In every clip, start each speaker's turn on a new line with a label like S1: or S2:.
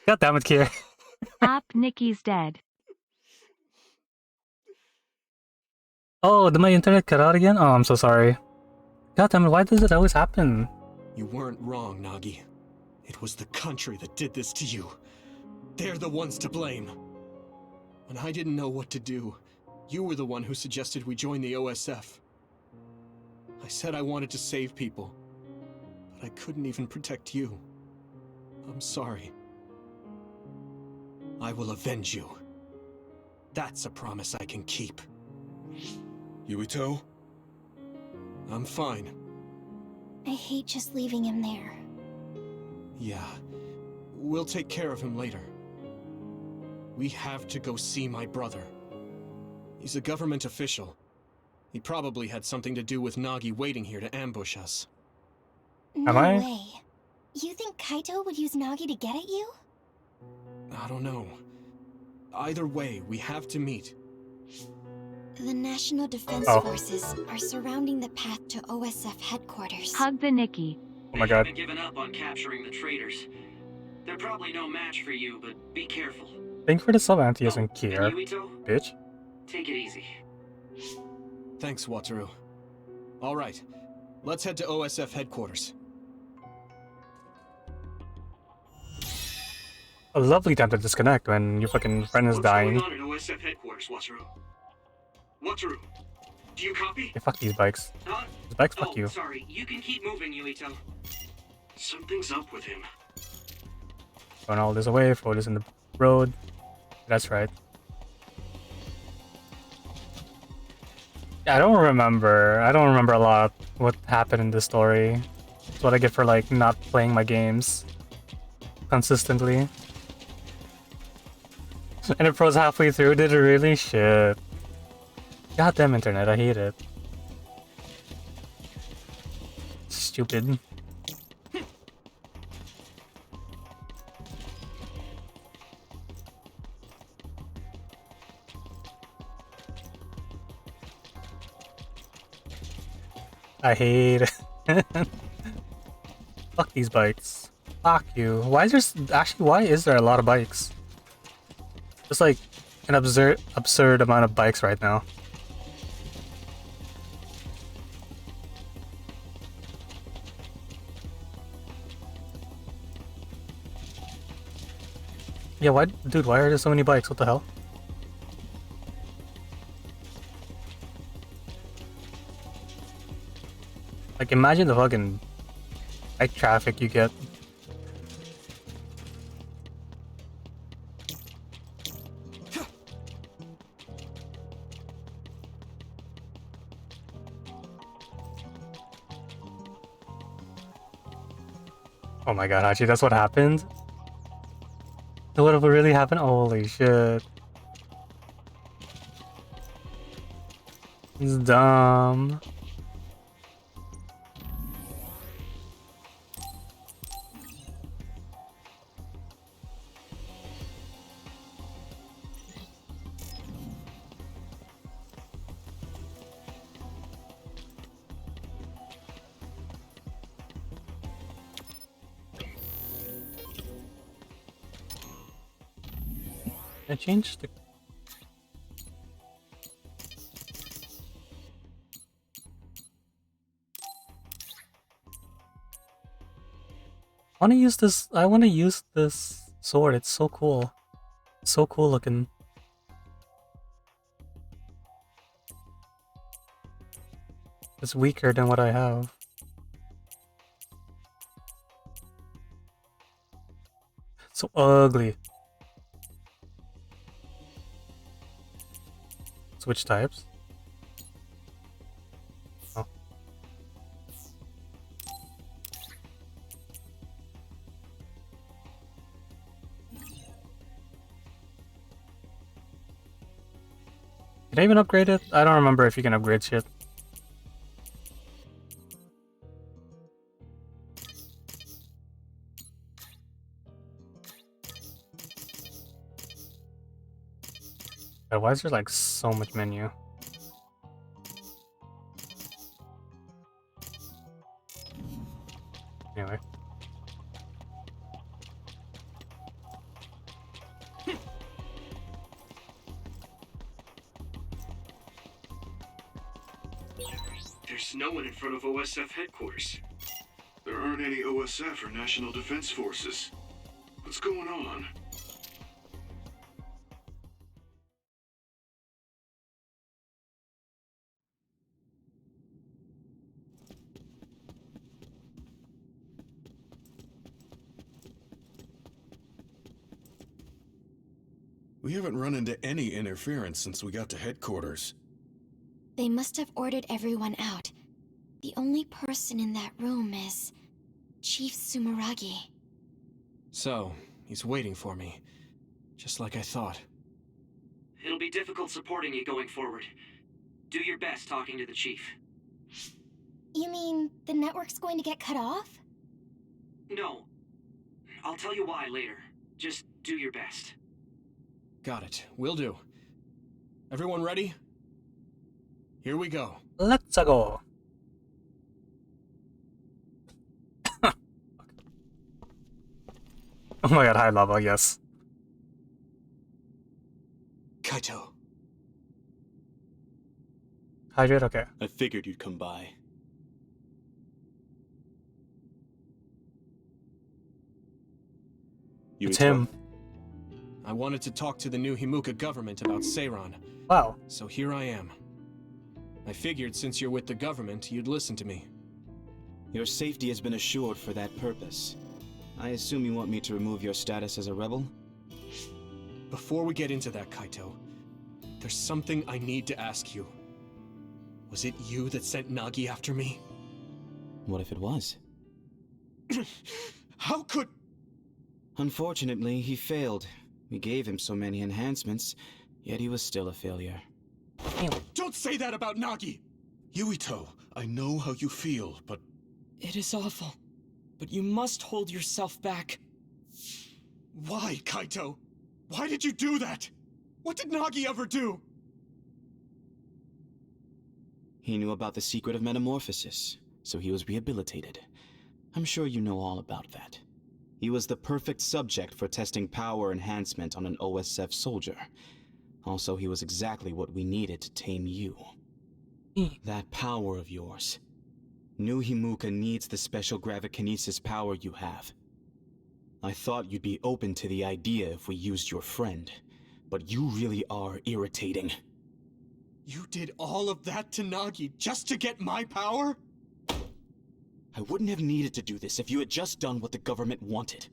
S1: God damn it, Kier.
S2: Nikki's dead.
S1: Oh, did my internet cut out again? Oh, I'm so sorry. God damn it, why does it always happen?
S3: You weren't wrong, Nagi. It was the country that did this to you. They're the ones to blame. When I didn't know what to do, you were the one who suggested we join the OSF. I said I wanted to save people, but I couldn't even protect you. I'm sorry. I will avenge you. That's a promise I can keep.
S4: Yuito?
S3: I'm fine.
S5: I hate just leaving him there.
S3: Yeah. We'll take care of him later. We have to go see my brother. He's a government official. He probably had something to do with Nagi waiting here to ambush us.
S5: No
S1: Am I?
S5: way. You think Kaito would use Nagi to get at you?
S3: I don't know. Either way, we have to meet.
S5: The National Defense
S1: Oh.
S5: Forces are surrounding the path to OSF headquarters.
S2: Hug the Nikki.
S1: Oh my god.
S6: They haven't given up on capturing the traitors. They're probably no match for you, but be careful.
S1: Thank you for the sub anti and
S6: And
S1: Kier,
S6: Yuito,
S1: bitch.
S6: take it easy.
S3: Thanks, Wataru. Alright, let's head to OSF headquarters.
S1: A lovely time to disconnect when your fucking friend is dying.
S6: What's going on at OSF headquarters, Wataru? Wataru, do you copy?
S1: Hey, fuck these bikes.
S6: Huh?
S1: These bikes, fuck you.
S6: Sorry. You can keep moving, Yuito. Something's up with him.
S1: Throwing all this away, throw this in the road. That's right. Yeah, I don't remember a lot what happened in this story. That's what I get for like not playing my games consistently. And it froze halfway through, did it really? Shit. Goddamn internet, I hate it. Stupid. I hate it. Fuck these bikes. Fuck you. Why is there a lot of bikes? There's like an absurd amount of bikes right now. Yeah, why are there so many bikes? What the hell? Like, imagine the fucking bike traffic you get. Oh my god, actually, that's what happened? That would have really happened? Holy shit. It's dumb. I changed the... I wanna use this sword, it's so cool. It's so cool looking. It's weaker than what I have. It's so ugly. Switch types. Oh. Can I even upgrade it? I don't remember if you can upgrade shit. God, why is there like so much menu? Anyway.
S6: There's no one in front of OSF headquarters.
S4: There aren't any OSF or National Defense Forces. What's going on? We haven't run into any interference since we got to headquarters.
S5: They must have ordered everyone out. The only person in that room is Chief Sumeragi.
S3: So, he's waiting for me. Just like I thought.
S6: It'll be difficult supporting you going forward. Do your best talking to the chief.
S5: You mean the network's going to get cut off?
S6: No. I'll tell you why later. Just do your best.
S3: Got it. Will do. Everyone ready? Here we go.
S1: Let's go. Oh my god, high lava, yes.
S3: Kaito.
S1: Hydrate, okay.
S7: I figured you'd come by.
S1: It's him.
S3: I wanted to talk to the new Himuka government about Seiran,
S1: Wow.
S3: so here I am. I figured since you're with the government, you'd listen to me.
S7: Your safety has been assured for that purpose. I assume you want me to remove your status as a rebel?
S3: Before we get into that, Kaito, there's something I need to ask you. Was it you that sent Nagi after me?
S7: What if it was?
S3: How could...
S7: Unfortunately, he failed. We gave him so many enhancements, yet he was still a failure.
S3: Don't say that about Nagi!
S4: Yuito, I know how you feel, but
S8: It is awful, but you must hold yourself back.
S3: Why, Kaito? Why did you do that? What did Nagi ever do?
S7: He knew about the secret of metamorphosis, so he was rehabilitated. I'm sure you know all about that. He was the perfect subject for testing power enhancement on an OSF soldier. Also, he was exactly what we needed to tame you. That power of yours. New Himuka needs the special gravikinesis power you have. I thought you'd be open to the idea if we used your friend, but you really are irritating.
S3: You did all of that to Nagi just to get my power?
S7: I wouldn't have needed to do this if you had just done what the government wanted.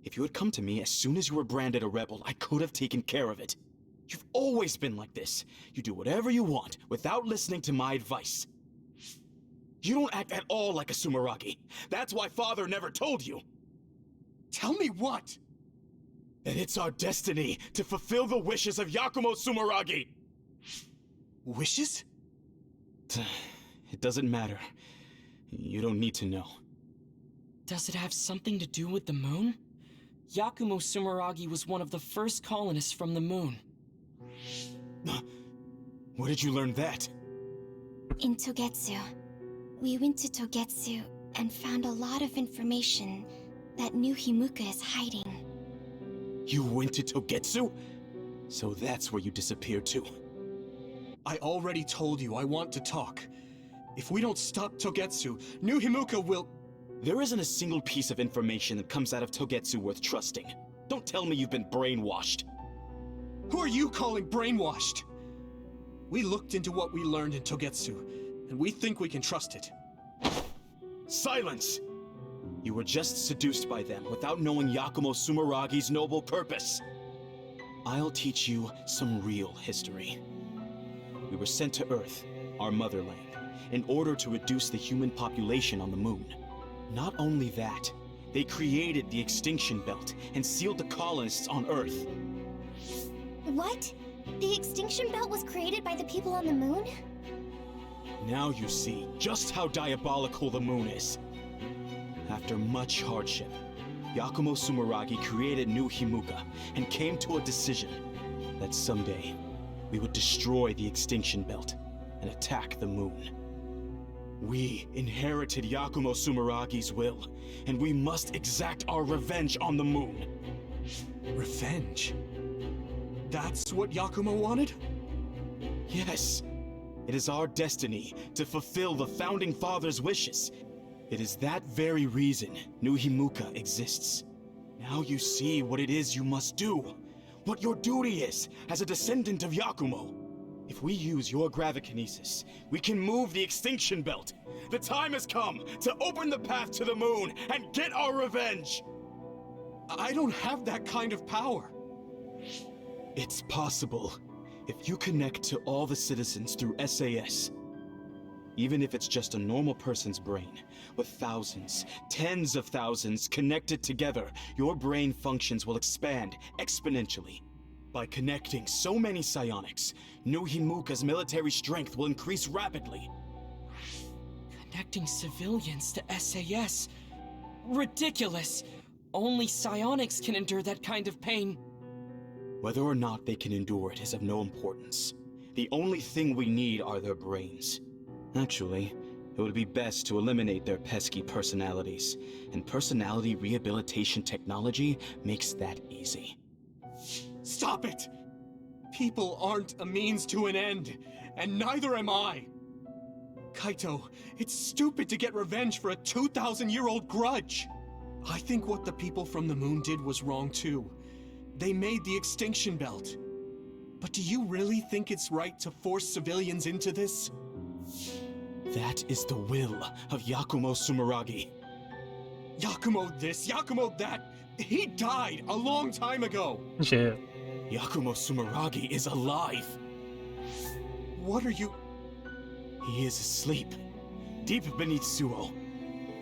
S7: If you had come to me as soon as you were branded a rebel, I could have taken care of it. You've always been like this. You do whatever you want without listening to my advice. You don't act at all like a Sumeragi. That's why Father never told you.
S3: Tell me what?
S7: That it's our destiny to fulfill the wishes of Yakumo Sumeragi.
S3: Wishes?
S7: It doesn't matter. You don't need to know.
S8: Does it have something to do with the moon? Yakumo Sumeragi was one of the first colonists from the moon.
S7: Where did you learn that?
S5: In Togetsu. We went to Togetsu and found a lot of information that New Himuka is hiding.
S7: You went to Togetsu? So that's where you disappeared to.
S3: I already told you I want to talk. If we don't stop Togetsu, New Himuka will...
S7: There isn't a single piece of information that comes out of Togetsu worth trusting. Don't tell me you've been brainwashed.
S3: Who are you calling brainwashed? We looked into what we learned in Togetsu, and we think we can trust it.
S7: Silence! You were just seduced by them without knowing Yakumo Sumeragi's noble purpose. I'll teach you some real history. We were sent to Earth, our motherland, in order to reduce the human population on the moon. Not only that, they created the extinction belt and sealed the colonists on Earth.
S5: What? The extinction belt was created by the people on the moon?
S7: Now you see just how diabolical the moon is. After much hardship, Yakumo Sumeragi created New Himuka and came to a decision that someday we would destroy the extinction belt and attack the moon. We inherited Yakumo Sumeragi's will, and we must exact our revenge on the moon.
S3: Revenge? That's what Yakumo wanted?
S7: Yes. It is our destiny to fulfill the Founding Father's wishes. It is that very reason New Himuka exists. Now you see what it is you must do. What your duty is as a descendant of Yakumo. If we use your gravikinesis, we can move the extinction belt. The time has come to open the path to the moon and get our revenge!
S3: I don't have that kind of power.
S7: It's possible if you connect to all the citizens through SAS. Even if it's just a normal person's brain, with thousands, tens of thousands connected together, your brain functions will expand exponentially. By connecting so many psionics, New Himuka's military strength will increase rapidly.
S8: Connecting civilians to SAS. Ridiculous! Only psionics can endure that kind of pain.
S7: Whether or not they can endure it is of no importance. The only thing we need are their brains. Actually, it would be best to eliminate their pesky personalities, and personality rehabilitation technology makes that easy.
S3: Stop it! People aren't a means to an end, and neither am I. Kaito, it's stupid to get revenge for a 2,000-year-old grudge. I think what the people from the moon did was wrong too. They made the extinction belt. But do you really think it's right to force civilians into this?
S7: That is the will of Yakumo Sumeragi.
S3: Yakumo this, Yakumo that. He died a long time ago.
S1: Shit.
S7: Yakumo Sumeragi is alive.
S3: What are you...
S7: He is asleep, deep beneath Suo.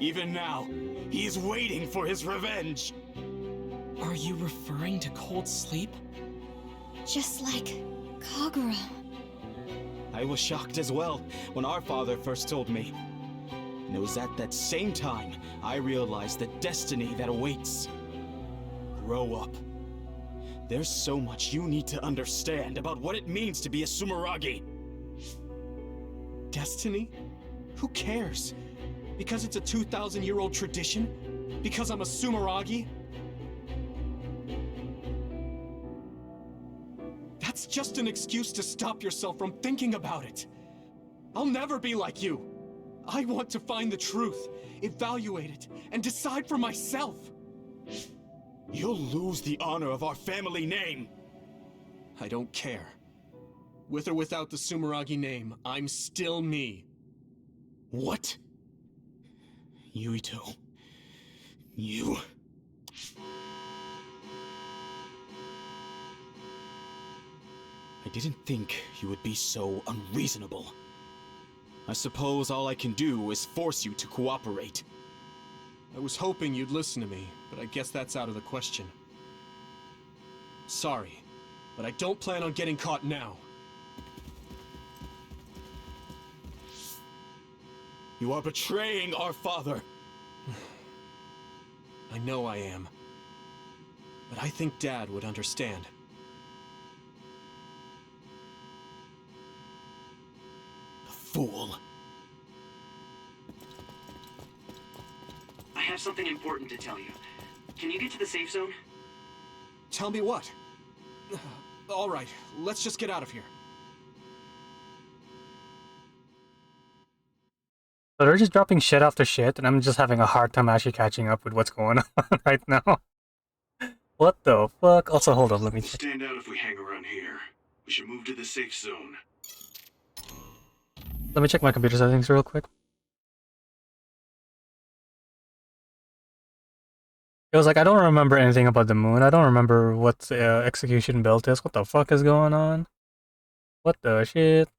S7: Even now, he is waiting for his revenge.
S8: Are you referring to cold sleep?
S5: Just like Kagura.
S7: I was shocked as well when our father first told me. And it was at that same time I realized the destiny that awaits. Grow up. There's so much you need to understand about what it means to be a Sumeragi.
S3: Destiny? Who cares? Because it's a 2,000-year-old tradition? Because I'm a Sumeragi? That's just an excuse to stop yourself from thinking about it. I'll never be like you. I want to find the truth, evaluate it, and decide for myself.
S7: You'll lose the honor of our family name.
S3: I don't care. With or without the Sumeragi name, I'm still me.
S7: What? Yuito. You... I didn't think you would be so unreasonable. I suppose all I can do is force you to cooperate.
S3: I was hoping you'd listen to me, but I guess that's out of the question. Sorry, but I don't plan on getting caught now.
S7: You are betraying our father.
S3: I know I am. But I think Dad would understand.
S7: Fool.
S6: I have something important to tell you. Can you get to the safe zone?
S3: Tell me what? All right, let's just get out of here.
S1: So they're just dropping shit after shit, and I'm just having a hard time actually catching up with what's going on right now. What the fuck? Also, hold on, let me
S4: We'll
S1: check.
S4: stand out if we hang around here. We should move to the safe zone.
S1: Let me check my computer settings real quick. It was like, I don't remember anything about the moon. I don't remember what the execution belt is. What the fuck is going on? What the shit?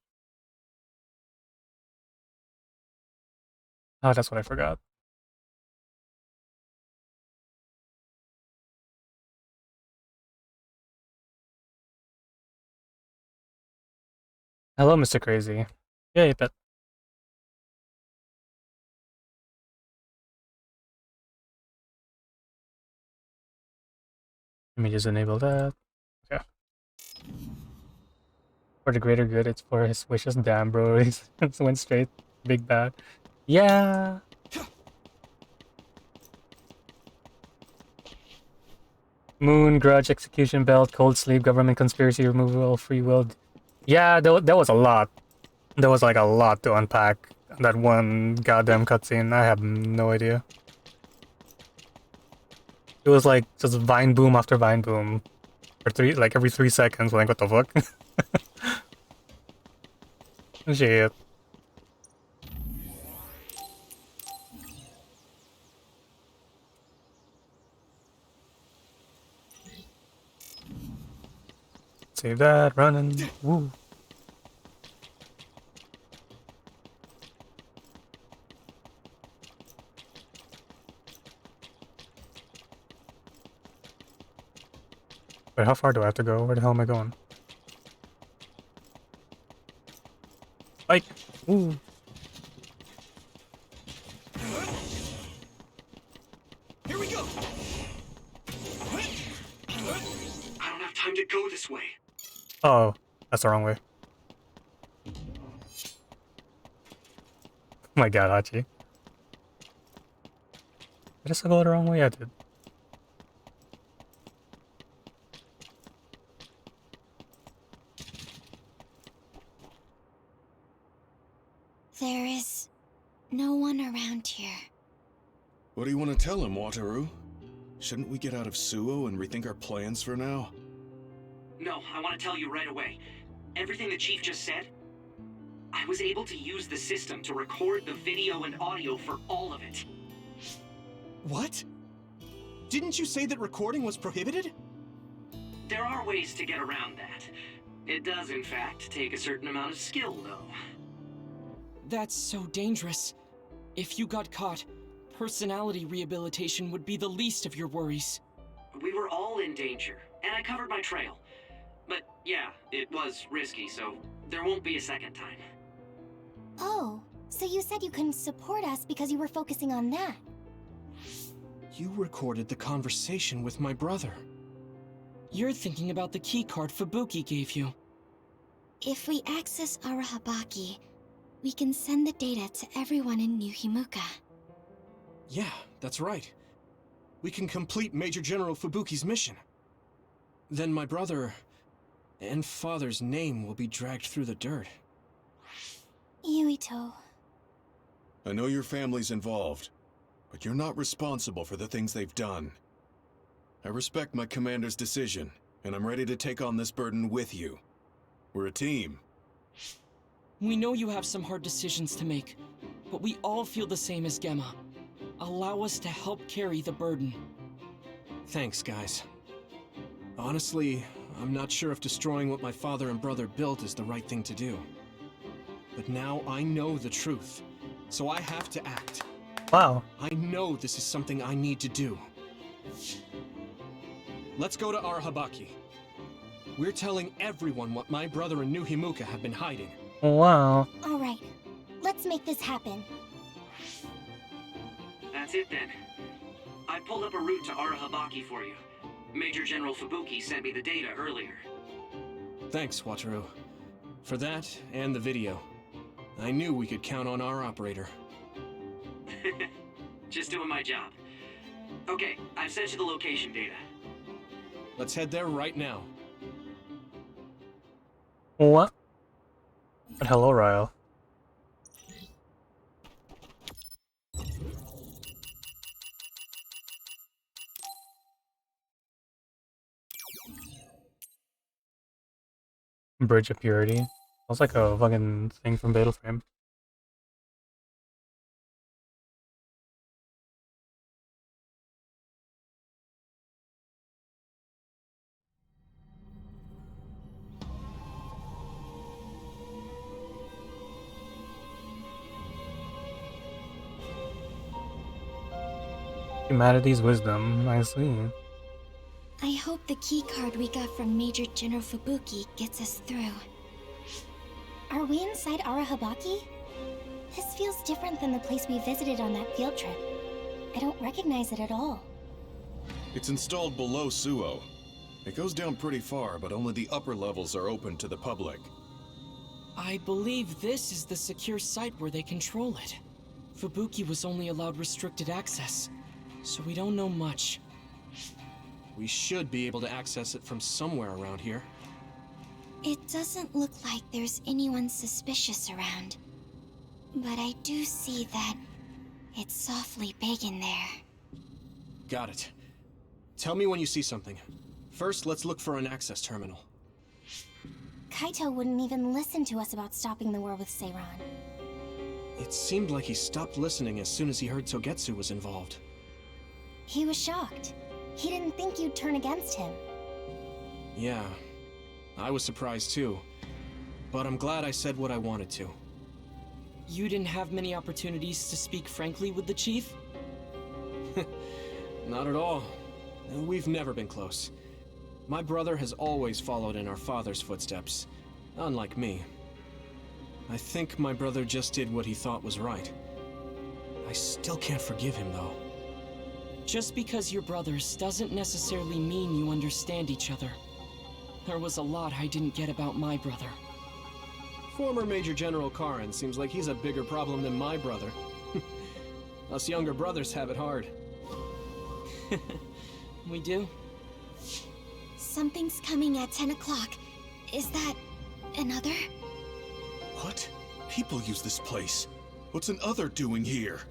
S1: Oh, that's what I forgot. Hello, Mr. Crazy. Yay, pet. Let me just enable that. Okay. For the greater good, it's for his wishes. Damn, bro. He went straight. Big bad. Yeah. Moon, grudge, execution belt, cold sleep, government conspiracy, removal, free will. Yeah, that was a lot. There was like a lot to unpack in that one goddamn cutscene. I have no idea. It was like just vine boom after vine boom. For every 3 seconds, like what the fuck? Shit. Save that, running. Woo. Wait, how far do I have to go? Where the hell am I going? Like, ooh.
S3: Here we go.
S6: I don't have time to go this way.
S1: Oh, that's the wrong way. Oh my god, Hachi. Did I still go the wrong way? I did.
S5: There is no one around here.
S4: What do you want to tell him, Wataru? Shouldn't we get out of Suo and rethink our plans for now?
S6: No, I want to tell you right away. Everything the chief just said, I was able to use the system to record the video and audio for all of it.
S3: What? Didn't you say that recording was prohibited?
S6: There are ways to get around that. It does, in fact, take a certain amount of skill, though.
S8: That's so dangerous. If you got caught, personality rehabilitation would be the least of your worries.
S6: We were all in danger, and I covered my trail. But yeah, it was risky, so there won't be a second time.
S5: Oh, so you said you couldn't support us because you were focusing on that.
S3: You recorded the conversation with my brother.
S8: You're thinking about the keycard Fubuki gave you.
S5: If we access Arahabaki, we can send the data to everyone in New Himuka.
S3: Yeah, that's right. We can complete Major General Fubuki's mission. Then my brother and father's name will be dragged through the dirt.
S5: Yuito.
S4: I know your family's involved, but you're not responsible for the things they've done. I respect my commander's decision, and I'm ready to take on this burden with you. We're a team.
S8: We know you have some hard decisions to make, but we all feel the same as Gemma. Allow us to help carry the burden.
S3: Thanks, guys. Honestly, I'm not sure if destroying what my father and brother built is the right thing to do. But now I know the truth, so I have to act.
S1: Wow.
S3: I know this is something I need to do. Let's go to Arahabaki. We're telling everyone what my brother and New Himuka have been hiding.
S1: Wow.
S5: All right, let's make this happen.
S6: That's it then. I pulled up a route to Arahabaki for you. Major General Fubuki sent me the data earlier.
S3: Thanks, Wataru. For that and the video. I knew we could count on our operator.
S6: Just doing my job. Okay, I've sent you the location data.
S3: Let's head there right now.
S1: What? But hello, Ryle. Bridge of Purity. Sounds like a fucking thing from Fatal Frame. Humanity's wisdom, I see.
S5: I hope the keycard we got from Major General Fubuki gets us through. Are we inside Arahabaki? This feels different than the place we visited on that field trip. I don't recognize it at all.
S4: It's installed below Suo. It goes down pretty far, but only the upper levels are open to the public.
S8: I believe this is the secure site where they control it. Fubuki was only allowed restricted access, so we don't know much.
S3: We should be able to access it from somewhere around here.
S5: It doesn't look like there's anyone suspicious around. But I do see that it's awfully big in there.
S3: Got it. Tell me when you see something. First, let's look for an access terminal.
S5: Kaito wouldn't even listen to us about stopping the war with Seiran.
S3: It seemed like he stopped listening as soon as he heard Togetsu was involved.
S5: He was shocked. He didn't think you'd turn against him.
S3: Yeah, I was surprised too. But I'm glad I said what I wanted to.
S8: You didn't have many opportunities to speak frankly with the chief?
S3: Not at all. We've never been close. My brother has always followed in our father's footsteps, unlike me. I think my brother just did what he thought was right. I still can't forgive him, though.
S8: Just because you're brothers doesn't necessarily mean you understand each other. There was a lot I didn't get about my brother.
S3: Former Major General Karin seems like he's a bigger problem than my brother. Us younger brothers have it hard.
S8: We do?
S5: Something's coming at 10 o'clock. Is that another?
S4: What? People use this place. What's an other doing here?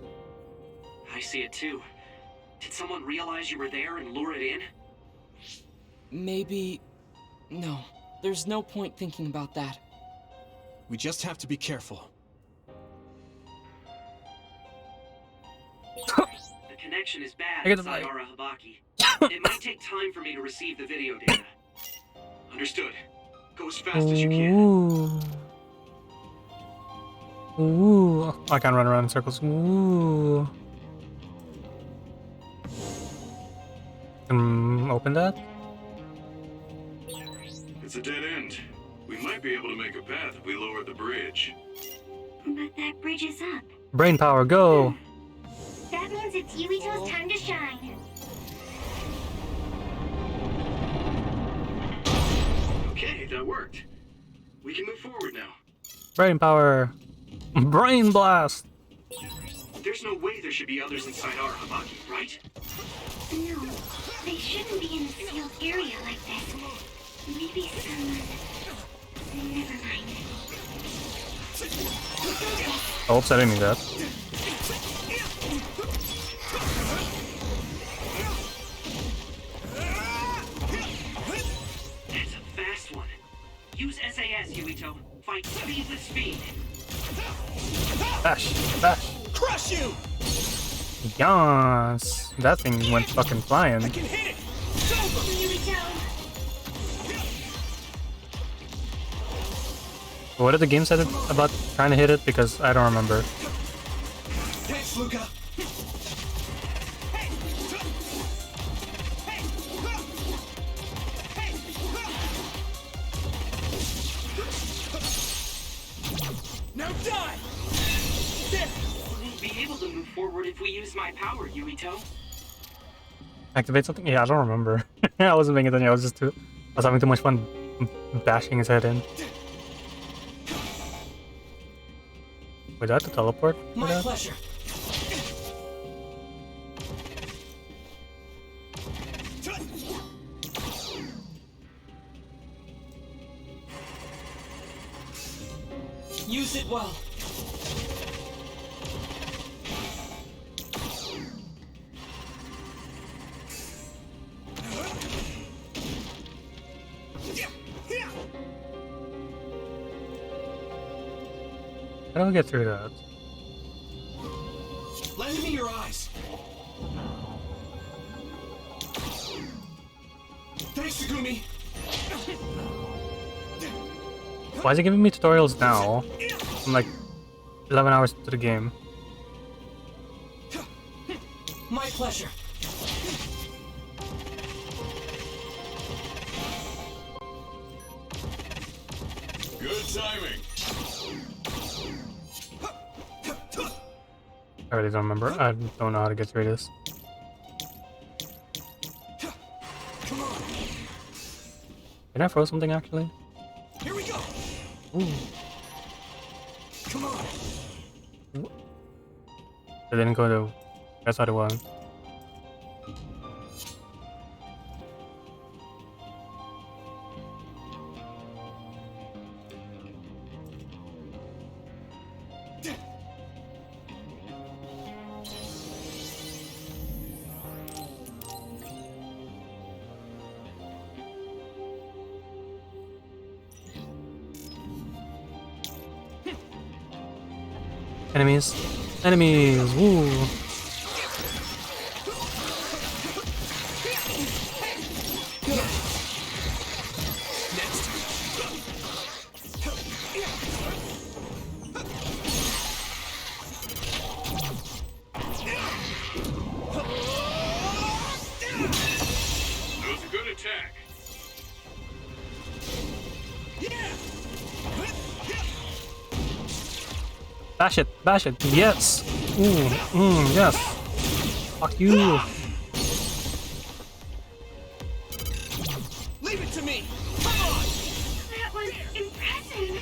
S6: I see it too. Did someone realize you were there and lure it in?
S8: Maybe... No. There's no point thinking about that.
S3: We just have to be careful.
S6: The connection is bad inside Arahabaki. It might take time for me to receive the video data. Understood. Go as fast as you can.
S1: Ooh. Ooh. I can't run around in circles. Ooh. Open that?
S9: It's a dead end. We might be able to make a path if we lower the bridge.
S5: But that bridge is up.
S1: Brain power, go!
S5: That means it's Yuito's time to shine.
S6: Okay, that worked. We can move forward now.
S1: Brain power! Brain blast!
S6: There's no way there should be others inside Arahabaki, right?
S5: No, they shouldn't be in a sealed area like this. Maybe someone... Never mind.
S1: Oh, oops, I didn't mean that.
S6: That's a fast one. Use SAS, Yuito. Fight speed with speed.
S1: Bash! Bash!
S3: Crush you!
S1: Yas! That thing went fucking flying.
S3: I can hit it!
S5: Yuito!
S1: What did the game say about trying to hit it? Because I don't remember.
S3: Thanks, Luca! Now die! There!
S6: We'll be able to move forward if we use my power, Yuito.
S1: Activate something? Yeah, I don't remember. I wasn't paying attention. I was having too much fun bashing his head in. Wait, do I have to teleport for
S8: My
S1: that?
S8: pleasure. Use it well.
S1: How do I get through that?
S3: Lend me your eyes! Thanks, Sugumi!
S1: Why is it giving me tutorials now? I'm like 11 hours into the game.
S8: My pleasure.
S9: Good timing.
S1: I really don't remember. I don't know how to get through this. Can I throw something actually?
S3: Here we go!
S1: Ooh.
S3: Come on!
S1: It didn't go to... That's what it was. Enemies. Enemies! Woo!
S9: That was a good attack.
S1: Bash it! Bash it! Yes! Ooh, yes! Fuck you!
S3: Leave it to me! Come on!
S5: That was impressive.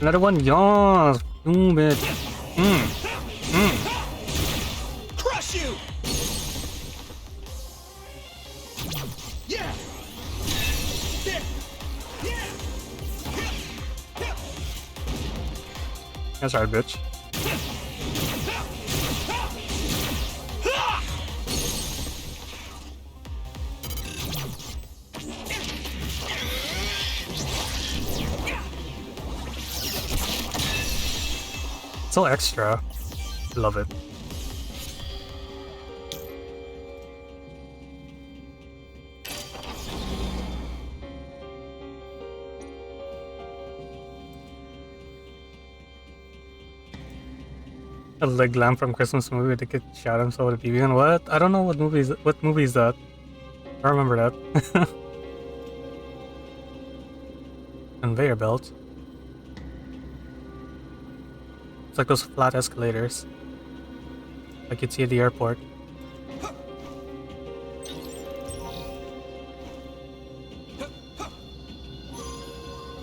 S1: Another one! Yes! Boom, bitch!
S3: Crush you! Yeah! There! Yeah!
S1: That's right, bitch. So extra. Love it. A leg lamp from Christmas movie the kid shot himself with a BB gun. What? I don't know what movie is that. I remember that. Conveyor belt. It's like those flat escalators. Like you'd see at the airport.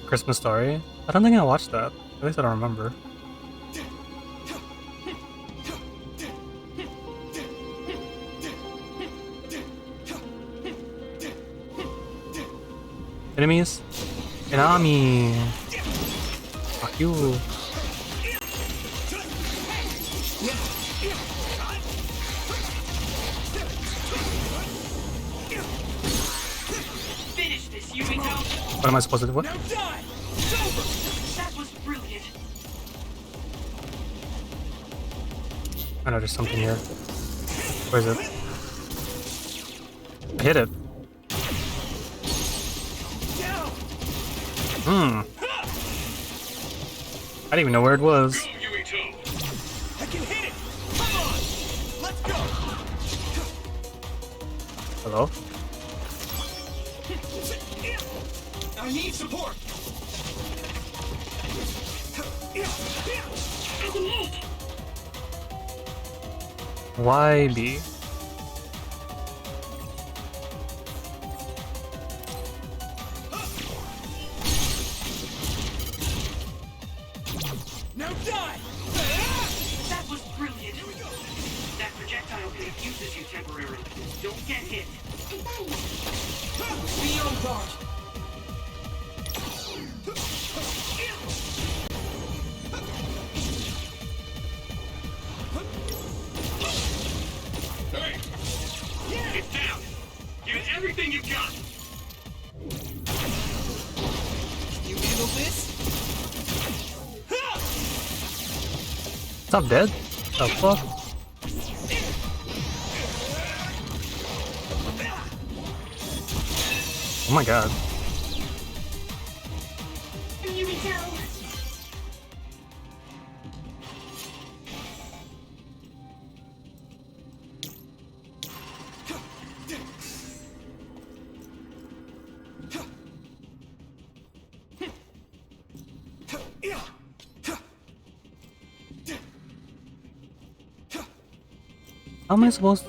S1: Christmas Story? I don't think I watched that. At least I don't remember. Enemies? Enemy! Fuck you!
S6: Finish this, Yumiko!
S1: What am I supposed to do? What?
S3: Now die! It's over!
S6: That was brilliant!
S1: I know there's something here. Where is it? I hit it. I didn't even know where it was.
S9: Go, Yuito!
S3: I can hit it! Come on! Let's go!
S1: Hello?
S3: I need support!
S5: I can hit.
S1: Why B?
S3: Now die!
S6: That was brilliant! That projectile confuses you temporarily. Don't get hit.
S3: Be on guard!
S9: Hey! Get down! Give it everything you've got!
S3: You handle this?
S1: It's not dead? The fuck? Oh my god. How am I supposed?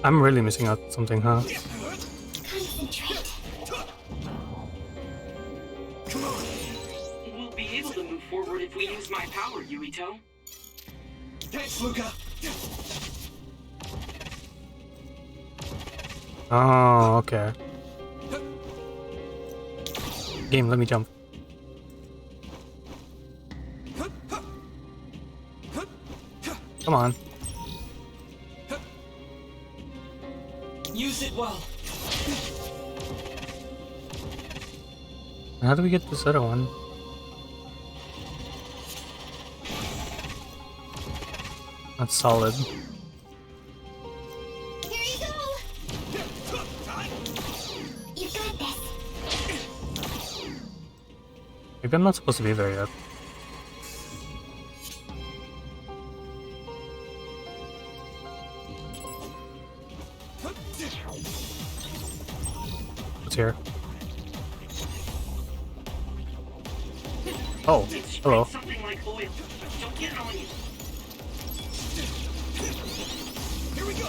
S1: I'm really missing out something, huh?
S5: Concentrate.
S6: We'll be able to move forward if we use my power, Yuito.
S3: Thanks, Luca!
S1: Oh, okay. Game, let me jump. Come on.
S8: Use it well.
S1: How do we get this other one? That's solid.
S5: Here you go! You got this.
S1: Maybe I'm not supposed to be there yet. What's here? Oh, hello.
S6: Something like oil. Don't get it on you.
S3: Here we go!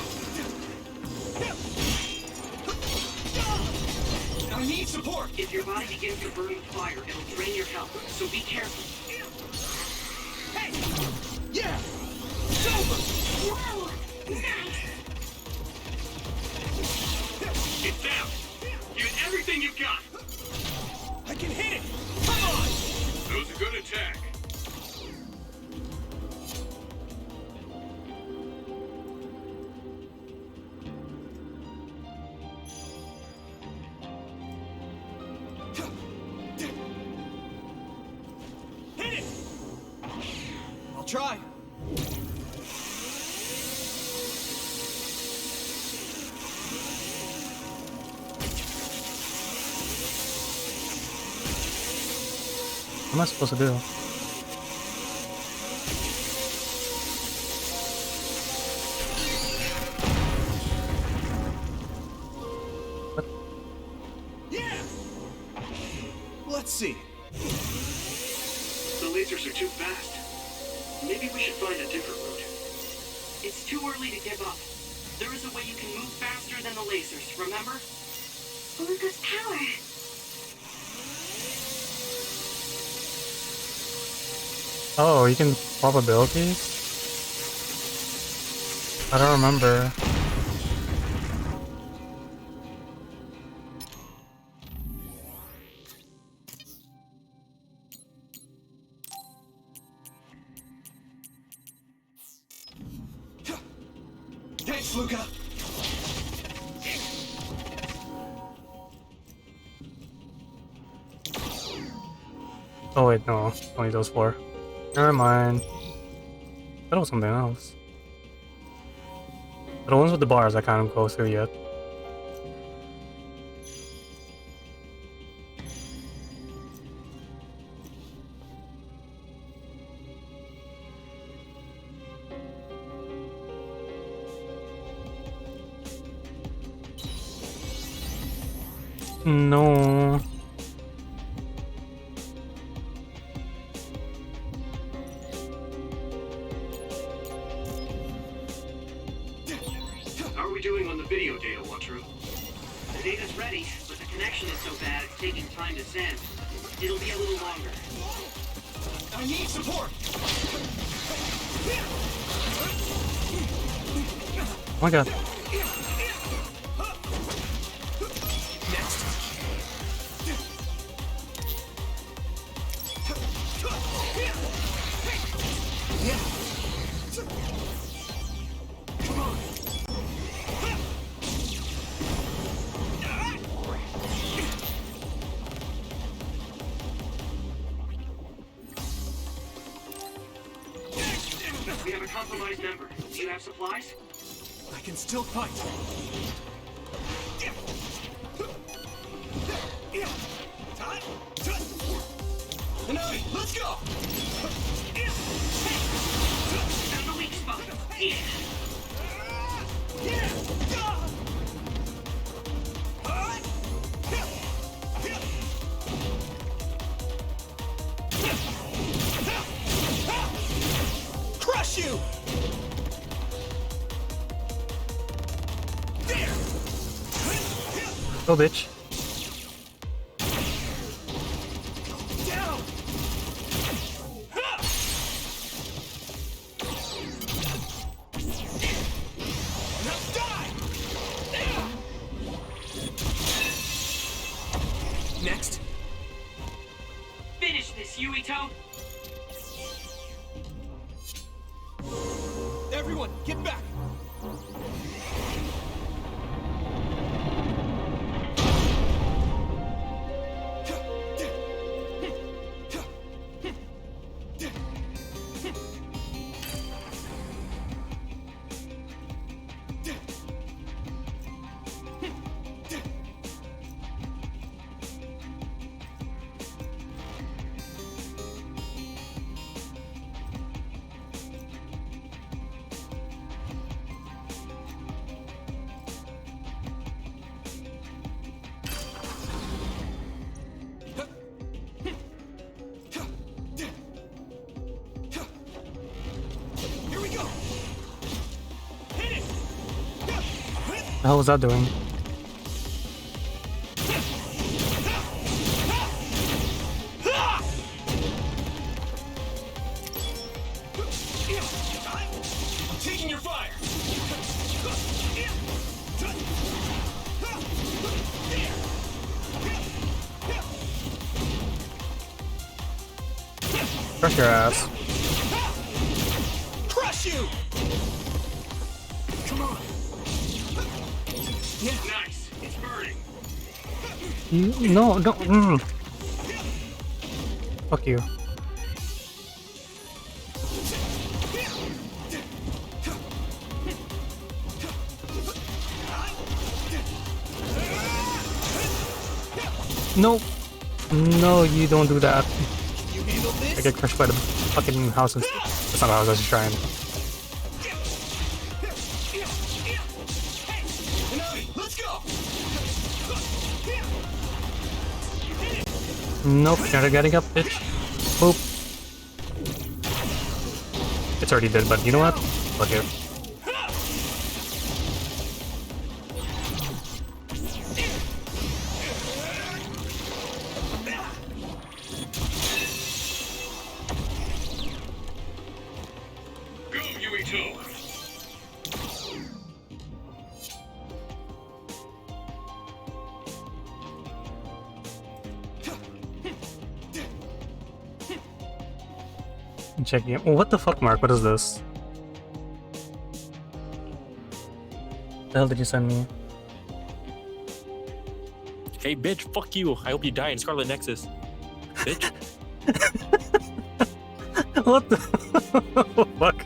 S3: I need support!
S6: If your body begins to burn with fire, it'll drain your health, so be careful.
S3: Hey! Yeah! It's over!
S5: Whoa! Nice!
S9: It's down. Give it everything you've got.
S3: I can hit it! Come on!
S9: That was a good attack.
S3: Hit it! I'll try.
S1: What am I supposed to do?
S3: Yeah! Let's see.
S6: The lasers are too fast. Maybe we should find a different route. It's too early to give up. There is a way you can move faster than the lasers, remember?
S5: Luca's power.
S1: Oh, you can swap abilities? I don't remember.
S3: Thanks, Luca!
S1: Oh wait, no. Only those four. Never mind. That was something else. But the ones with the bars I can't go through yet. No.
S6: How are we doing on the video data, Watru? The data's ready, but the connection is so bad it's taking time to send. It'll be a little longer.
S3: I need support!
S1: Oh my god.
S3: Next. Come on.
S6: We have a compromised member. Do you have supplies?
S3: I can still fight. Hanami, let's go!
S6: That's the weak spot. Yeah.
S3: Crush you! There!
S1: Go, bitch.
S3: Down! Now die! Next.
S6: Finish this, Yuito.
S1: The hell was that doing?
S3: I'm taking your fire.
S1: Crush your ass.
S3: Crush you. Come on. Yeah.
S9: Nice. It's burning.
S1: No, don't. Fuck you. No. No, you don't do that.
S3: You handle this?
S1: I get crushed by the fucking houses. That's not a house, that's a shrine.
S3: Let's go.
S1: Nope, you're not getting up, bitch. Boop. It's already dead, but you know what? Fuck it.
S9: Go, Yuito.
S1: I'm checking it. Oh, what the fuck, Mark? What is this? The hell did you send me?
S10: Hey, bitch, fuck you. I hope you die in Scarlet Nexus. Bitch.
S1: What the fuck?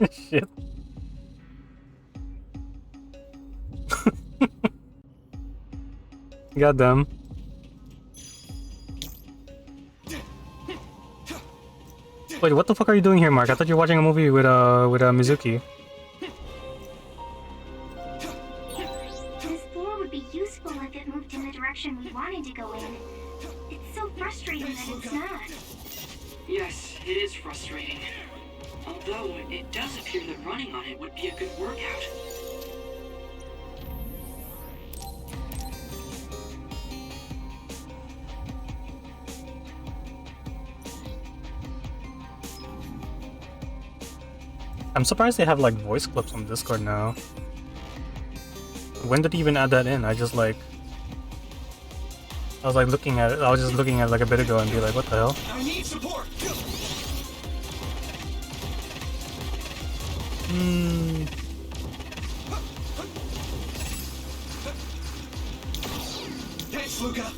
S1: Shit. Goddamn. Wait, what the fuck are you doing here, Mark? I thought you were watching a movie with Mizuki.
S5: This floor would be useful if it moved in the direction we wanted to go in. It's so frustrating that it's not.
S6: Yes, it is frustrating. Although, it does appear that running on it would be a good workout.
S1: I'm surprised they have like voice clips on Discord now. When did he even add that in? I was like looking at it. I was just looking at it like a bit ago and be like, what the hell?
S3: I need support. Thanks, Luca.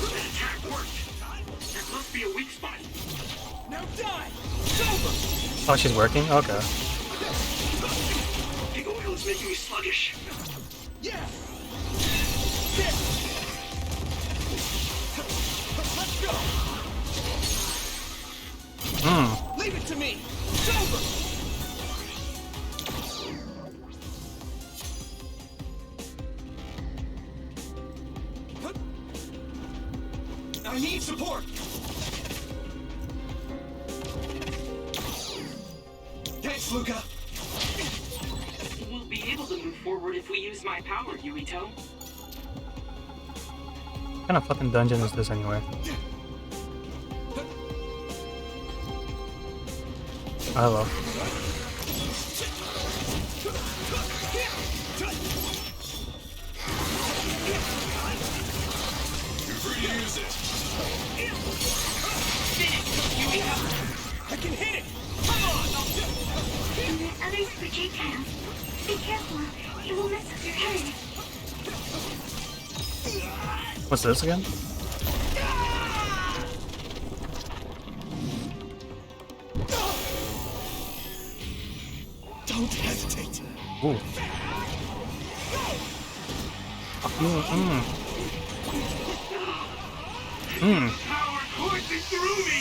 S6: That attack worked. That must be a weak spot.
S3: Now die. It's over.
S1: Oh, she's working? Okay.
S6: The oil is making me sluggish.
S3: Yeah. There. Let's go. Leave it to me. It's over. I need support. Thanks, Luca.
S6: We'll be able to move forward if we use my power, Yuito.
S1: What kind of fucking dungeon is this anyway? Oh, hello.
S9: You're free to use it.
S3: I can hit it. Come on.
S5: And there's others projectiles. Be careful. It will mess with your head.
S1: What's this again?
S3: Don't hesitate.
S1: Ooh. Fuck you.
S6: Power coursing through me!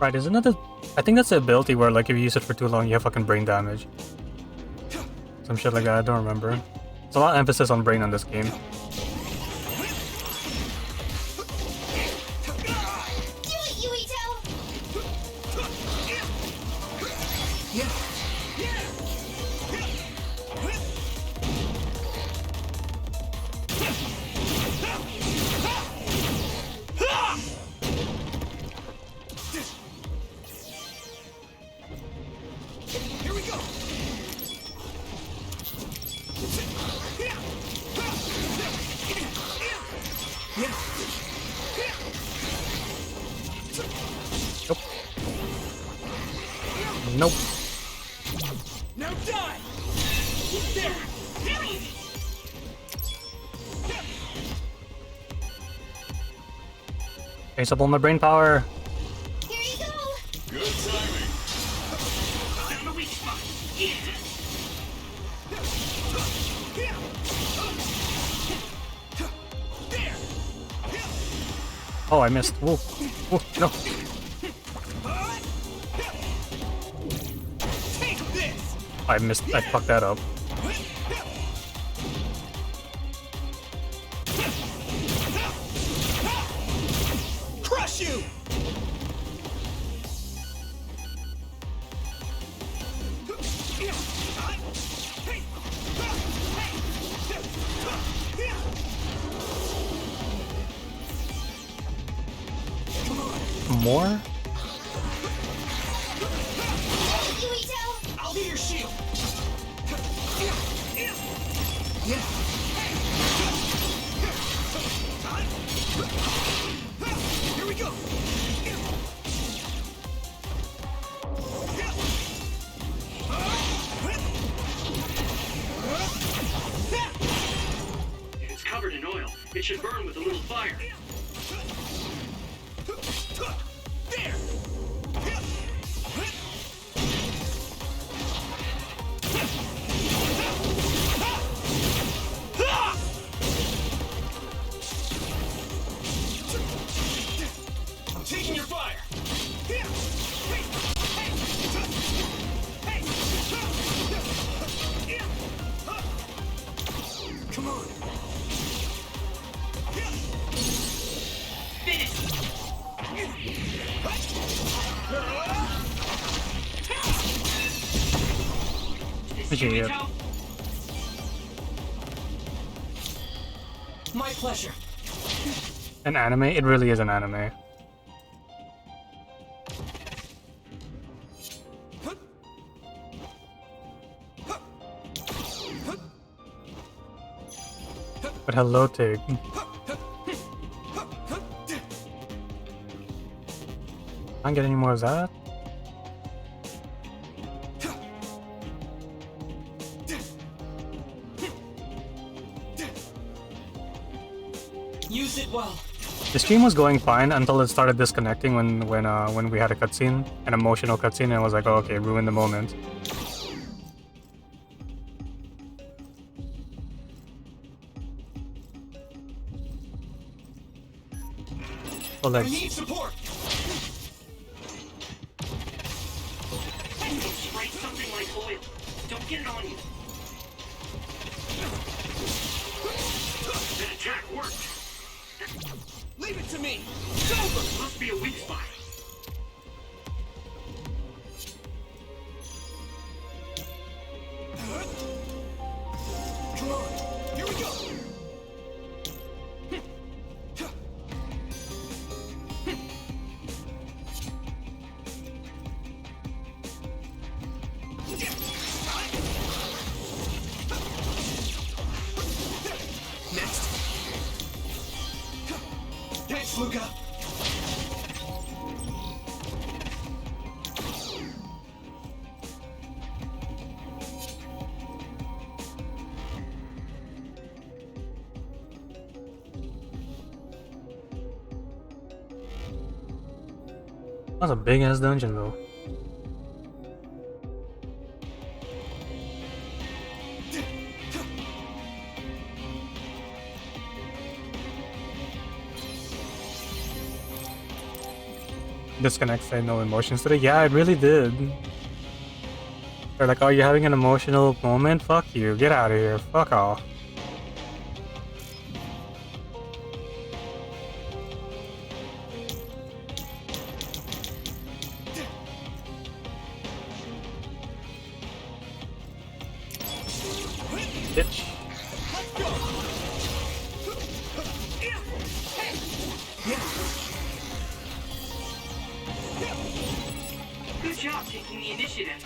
S1: Right, isn't that I think that's the ability where, like, if you use it for too long, you have fucking brain damage. Some shit like that, I don't remember. There's a lot of emphasis on brain on this game. Nope. Nope.
S3: Now die! There!
S1: Base up all my brain power.
S5: Here you go!
S9: Good timing.
S6: Found a weak spot. Yeah.
S1: Oh, I missed. Whoa. Whoa. No. I missed. I fucked that up.
S3: Crush you!
S1: More?
S3: I'll be your shield. Here we go.
S6: It's covered in oil. It should burn with a little fire.
S3: There. I'm taking your fire. Come on.
S1: Yeah.
S8: My pleasure.
S1: An anime? It really is an anime. But hello, Tig. Can't get any more of that.
S8: Use it well.
S1: The stream was going fine until it started disconnecting when we had a cutscene, an emotional cutscene, and I was like, oh, okay, ruin the moment. So
S3: I
S1: like,
S3: need support.
S6: Spray something like oil. Don't get it on you. That attack worked.
S3: Leave it to me.
S6: Must be a weak spot.
S3: Come on. Here we go. Next. Thanks, Luca.
S1: that's a big ass dungeon though. Disconnect said no emotions today. Yeah, it really did. They're like, oh, you're having an emotional moment? Fuck you. Get out of here. Fuck off. Bitch.
S6: Good job taking the initiative.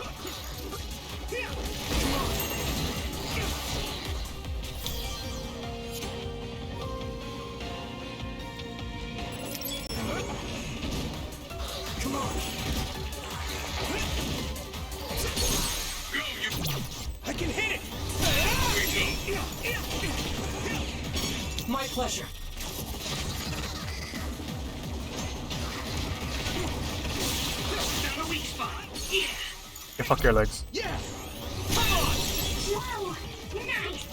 S8: pleasure.
S6: Found a weak spot. Yeah.
S1: Okay, fuck your legs.
S3: Yeah! Come on!
S5: Whoa! Nice!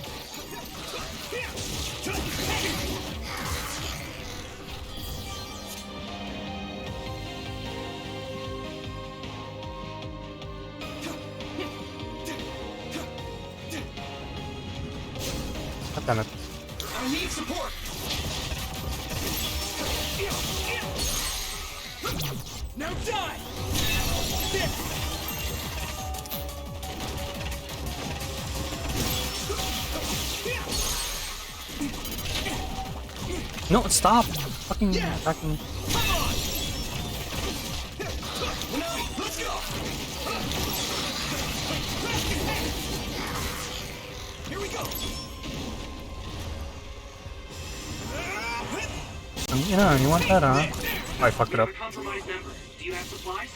S1: God damn it.
S3: I need support! Now die!
S1: No, stop! Fucking attacking.
S3: Let's go! Here we go!
S1: You know, you want that, huh? Oh, I fucked it up.
S6: We have a compromised member. Do you have supplies?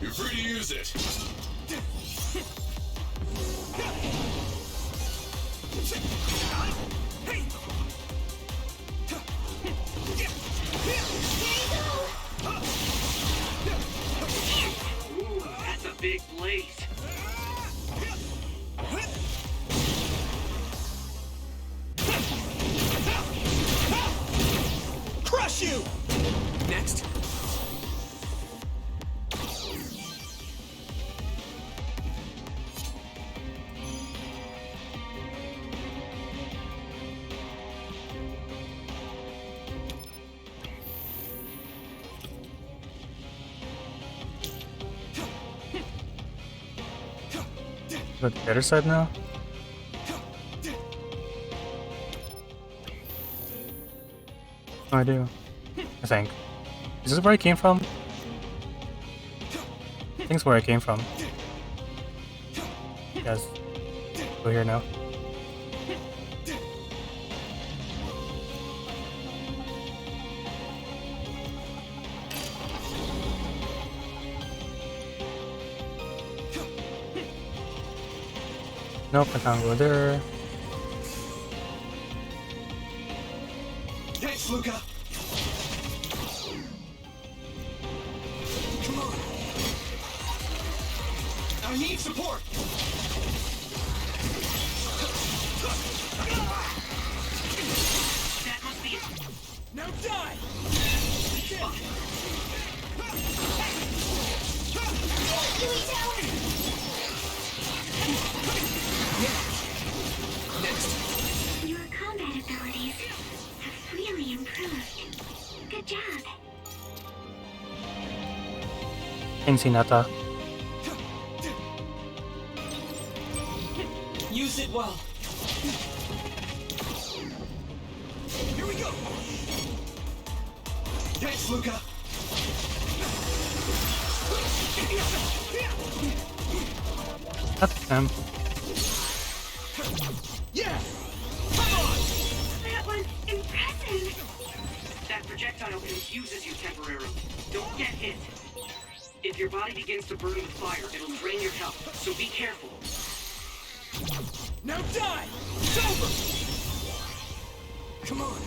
S4: You're free to use it.
S6: Ooh, that's a big blaze.
S3: Crush you! Next.
S1: Go to the other side now? No, I do. I think. Is this where I came from? I think it's where I came from. Yes. Go here now. Nope, I can't go there.
S3: Thanks, Luca! Come on! I need support!
S6: That must be it.
S3: Now die!
S5: Your combat abilities have really improved. Good job.
S1: Hinata.
S8: Use it well.
S3: Here we go! Thanks, Luca!
S1: God damn.
S3: Yeah! Come on!
S5: That was impressive.
S6: That projectile confuses you temporarily. Don't get hit. If your body begins to burn with fire, it'll drain your health, so be careful.
S3: Now die! It's over! Come on!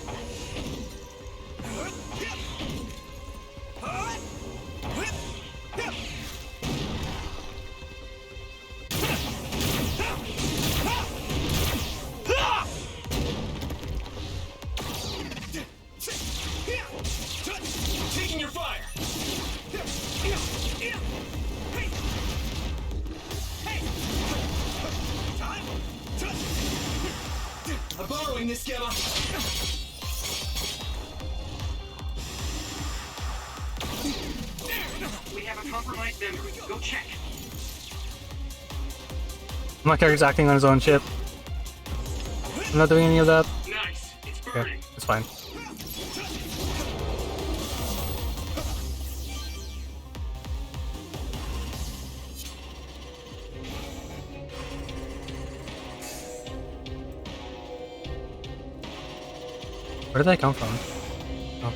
S3: Taking your fire! I'm borrowing this, Gemma!
S6: We have a compromised member. Go check.
S1: My character's acting on his own ship. I'm not doing any of that.
S6: Nice. It's
S1: Okay,
S6: burning.
S1: it's fine. Where did they come from? Oh.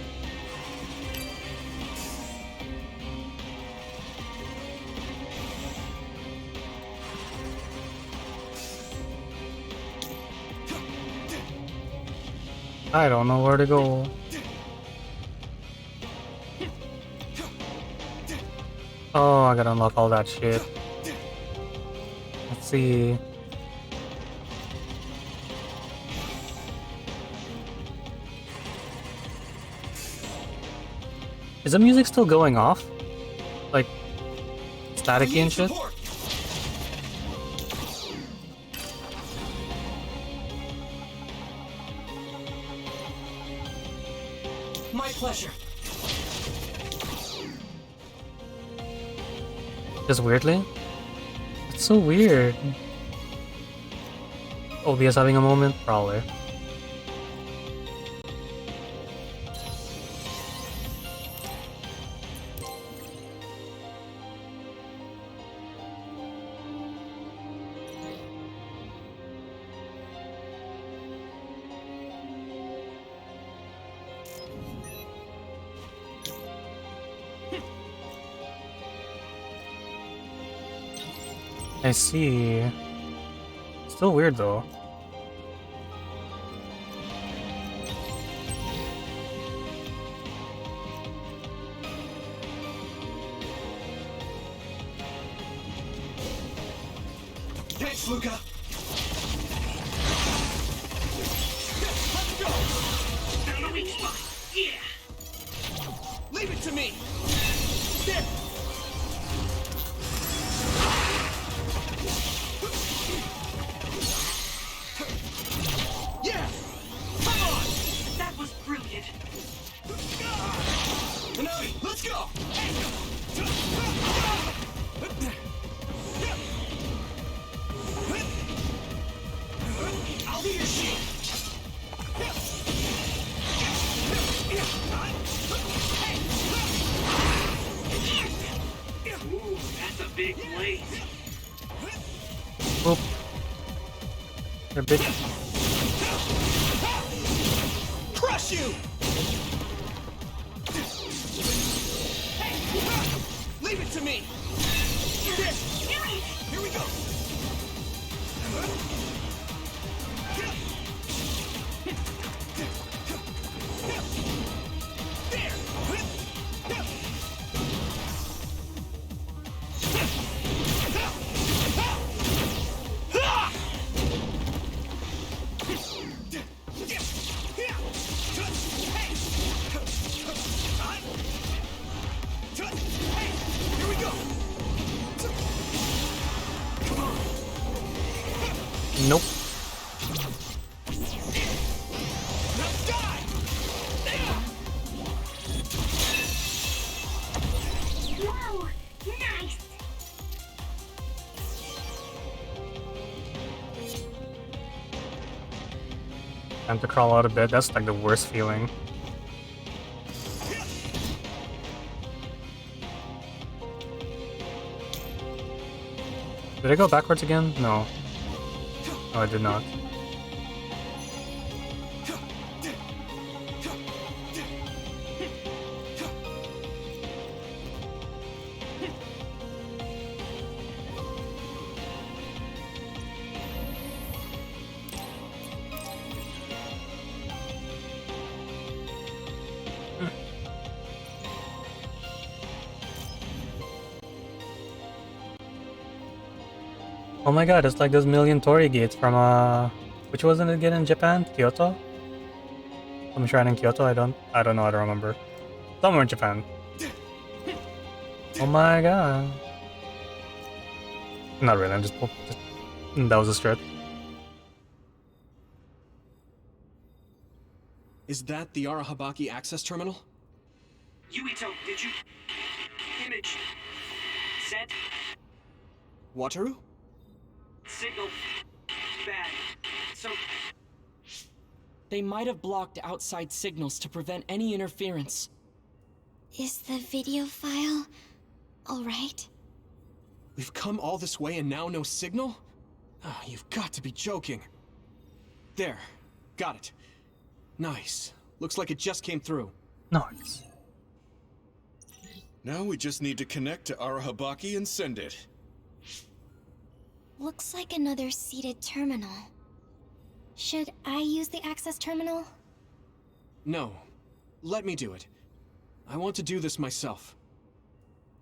S1: I don't know where to go. Oh, I gotta unlock all that shit. Let's see. Is the music still going off? Like, staticky and shit?
S8: My pleasure.
S1: Just weirdly? It's so weird. OBS having a moment? Probably. I see. Still weird though.
S3: Thanks, Luca. Let's go.
S6: Found a weak spot. Yeah.
S3: Leave it to me. There. Yeah. Come on.
S6: That was brilliant.
S3: Minami, let's go. I'll be your shield.
S6: Ooh, that's a big blaze.
S1: Oop. They're bitch.
S3: Crush you. Leave it to me. There. Here we go. Here we go.
S1: Nope.
S3: Now die.
S5: Whoa! Nice!
S1: Time to crawl out of bed. That's like the worst feeling. Did I go backwards again? No. No, I did not. Oh my god, it's like those million Torii gates from which wasn't it again in Japan? Kyoto? Some shrine in Kyoto, I don't know, I don't remember. Somewhere in Japan. Oh my god. Not really, I'm just that was a stretch.
S3: Is that the Arahabaki access terminal?
S6: Yuito, did you... Image... Set...
S3: Wataru?
S6: Signal... Bad. So...
S8: They might have blocked outside signals to prevent any interference.
S5: Is the video file alright?
S3: We've come all this way and now no signal? Oh, you've got to be joking. There. Got it. Nice. Looks like it just came through.
S1: Nice.
S4: Now we just need to connect to Arahabaki and send it.
S5: Looks like another seated terminal. Should I use the access terminal?
S3: No. Let me do it. I want to do this myself.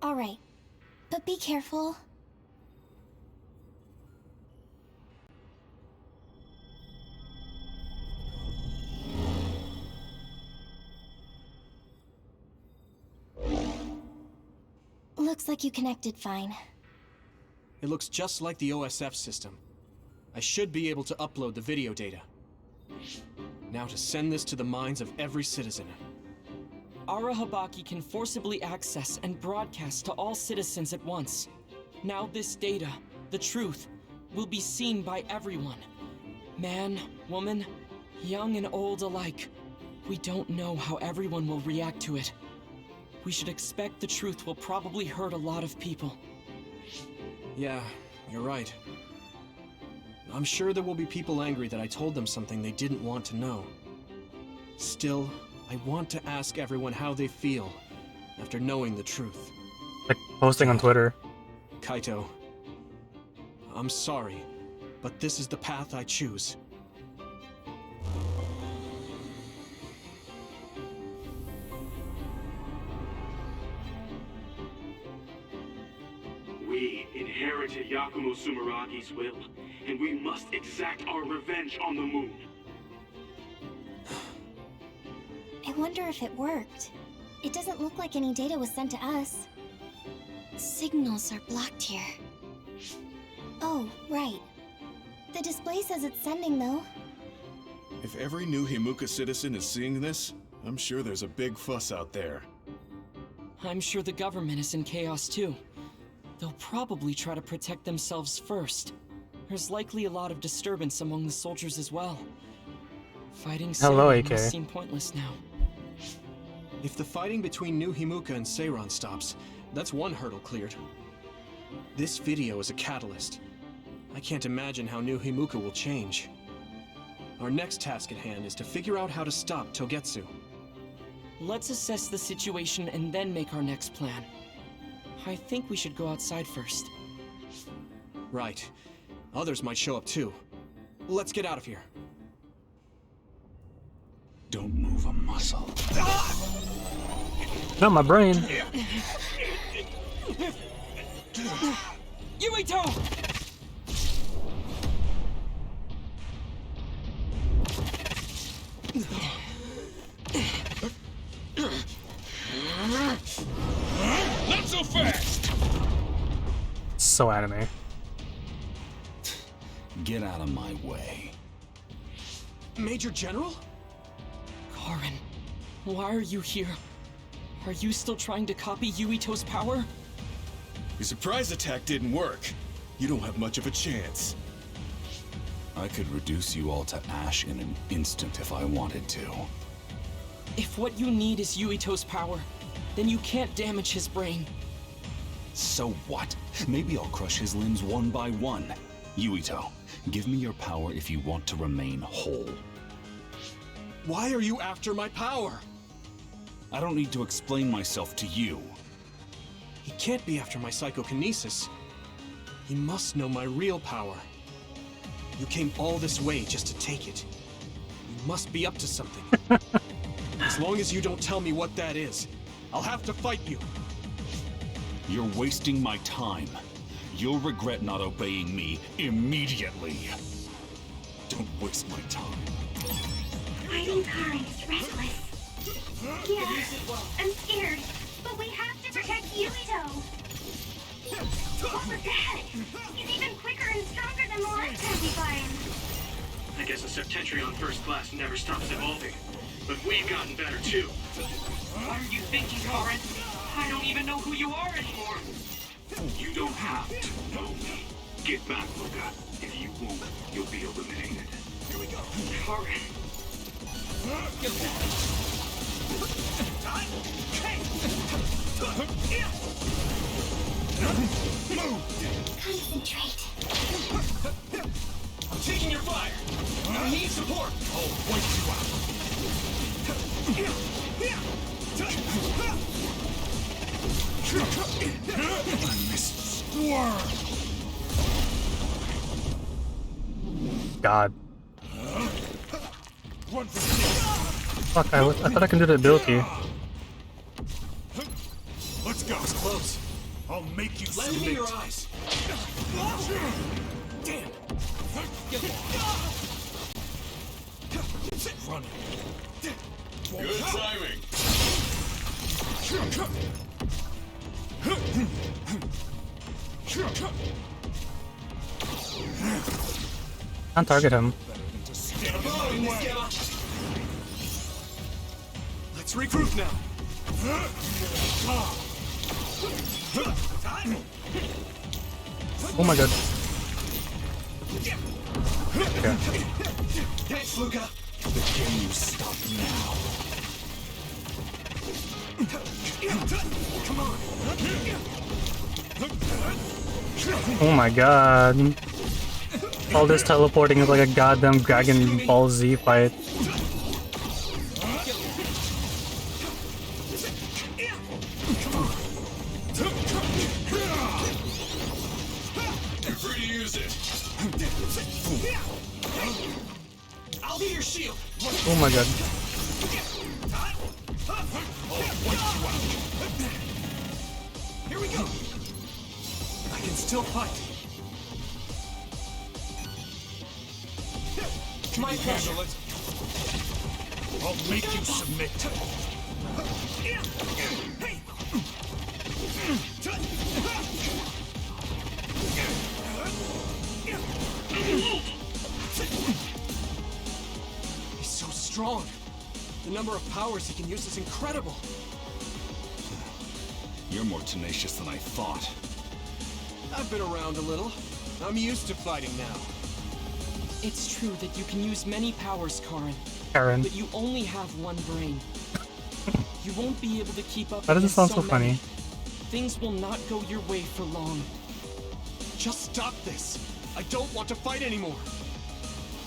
S5: Alright. But be careful. Looks like you connected fine.
S3: It looks just like the OSF system. I should be able to upload the video data. Now to send this to the minds of every citizen.
S8: Arahabaki can forcibly access and broadcast to all citizens at once. Now this data, the truth, will be seen by everyone. Man, woman, young and old alike. We don't know how everyone will react to it. We should expect the truth will probably hurt a lot of people.
S3: Yeah, you're right. I'm sure there will be people angry that I told them something they didn't want to know. Still, I want to ask everyone how they feel after knowing the truth.
S1: Like posting on Twitter.
S3: Kaito, I'm sorry, but this is the path I choose.
S9: We inherited Yakumo Sumeragi's will, and we must exact our revenge on the moon.
S5: I wonder if it worked. It doesn't look like any data was sent to us. Signals are blocked here. Oh, right. The display says it's sending, though.
S4: If every new Himuka citizen is seeing this, I'm sure there's a big fuss out there.
S8: I'm sure the government is in chaos too. They'll probably try to protect themselves first. There's likely a lot of disturbance among the soldiers as well. Fighting
S1: Hello,
S8: Seiran
S1: AK.
S8: must seem pointless now.
S3: If the fighting between New Himuka and Seiran stops, that's one hurdle cleared. This video is a catalyst. I can't imagine how New Himuka will change. Our next task at hand is to figure out how to stop Togetsu.
S8: Let's assess the situation and then make our next plan. I think we should go outside first.
S3: Right. Others might show up too. Let's get out of here.
S11: Don't move a muscle.
S1: Not my brain.
S8: Yuito!
S11: Not so fast!
S1: So anime.
S11: Get out of my way.
S3: Major General?
S8: Karen, why are you here? Are you still trying to copy Yuito's power?
S4: Your surprise attack didn't work. You don't have much of a chance.
S11: I could reduce you all to ash in an instant if I wanted to.
S8: If what you need is Yuito's power, then you can't damage his brain.
S11: So what? Maybe I'll crush his limbs one by one. Yuito, give me your power if you want to remain whole.
S3: Why are you after my power?
S11: I don't need to explain myself to you.
S3: He can't be after my psychokinesis. He must know my real power. You came all this way just to take it. You must be up to something. As long as you don't tell me what that is, I'll have to fight you.
S11: You're wasting my time. You'll regret not obeying me immediately. Don't waste my time.
S5: Fighting Karen is reckless. Yeah, I'm scared, but we have to protect Yuito. What was that? He's even quicker and stronger than the last time we fought him.
S9: I guess a Septentrion first class never stops evolving. But we've gotten better too.
S6: What are you thinking, Karen? I don't even know who you are anymore.
S9: You don't have to know me. Get back, Luca. If you won't, you'll be eliminated.
S3: Here we go.
S6: Karen.
S5: Concentrate.
S3: I'm taking your fire. I need support. I'll wipe you out.
S1: God. Fuck, I thought I can do the ability.
S11: Let's go.
S3: It's close.
S11: I'll make you
S3: Lend me
S11: submit.
S3: your eyes. Damn.
S11: Run.
S4: Good timing.
S1: Can't target him.
S3: Let's regroup now.
S1: Oh my god. Okay.
S3: Thanks, Luca.
S11: The game stop now.
S3: Come on.
S1: Oh my god. All this teleporting is like a goddamn Dragon Ball Z fight.
S4: You're free to use it.
S3: I'll be your shield.
S1: Oh my god.
S3: Here we go. I can still fight.
S8: My pleasure.
S11: I'll make you submit.
S3: He's so strong. The number of powers he can use is incredible.
S11: You're more tenacious than I thought.
S3: I've been around a little. I'm used to fighting now.
S8: It's true that you can use many powers,
S1: Karen.
S8: but you only have one brain. You won't be able to keep up.
S1: Why does it
S8: against
S1: sound so
S8: many.
S1: funny?
S8: Things will not go your way for long.
S3: Just stop this. I don't want to fight anymore.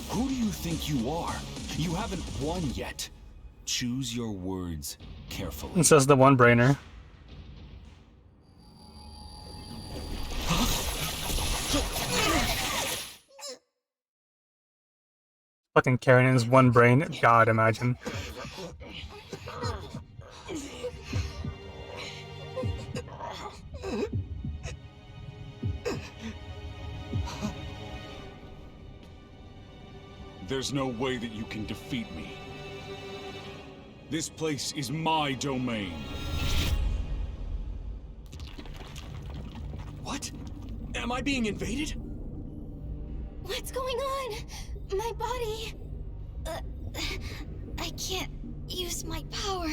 S11: Who do you think you are? You haven't won yet. Choose your words carefully.
S1: It says the one brainer. Fucking Karen is one brain. God, imagine.
S11: There's no way that you can defeat me. This place is my domain.
S3: What? Am I being invaded?
S5: What's going on? My body... I can't use my power.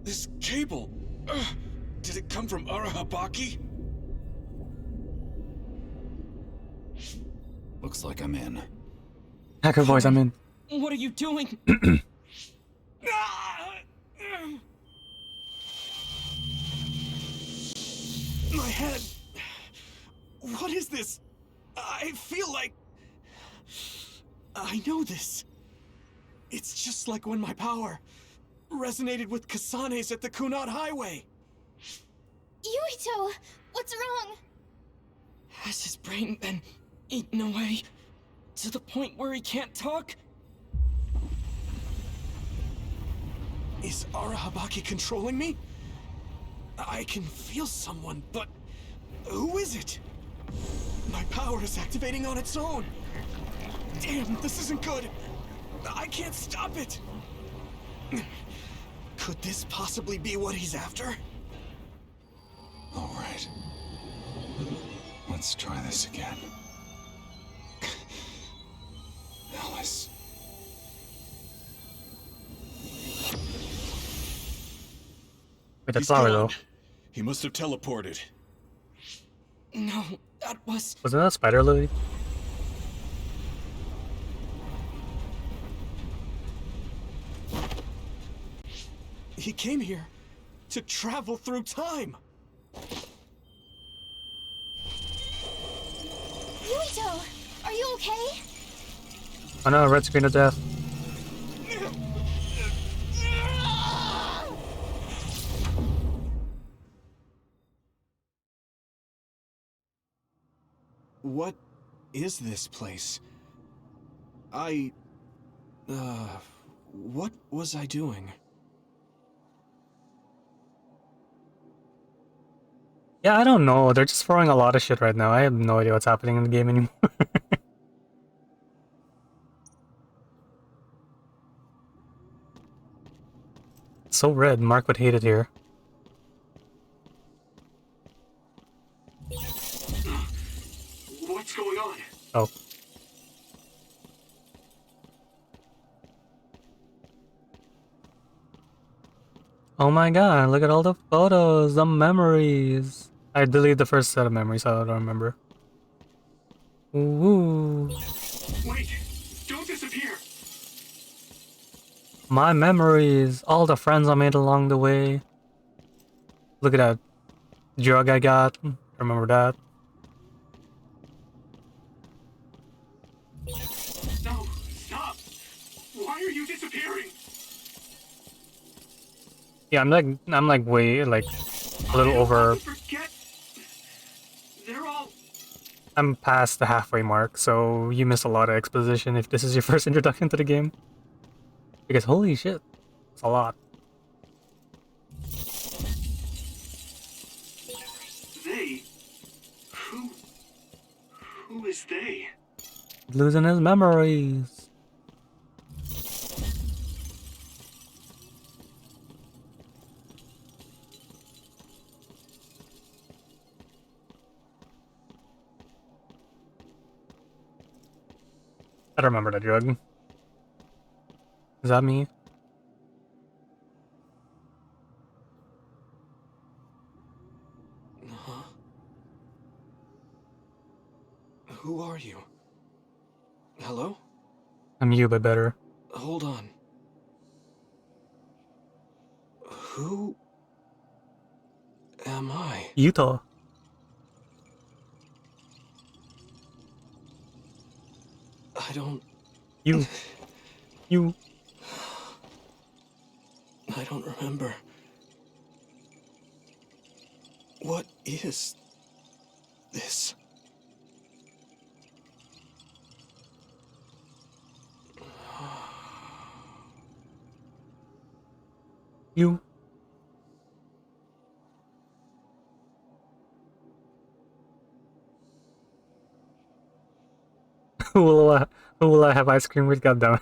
S4: This cable. Did it come from Arahabaki?
S11: Looks like I'm in.
S1: Hacker voice, I'm in.
S8: What are you doing?
S3: My head. What is this? I feel like... I know this. It's just like when my power resonated with Kasane's at the Kunat Highway.
S5: Yuito, what's wrong?
S8: Has his brain been eaten away to the point where he can't talk?
S3: Is Arahabaki controlling me? I can feel someone, but who is it? My power is activating on its own. Damn, this isn't good. I can't stop it. Could this possibly be what he's after?
S11: All right. Let's try this again. Alice.
S1: Wait, that's
S4: He's
S1: flower
S4: gone.
S1: though.
S4: He must have teleported.
S8: No, that was...
S1: Wasn't that a spider lily?
S3: He came here to travel through time.
S5: Yuito, are you okay?
S1: Oh no, red screen of death.
S3: What is this place? What was I doing?
S1: Yeah, I don't know. They're just throwing a lot of shit right now. I have no idea what's happening in the game anymore. It's so red. Mark would hate it here.
S6: What's going on?
S1: Oh. Oh my god, look at all the photos, the memories. I deleted the first set of memories, so I don't remember. Ooh.
S6: Wait! Don't disappear!
S1: My memories, all the friends I made along the way. Look at that drug I got. Remember that?
S6: No, stop! Why are you disappearing?
S1: Yeah, I'm like way like a little over.
S6: Forget. They're all.
S1: I'm past the halfway mark, so you missed a lot of exposition if this is your first introduction to the game. Because holy shit, it's a lot.
S6: They? Who is they?
S1: Losing his memories. I don't remember that drug. Is that me?
S3: Huh? Who are you? Hello?
S1: I'm you, but better.
S3: Hold on. Who am I?
S1: Utah.
S3: I don't...
S1: You. You.
S3: I don't remember. What is this?
S1: You. Who will I have ice cream with? Goddamn.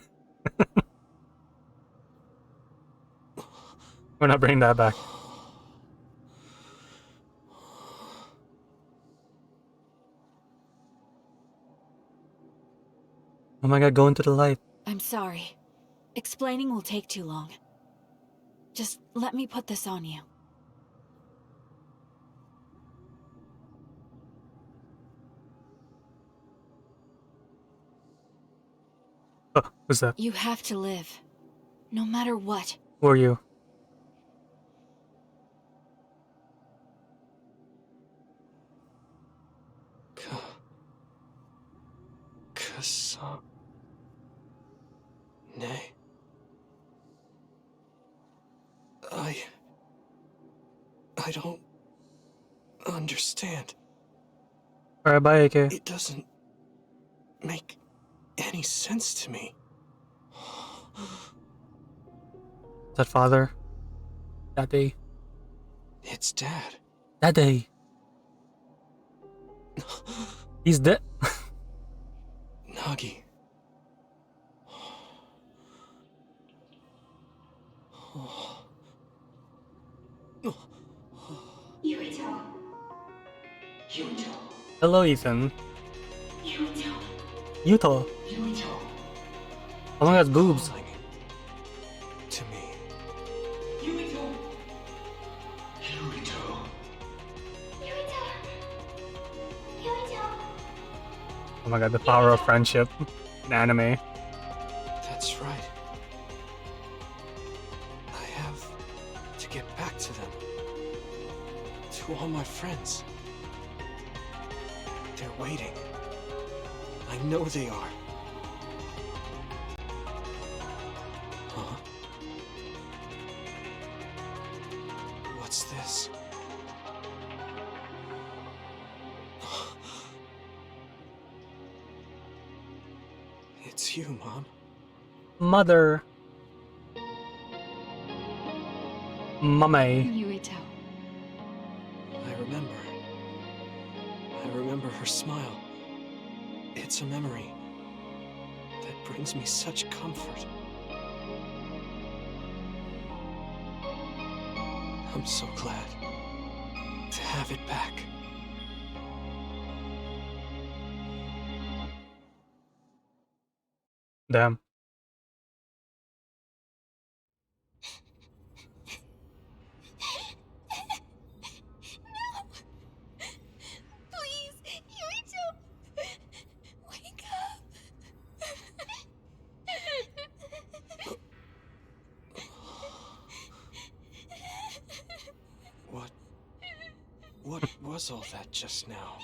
S1: We're not bringing that back. Oh my god, go into the light.
S12: I'm sorry. Explaining will take too long. Just let me put this on you.
S1: Oh, who's that?
S12: You have to live. No matter what.
S1: Who are you?
S3: Nay. I don't understand.
S1: Alright, bye, AK.
S3: It doesn't make any sense to me.
S1: Is that father? That day?
S3: It's Dad.
S1: That day. He's dead.
S3: Nagi.
S1: Hello, Ethan. Utah. Oh my god, boobs.
S3: To me.
S1: Oh my god, the power of friendship in anime.
S3: That's right. I have to get back to them. To all my friends. They're waiting. I know they are. It's you, Mom.
S1: Mother. Mummy.
S12: Yuito.
S3: I remember her smile. It's a memory that brings me such comfort. I'm so glad to have it back.
S1: Damn.
S5: Please, Yuito! Wake up!
S3: What was all that just now?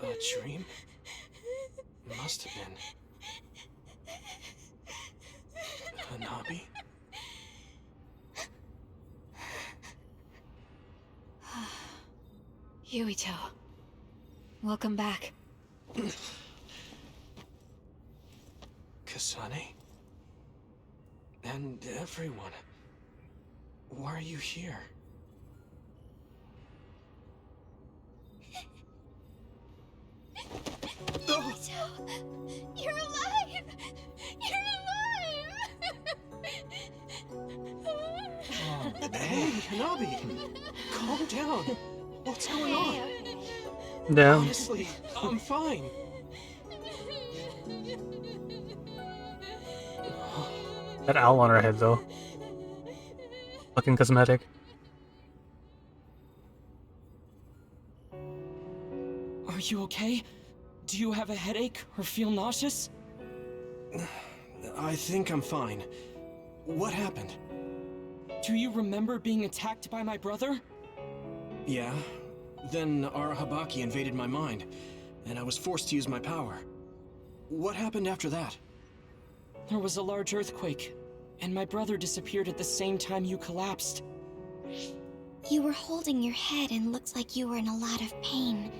S3: A dream? Must have been. Hanabi?
S12: Yuito. Welcome back.
S3: Kasane? And everyone. Why are you here?
S5: Yuito! You're alive! You're alive!
S3: Hey, Hanabi! Calm down. What's going on?
S1: Damn.
S3: Honestly, I'm fine.
S1: That owl on her head, though. Fucking cosmetic.
S8: Are you okay? Do you have a headache or feel nauseous?
S3: I think I'm fine. What happened?
S8: Do you remember being attacked by my brother?
S3: Yeah. Then Arahabaki invaded my mind, and I was forced to use my power. What happened after that?
S8: There was a large earthquake, and my brother disappeared at the same time you collapsed.
S5: You were holding your head and looked like you were in a lot of pain.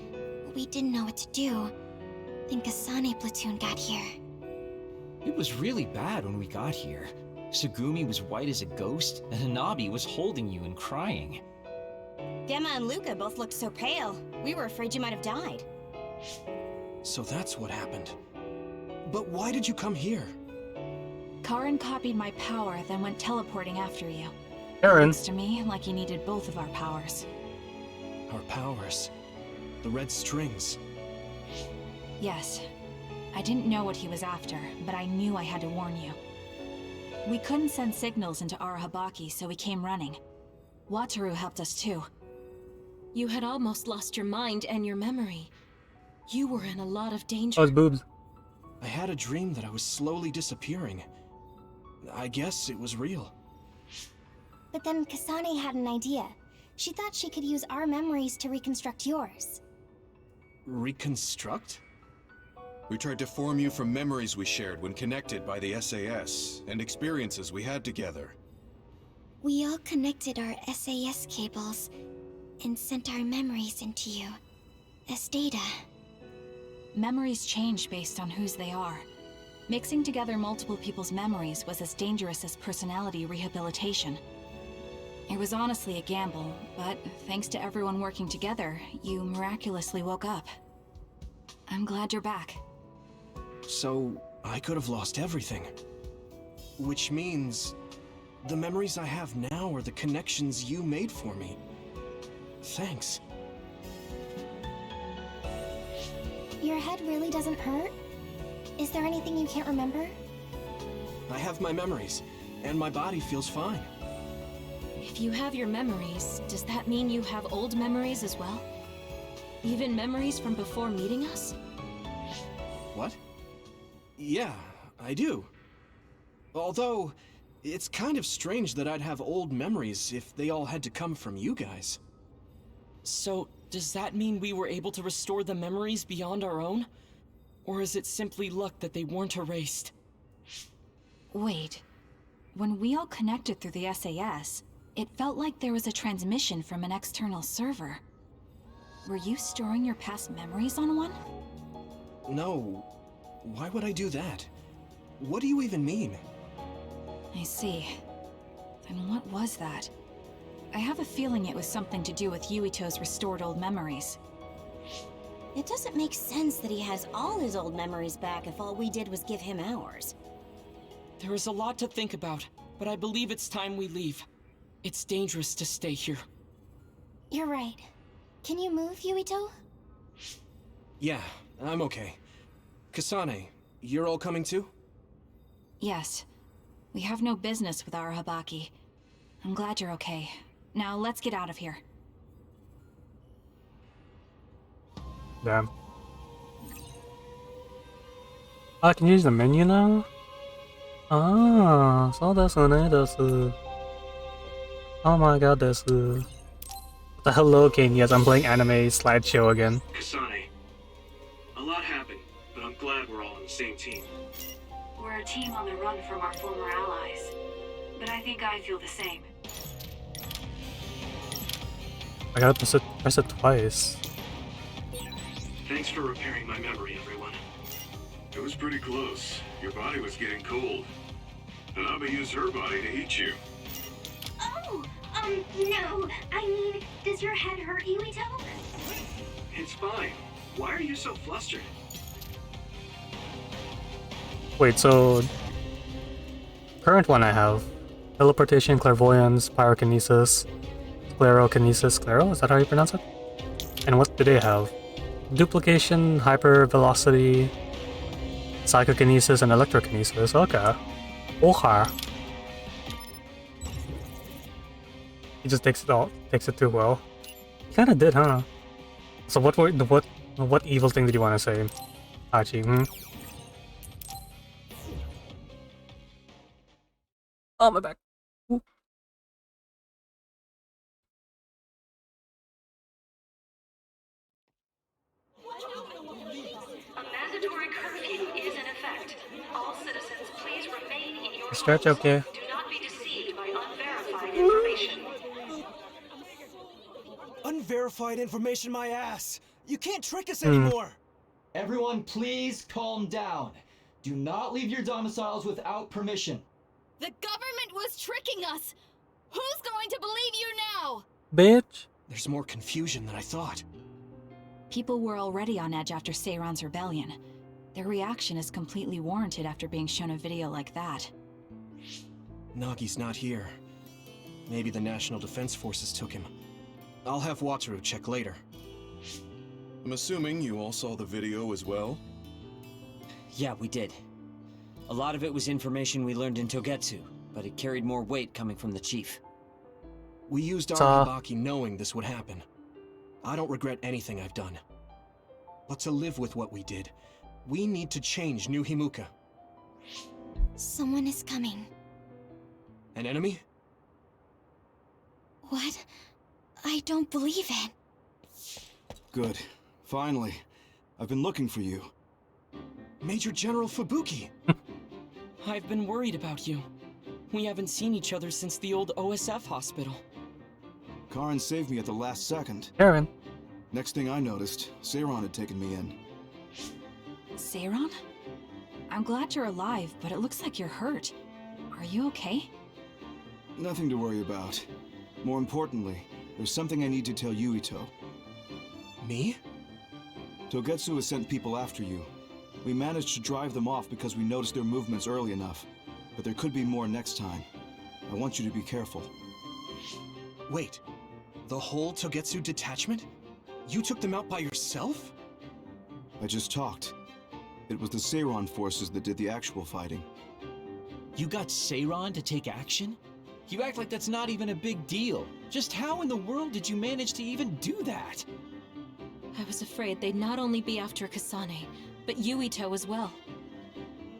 S5: We didn't know what to do. Then Kasane platoon got here.
S13: It was really bad when we got here. Sugumi was white as a ghost, and Hanabi was holding you and crying.
S14: Gemma and Luca both looked so pale. We were afraid you might have died.
S3: So that's what happened. But why did you come here?
S12: Karin copied my power, then went teleporting after you.
S1: Karin?
S12: Looks to me like he needed both of our powers.
S3: Our powers. The red strings.
S12: Yes. I didn't know what he was after, but I knew I had to warn you. We couldn't send signals into Arahabaki, so we came running. Wataru helped us too.
S15: You had almost lost your mind and your memory. You were in a lot of danger.
S1: Oh, it's boobs.
S3: I had a dream that I was slowly disappearing. I guess it was real.
S5: But then Kasane had an idea. She thought she could use our memories to reconstruct yours.
S3: Reconstruct?
S4: We tried to form you from memories we shared when connected by the SAS, and experiences we had together.
S5: We all connected our SAS cables and sent our memories into you as data.
S12: Memories change based on whose they are. Mixing together multiple people's memories was as dangerous as personality rehabilitation. It was honestly a gamble, but thanks to everyone working together, you miraculously woke up. I'm glad you're back.
S3: So, I could have lost everything. Which means, the memories I have now are the connections you made for me. Thanks.
S5: Your head really doesn't hurt? Is there anything you can't remember?
S3: I have my memories, and my body feels fine.
S15: If you have your memories, does that mean you have old memories as well? Even memories from before meeting us?
S3: What? Yeah, I do. Although, it's kind of strange that I'd have old memories if they all had to come from you guys.
S8: So, does that mean we were able to restore the memories beyond our own? Or is it simply luck that they weren't erased?
S12: Wait. When we all connected through the SAS, it felt like there was a transmission from an external server. Were you storing your past memories on one?
S3: No. Why would I do that? What do you even mean?
S12: I see. Then what was that? I have a feeling it was something to do with Yuito's restored old memories.
S14: It doesn't make sense that he has all his old memories back if all we did was give him ours.
S8: There is a lot to think about, but I believe it's time we leave. It's dangerous to stay here.
S5: You're right. Can you move, Yuito?
S3: Yeah, I'm okay. Kasane, you're all coming too?
S12: Yes. We have no business with Arahabaki. I'm glad you're okay. Now let's get out of here.
S1: Damn. I can use the menu now? Ah, so that's Oh my god, this What the hello King, yes, I'm playing anime slideshow again.
S9: Kasane, a lot happened, but I'm glad we're all on the same team.
S2: We're a team on the run from our former allies. But I think I feel the same.
S1: I gotta press it twice.
S9: Thanks for repairing my memory, everyone.
S16: It was pretty close. Your body was getting cold. Hanabi used her body to heat you.
S5: Oh, no. I mean, does your head hurt, Yuito?
S9: It's fine. Why are you so flustered?
S1: Wait, so... Current one I have. Teleportation, clairvoyance, pyrokinesis, sclerokinesis. Sclero? Is that how you pronounce it? And what do they have? Duplication, hypervelocity, psychokinesis, and electrokinesis. Okay. Okay. He just takes it too well. He kinda did, huh? So what evil thing did you want to say, Hachi? Oh, my back. Ooh.
S2: A mandatory curfew is in effect. All citizens, please remain in your
S1: Stretch,
S2: homes.
S1: okay.
S2: Do not be deceived by unverified information.
S17: Unverified information, my ass! You can't trick us anymore!
S13: Everyone, please calm down. Do not leave your domiciles without permission.
S18: The government was tricking us! Who's going to believe you now?
S1: Bitch.
S3: There's more confusion than I thought.
S12: People were already on edge after Seiron's rebellion. Their reaction is completely warranted after being shown a video like that.
S3: Nagi's not here. Maybe the National Defense Forces took him. I'll have Wataru check later.
S4: I'm assuming you all saw the video as well?
S19: Yeah, we did. A lot of it was information we learned in Togetsu, but it carried more weight coming from the chief.
S3: We used Arahabaki knowing this would happen. I don't regret anything I've done. But to live with what we did, we need to change New Himuka.
S5: Someone is coming.
S3: An enemy?
S5: What? I don't believe it.
S20: Good. Finally. I've been looking for you.
S3: Major General Fubuki!
S8: I've been worried about you. We haven't seen each other since the old OSF hospital.
S20: Karin saved me at the last second.
S1: Karin.
S20: Next thing I noticed, Seiron had taken me in.
S12: Seiron? I'm glad you're alive, but it looks like you're hurt. Are you okay?
S20: Nothing to worry about. More importantly, there's something I need to tell Yuito.
S3: Me?
S20: Togetsu has sent people after you. We managed to drive them off because we noticed their movements early enough. But there could be more next time. I want you to be careful.
S3: Wait, the whole Togetsu detachment? You took them out by yourself?
S20: I just talked. It was the Seiron forces that did the actual fighting.
S13: You got Seiron to take action? You act like that's not even a big deal. Just how in the world did you manage to even do that?
S15: I was afraid they'd not only be after Kasane, but Yuito as well.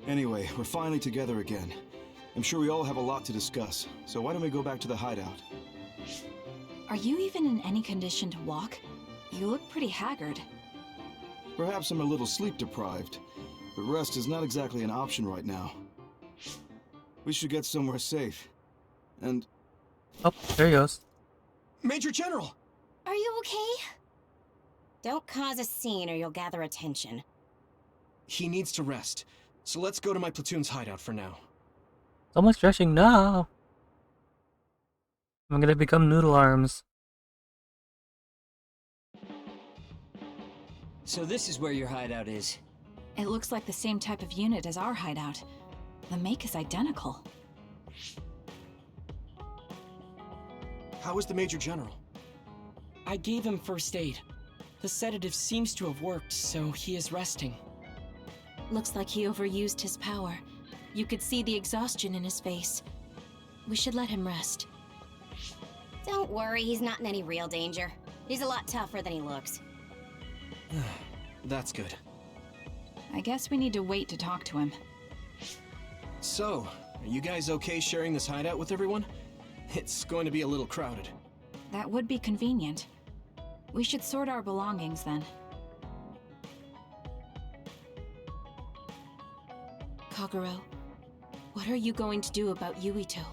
S20: Anyway, we're finally together again. I'm sure we all have a lot to discuss, so why don't we go back to the hideout?
S12: Are you even in any condition to walk? You look pretty haggard.
S20: Perhaps I'm a little sleep deprived, but rest is not exactly an option right now. We should get somewhere safe. And...
S1: Oh, there he goes.
S3: Major General!
S14: Are you okay? Don't cause a scene or you'll gather attention.
S3: He needs to rest. So let's go to my platoon's hideout for now.
S1: So much stretching now. I'm gonna become noodle arms.
S19: So this is where your hideout is.
S12: It looks like the same type of unit as our hideout. The make is identical.
S3: How is the Major General?
S8: I gave him first aid. The sedative seems to have worked, so he is resting.
S15: Looks like he overused his power. You could see the exhaustion in his face. We should let him rest.
S14: Don't worry, he's not in any real danger. He's a lot tougher than he looks.
S3: That's good.
S12: I guess we need to wait to talk to him.
S3: So, are you guys okay sharing this hideout with everyone? It's going to be a little crowded.
S12: That would be convenient. We should sort our belongings then.
S15: Kagero, what are you going to do about Yuito?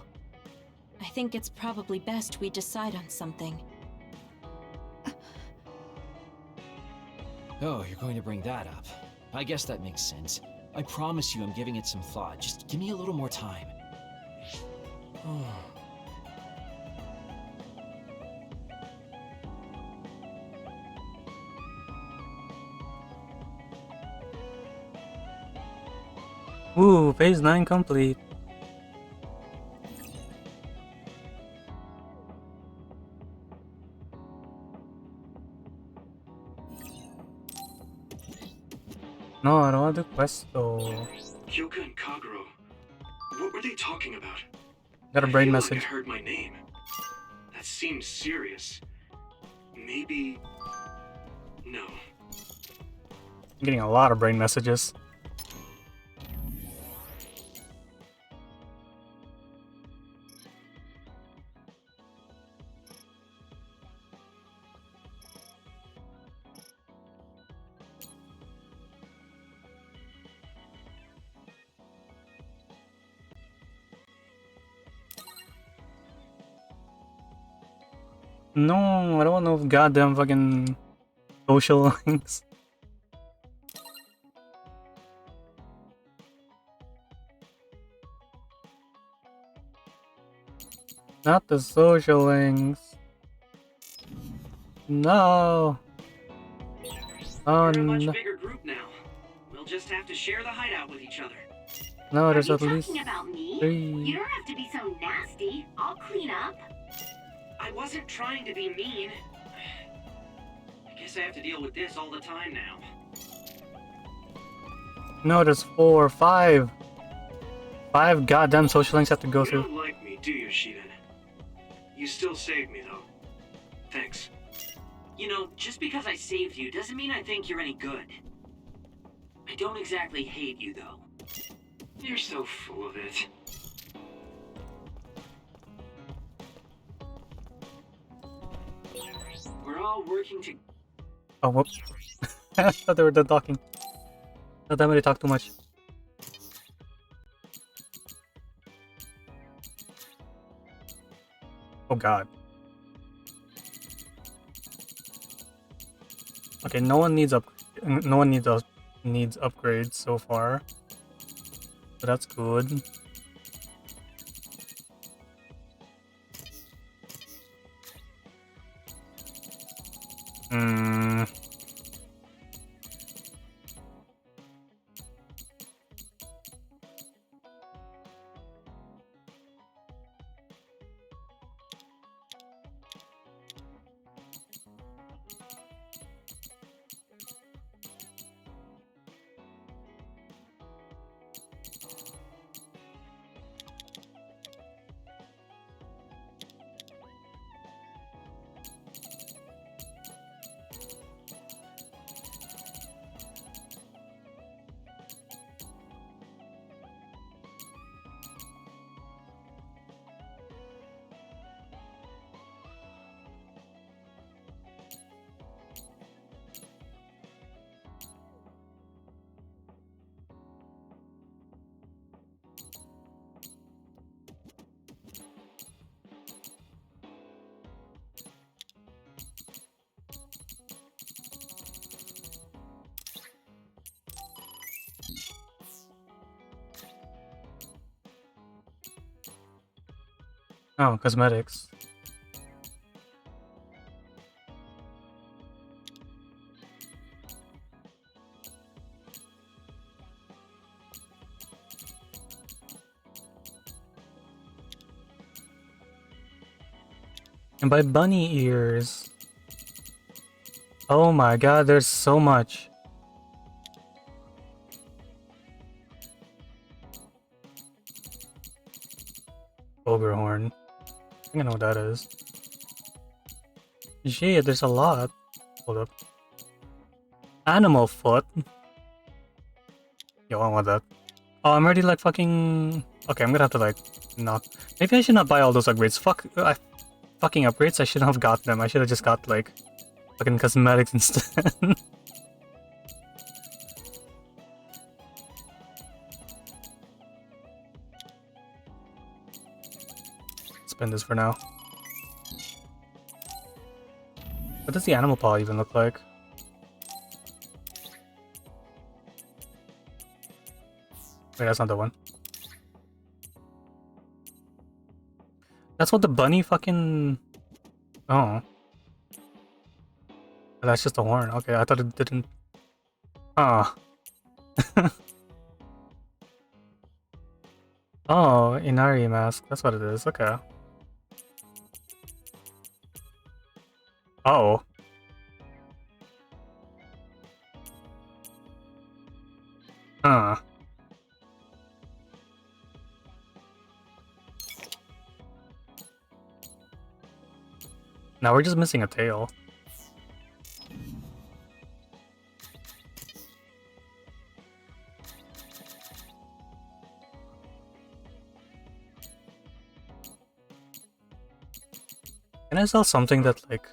S15: I think it's probably best we decide on something.
S13: Oh, you're going to bring that up. I guess that makes sense. I promise you I'm giving it some thought. Just give me a little more time.
S1: Ooh, phase 9 complete. No, I don't want to do quest though.
S16: Kyoka and Kagero, what were they talking about?
S1: Got a brain
S16: I feel
S1: message.
S16: Like I heard my name. That seems serious. Maybe... No.
S1: I'm getting a lot of brain messages. No, I don't want no goddamn fucking social links. Not the social links. No. Oh
S6: We're a much
S1: no.
S6: bigger group now. We'll just have to share the hideout with each other.
S1: No, there's
S2: Are
S1: at
S2: you
S1: least
S2: talking about me?
S1: 3.
S2: You don't have to be so nasty. I'll clean up.
S6: I wasn't trying to be mean. I guess I have to deal with this all the time now.
S1: No, there's 4, 5. 5 goddamn social links I have to go
S16: You
S1: through.
S16: don't like me, do you, Shiden? You still saved me, though. Thanks.
S6: You know, just because I saved you doesn't mean I think you're any good. I don't exactly hate you, though.
S16: You're so full of it.
S6: We're all working to...
S1: Oh, whoops. I thought they were done talking. Not that many talk too much. Oh god. Okay, no one needs needs upgrades so far. So that's good. Hmm. Oh, cosmetics. And by bunny ears. Oh my god, there's so much. Ogre horn. I think I know what that is. Shit, there's a lot. Hold up. Animal foot. Yo, I want that. Oh, I'm already like fucking... Okay, I'm gonna have to like not... Maybe I should not buy all those upgrades. Fucking upgrades, I shouldn't have got them. I should have just got like fucking cosmetics instead. Spend this for now. What does the animal paw even look like? Wait, that's not the one. That's what the bunny fucking... Oh. That's just a horn. Okay, I thought it didn't... Ah. Oh, Inari mask. That's what it is. Okay. Oh. Huh. Now we're just missing a tail. Can I sell something that like...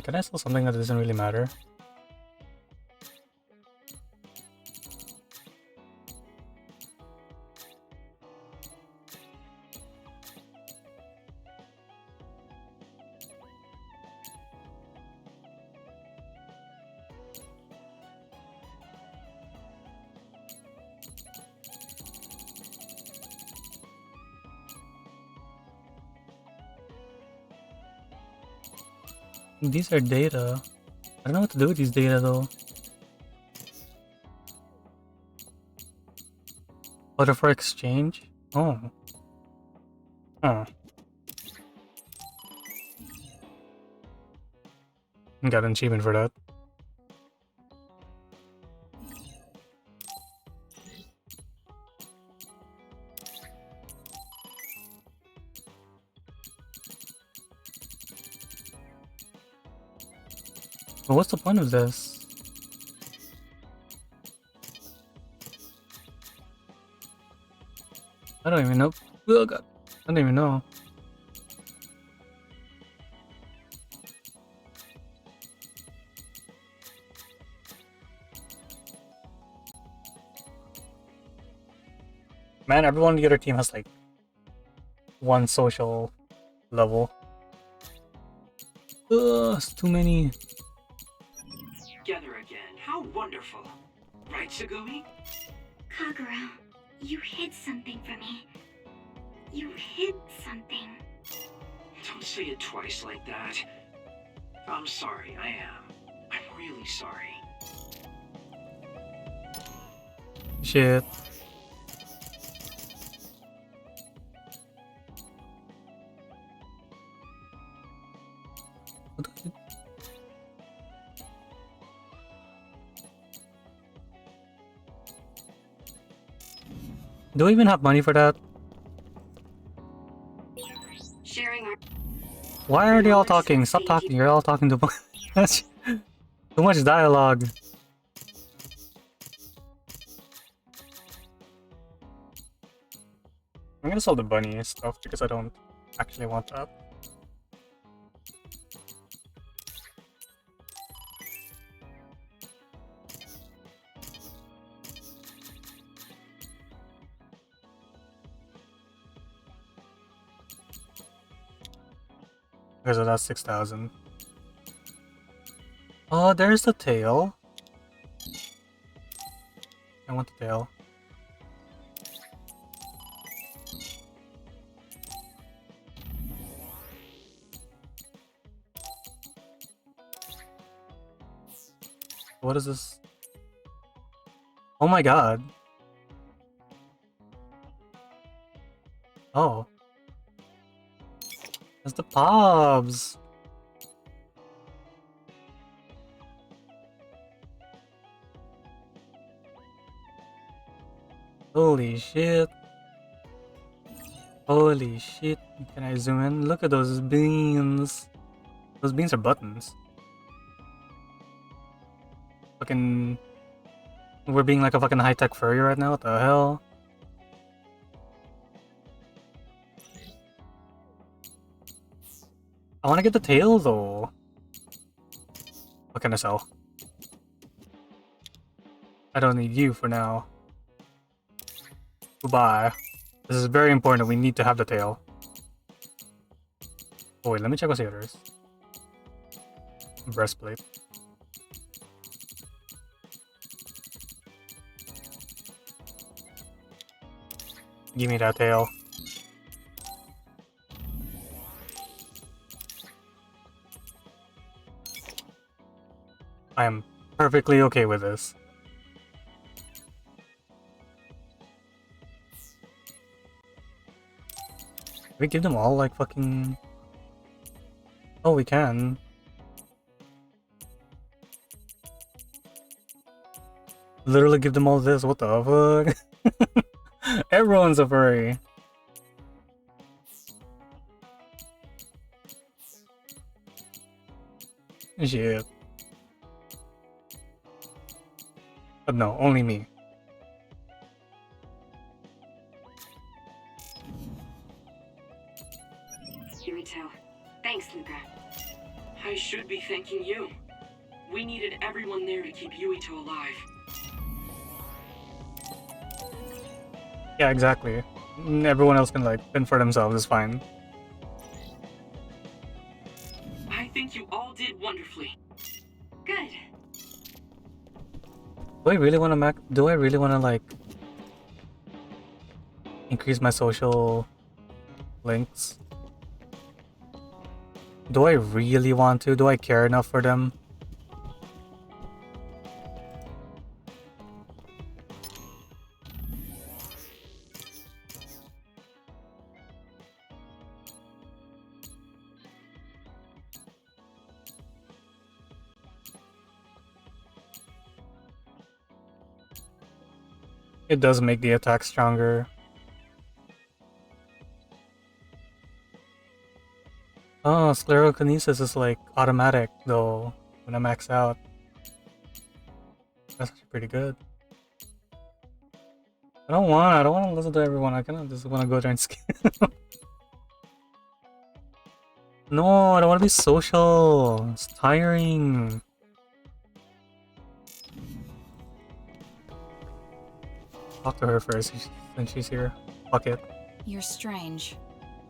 S1: Can I sell something that doesn't really matter? These are data. I don't know what to do with these data though. Order for exchange? Oh. Oh. Got an achievement for that. But what's the point of this? I don't even know. Oh god. I don't even know. Man, everyone on the other team has like one social level. Ugh, it's too many.
S6: Together again. How wonderful. Right, Tsugumi?
S5: Kagura, you hid something from me. You hid something.
S6: Don't say it twice like that. I'm sorry, I am. I'm really sorry.
S1: Shit. Do we even have money for that?
S2: Sharing our...
S1: Why are they all talking? Stop talking, you're all talking too much. Too much dialogue. I'm gonna sell the bunny stuff because I don't actually want that. Okay, so that's 6,000. Oh, there's the tail. I want the tail. What is this? Oh my god. Oh. That's the Pobs. Holy shit. Holy shit. Can I zoom in? Look at those beans. Those beans are buttons. Fucking... We're being like a fucking high-tech furry right now? What the hell? I wanna get the tail though. What can I sell? I don't need you for now. Goodbye. This is very important. We need to have the tail. Oh wait, let me check what's the others. Breastplate. Give me that tail. I am perfectly okay with this. Can we give them all like fucking... Oh, we can. Literally give them all this, what the fuck? Everyone's a furry. Shit. But no, only me.
S2: Yuito. Thanks, Luca.
S6: I should be thanking you. We needed everyone there to keep Yuito alive.
S1: Yeah, exactly. Everyone else can like fend for themselves, it's fine.
S6: I think you all did wonderfully.
S2: Good.
S1: Do I really want to do I really want to like increase my social links? Do I really want to? Do I care enough for them? It does make the attack stronger. Oh, sclerokinesis is like automatic though when I max out. That's actually pretty good. I don't want to listen to everyone. I kind of just want to go there and skip. No, I don't want to be social. It's tiring. Talk to her first since she's here. Fuck it.
S12: You're strange.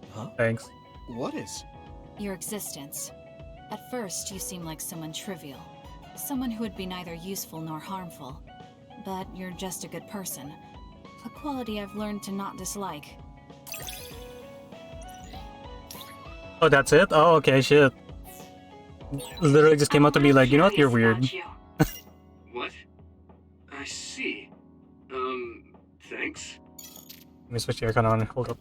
S3: Huh?
S1: Thanks.
S3: What is?
S12: Your existence. At first, you seem like someone trivial. Someone who would be neither useful nor harmful. But you're just a good person. A quality I've learned to not dislike.
S1: Oh, that's it? Oh, okay, shit. Literally just came out to be like, you know what, you're weird.
S16: What? I see. Thanks.
S1: Let me switch the aircon on. Hold up.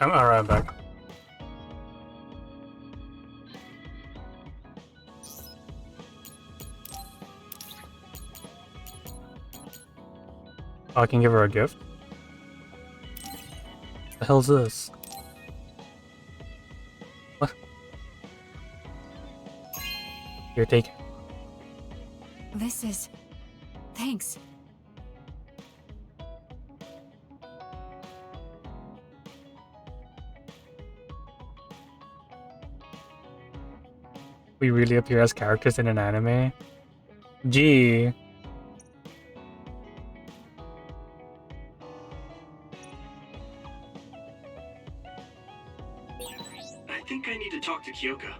S1: I'm alright back. Oh, I can give her a gift? What the hell's this? What? Here, take it.
S12: This is... Thanks.
S1: We really appear as characters in an anime? Gee.
S3: I think I need to talk to Kyoka.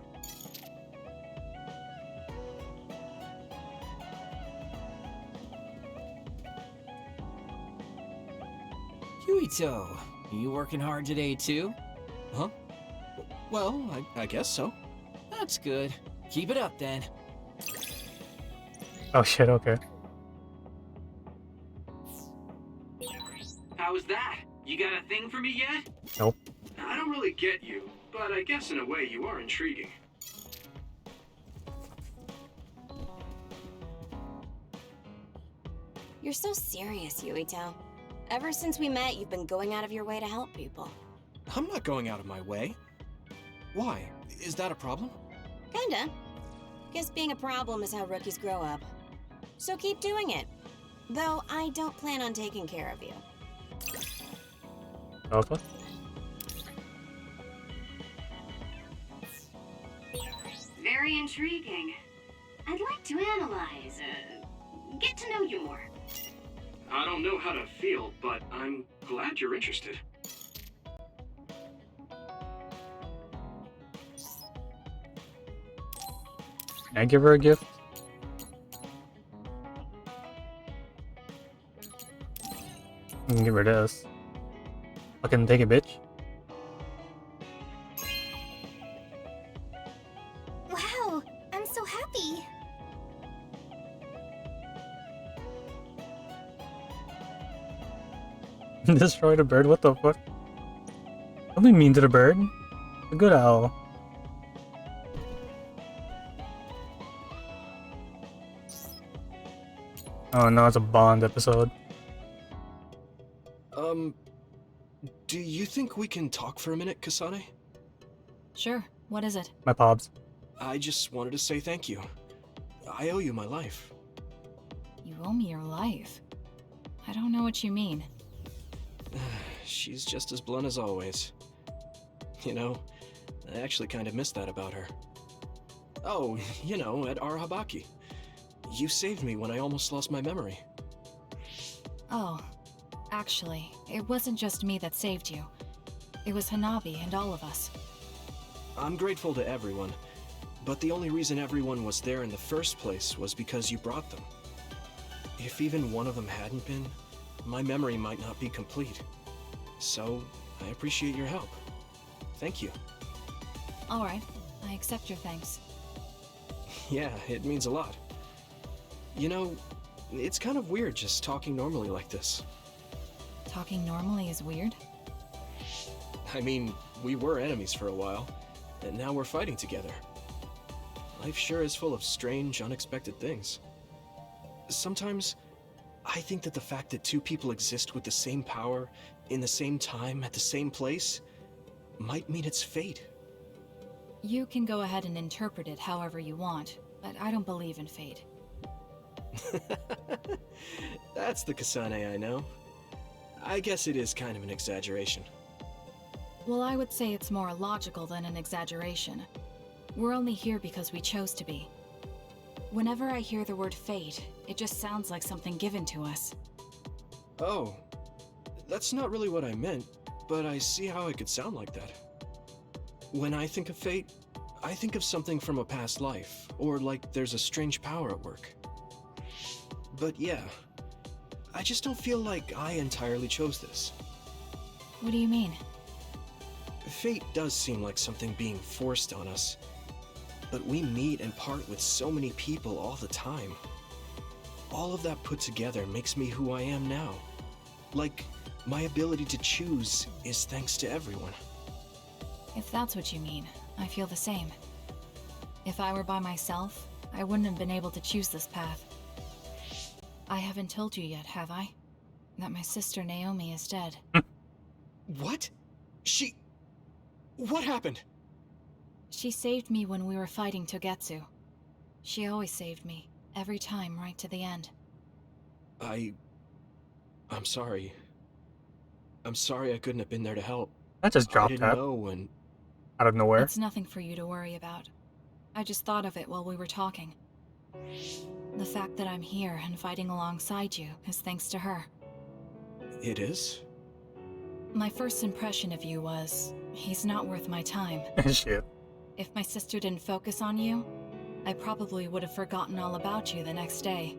S13: Yuito, you working hard today too? Huh? Well, I guess so. That's good. Keep it up then.
S1: Oh shit, okay.
S6: How was that? You got a thing for me yet?
S1: Nope.
S16: I don't really get you, but I guess in a way you are intriguing.
S14: You're so serious, Yuito. Ever since we met, you've been going out of your way to help people.
S3: I'm not going out of my way. Why? Is that a problem?
S14: Kinda. Guess being a problem is how rookies grow up. So keep doing it. Though I don't plan on taking care of you.
S1: Okay.
S2: Very intriguing. I'd like to analyze, get to know you more.
S16: I don't know how to feel, but I'm glad you're interested.
S1: Can I give her a gift? I can give her this. Fucking take it, bitch.
S5: Wow, I'm so happy.
S1: Destroy the bird? What the fuck? Don't be mean to the bird. A good owl. Oh no, it's a Bond episode.
S3: Do you think we can talk for a minute, Kasane?
S12: Sure, what is it?
S1: My pobs.
S3: I just wanted to say thank you. I owe you my life.
S12: You owe me your life. I don't know what you mean.
S3: She's just as blunt as always. You know, I actually kind of missed that about her. Oh, you know, at Arahabaki. You saved me when I almost lost my memory.
S12: Oh, actually, it wasn't just me that saved you. It was Hanabi and all of us.
S3: I'm grateful to everyone, but the only reason everyone was there in the first place was because you brought them. If even one of them hadn't been, my memory might not be complete. So, I appreciate your help. Thank you.
S12: Alright, I accept your thanks.
S3: Yeah, it means a lot. You know, it's kind of weird just talking normally like this.
S12: Talking normally is weird?
S3: I mean, we were enemies for a while, and now we're fighting together. Life sure is full of strange, unexpected things. Sometimes, I think that the fact that two people exist with the same power, in the same time, at the same place, might mean it's fate.
S12: You can go ahead and interpret it however you want, but I don't believe in fate.
S3: That's the Kasane I know. I guess it is kind of an exaggeration.
S12: Well, I would say it's more logical than an exaggeration. We're only here because we chose to be. Whenever I hear the word fate, it just sounds like something given to us.
S3: Oh, that's not really what I meant, but I see how it could sound like that. When I think of fate, I think of something from a past life, or like there's a strange power at work. But yeah, I just don't feel like I entirely chose this.
S12: What do you mean?
S3: Fate does seem like something being forced on us, but we meet and part with so many people all the time. All of that put together makes me who I am now. Like, my ability to choose is thanks to everyone.
S12: If that's what you mean, I feel the same. If I were by myself, I wouldn't have been able to choose this path. I haven't told you yet, have I? That my sister Naomi is dead.
S3: What? What happened?
S12: She saved me when we were fighting Togetsu. She always saved me, every time, right to the end.
S3: I'm sorry. I'm sorry I couldn't have been there to help.
S1: That just dropped
S3: I didn't
S1: out.
S3: know and...
S1: Out of nowhere.
S12: It's nothing for you to worry about. I just thought of it while we were talking. The fact that I'm here and fighting alongside you is thanks to her.
S3: It is?
S12: My first impression of you was, he's not worth my time.
S1: Shit.
S12: If my sister didn't focus on you, I probably would have forgotten all about you the next day.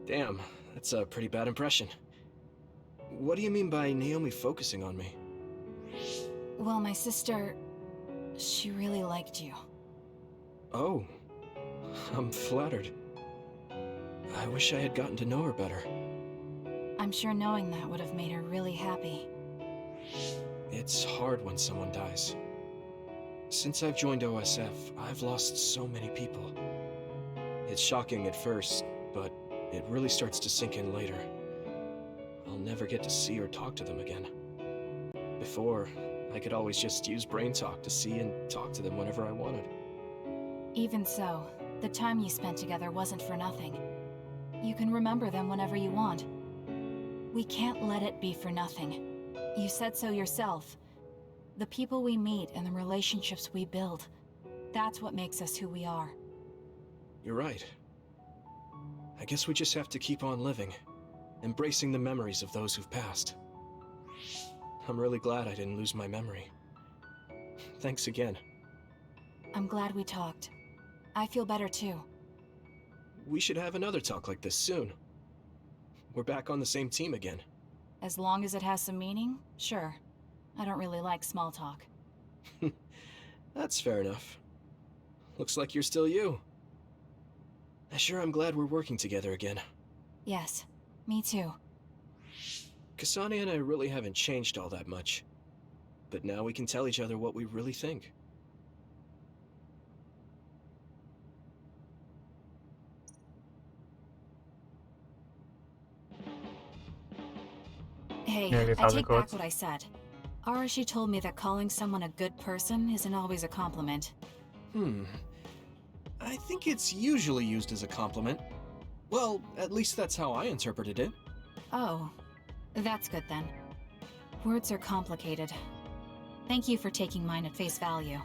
S3: Damn, that's a pretty bad impression. What do you mean by Naomi focusing on me?
S12: Well, my sister... she really liked you.
S3: Oh, I'm flattered. I wish I had gotten to know her better.
S12: I'm sure knowing that would have made her really happy.
S3: It's hard when someone dies. Since I've joined OSF, I've lost so many people. It's shocking at first, but it really starts to sink in later. I'll never get to see or talk to them again. Before, I could always just use brain talk to see and talk to them whenever I wanted.
S12: Even so, the time you spent together wasn't for nothing. You can remember them whenever you want. We can't let it be for nothing. You said so yourself. The people we meet and the relationships we build, that's what makes us who we are.
S3: You're right. I guess we just have to keep on living, embracing the memories of those who've passed. I'm really glad I didn't lose my memory. Thanks again.
S12: I'm glad we talked. I feel better too.
S3: We should have another talk like this soon. We're back on the same team again.
S12: As long as it has some meaning, sure. I don't really like small talk.
S3: That's fair enough. Looks like you're still you. Sure, I'm glad we're working together again.
S12: Yes, me too.
S3: Kasane and I really haven't changed all that much. But now we can tell each other what we really think.
S12: Hey,
S1: Yeah, I guess
S12: I
S1: how's it
S12: take
S1: going?
S12: back what I said. Arashi told me that calling someone a good person isn't always a compliment.
S3: I think it's usually used as a compliment. Well, at least that's how I interpreted it.
S12: Oh, that's good then. Words are complicated. Thank you for taking mine at face value.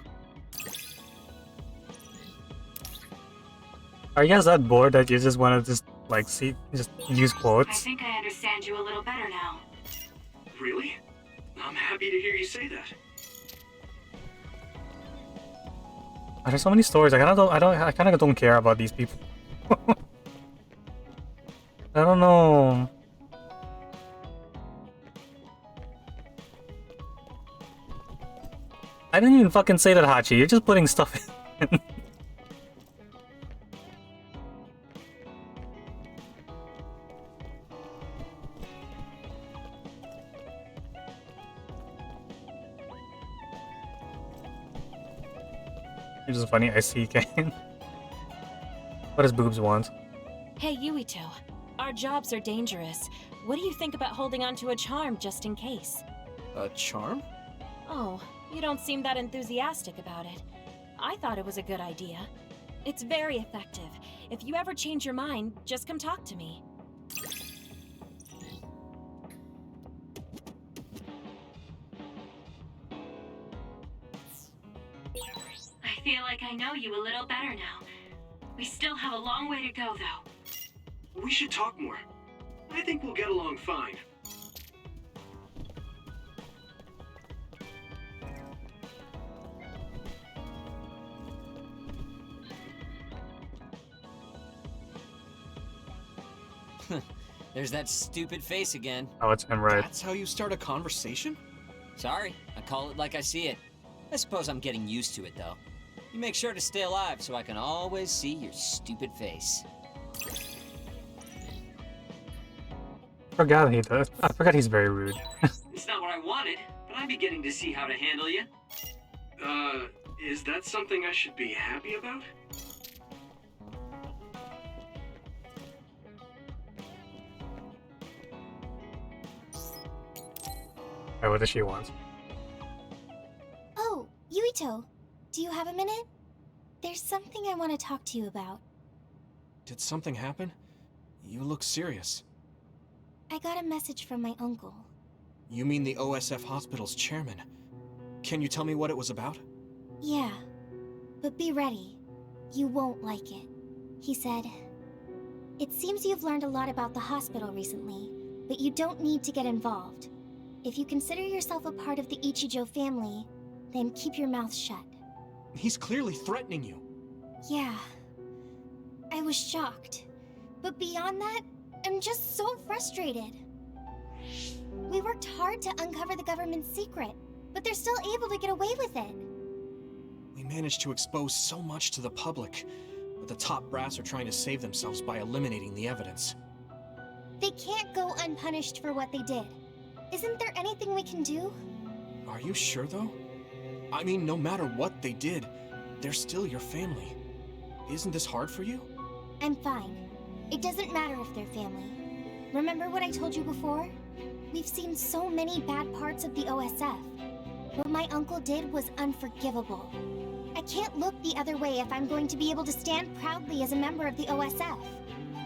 S1: Are you guys that bored that you just want to just like just use
S2: I
S1: quotes?
S2: think I understand you a little better now.
S6: Really? I'm happy to hear you say that.
S1: There's so many stories. I kind of don't care about these people. I don't know. I didn't even fucking say that, Hachi. You're just putting stuff in. It's just funny. I see Kane. What does boobs want?
S15: Hey, Yuito. Our jobs are dangerous. What do you think about holding onto a charm just in case?
S3: A charm?
S15: Oh, you don't seem that enthusiastic about it. I thought it was a good idea. It's very effective. If you ever change your mind, just come talk to me.
S2: I feel like I know you a little better now. We still have a long way to go, though.
S6: We should talk more. I think we'll get along fine.
S19: There's that stupid face again.
S1: Oh, it's him, right?
S3: That's how you start a conversation?
S19: Sorry, I call it like I see it. I suppose I'm getting used to it, though. You make sure to stay alive so I can always see your stupid face.
S1: I forgot he's very rude.
S6: It's not what I wanted, but I'm beginning to see how to handle you.
S3: Is that something I should be happy about?
S1: Alright, what does she want?
S5: Oh, Yuito, do you have a minute? There's something I want to talk to you about.
S3: Did something happen? You look serious.
S5: I got a message from my uncle.
S3: You mean the OSF Hospital's chairman? Can you tell me what it was about?
S5: Yeah, but be ready. You won't like it. He said, "It seems you've learned a lot about the hospital recently, but you don't need to get involved. If you consider yourself a part of the Ichijo family, then keep your mouth shut."
S3: He's clearly threatening you.
S5: Yeah. I was shocked. But beyond that, I'm just so frustrated. We worked hard to uncover the government's secret, but they're still able to get away with it.
S3: We managed to expose so much to the public, but the top brass are trying to save themselves by eliminating the evidence.
S5: They can't go unpunished for what they did. Isn't there anything we can do?
S3: Are you sure, though? I mean, no matter what they did, they're still your family. Isn't this hard for you?
S5: I'm fine. It doesn't matter if they're family. Remember what I told you before? We've seen so many bad parts of the OSF. What my uncle did was unforgivable. I can't look the other way if I'm going to be able to stand proudly as a member of the OSF.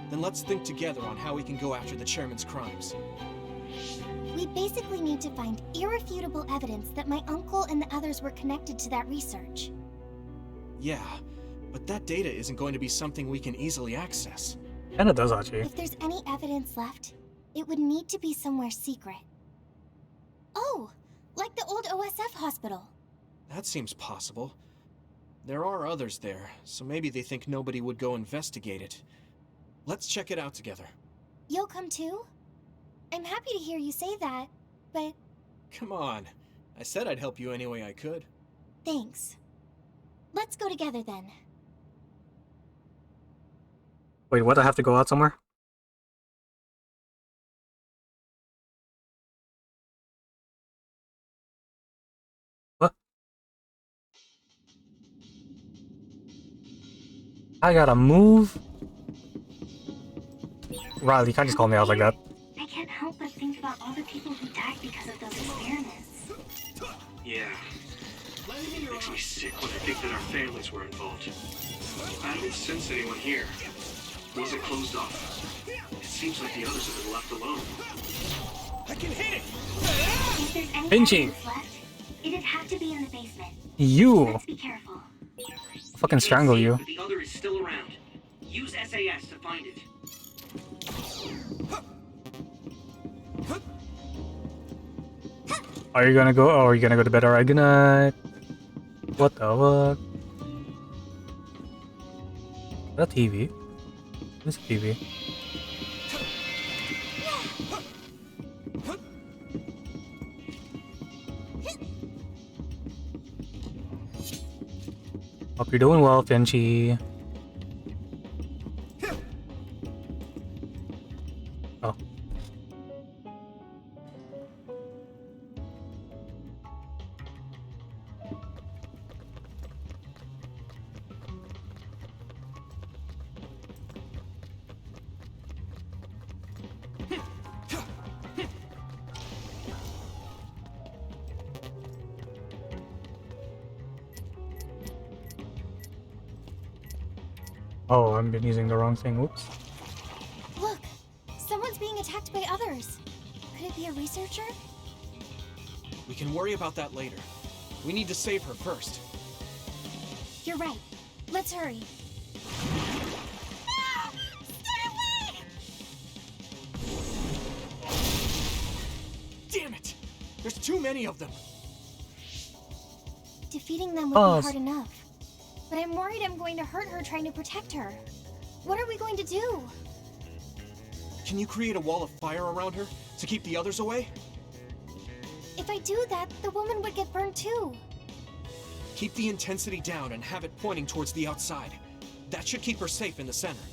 S3: Then let's think together on how we can go after the chairman's crimes.
S5: We basically need to find irrefutable evidence that my uncle and the others were connected to that research.
S3: Yeah, but that data isn't going to be something we can easily access.
S1: And it does, actually.
S5: If there's any evidence left, it would need to be somewhere secret. Oh, like the old OSF hospital.
S3: That seems possible. There are others there, so maybe they think nobody would go investigate it. Let's check it out together.
S5: You'll come too? I'm happy to hear you say that, but...
S3: Come on. I said I'd help you any way I could.
S5: Thanks. Let's go together then.
S1: Wait, what? I have to go out somewhere? What? I gotta move? Riley, you can't just call me out like that.
S2: I can't help but think about all the people who died because of those experiments.
S3: Yeah. It makes me sick when I think that our families were involved. I don't sense anyone here. Was it closed off? It seems like the others have been left alone. I can hit it!
S2: If there's any
S1: Pinchy.
S2: evidence left, it'd have to be in the basement.
S1: You!
S2: Let's be careful.
S1: I'll fucking strangle you.
S6: But the other is still around. Use SAS to find it.
S1: Are you gonna go? Oh, are you gonna go to bed? Alright, good night. What the fuck? Is that TV? This TV. Hope you're doing well, Finchy. Oh. Oh, I've been using the wrong thing. Whoops.
S5: Look! Someone's being attacked by others. Could it be a researcher?
S3: We can worry about that later. We need to save her first.
S5: You're right. Let's hurry.
S3: Damn it! There's too many of them!
S5: Defeating them would be hard enough. But I'm worried I'm going to hurt her trying to protect her. What are we going to do?
S3: Can you create a wall of fire around her to keep the others away?
S5: If I do that, the woman would get burned too.
S3: Keep the intensity down and have it pointing towards the outside. That should keep her safe in the center.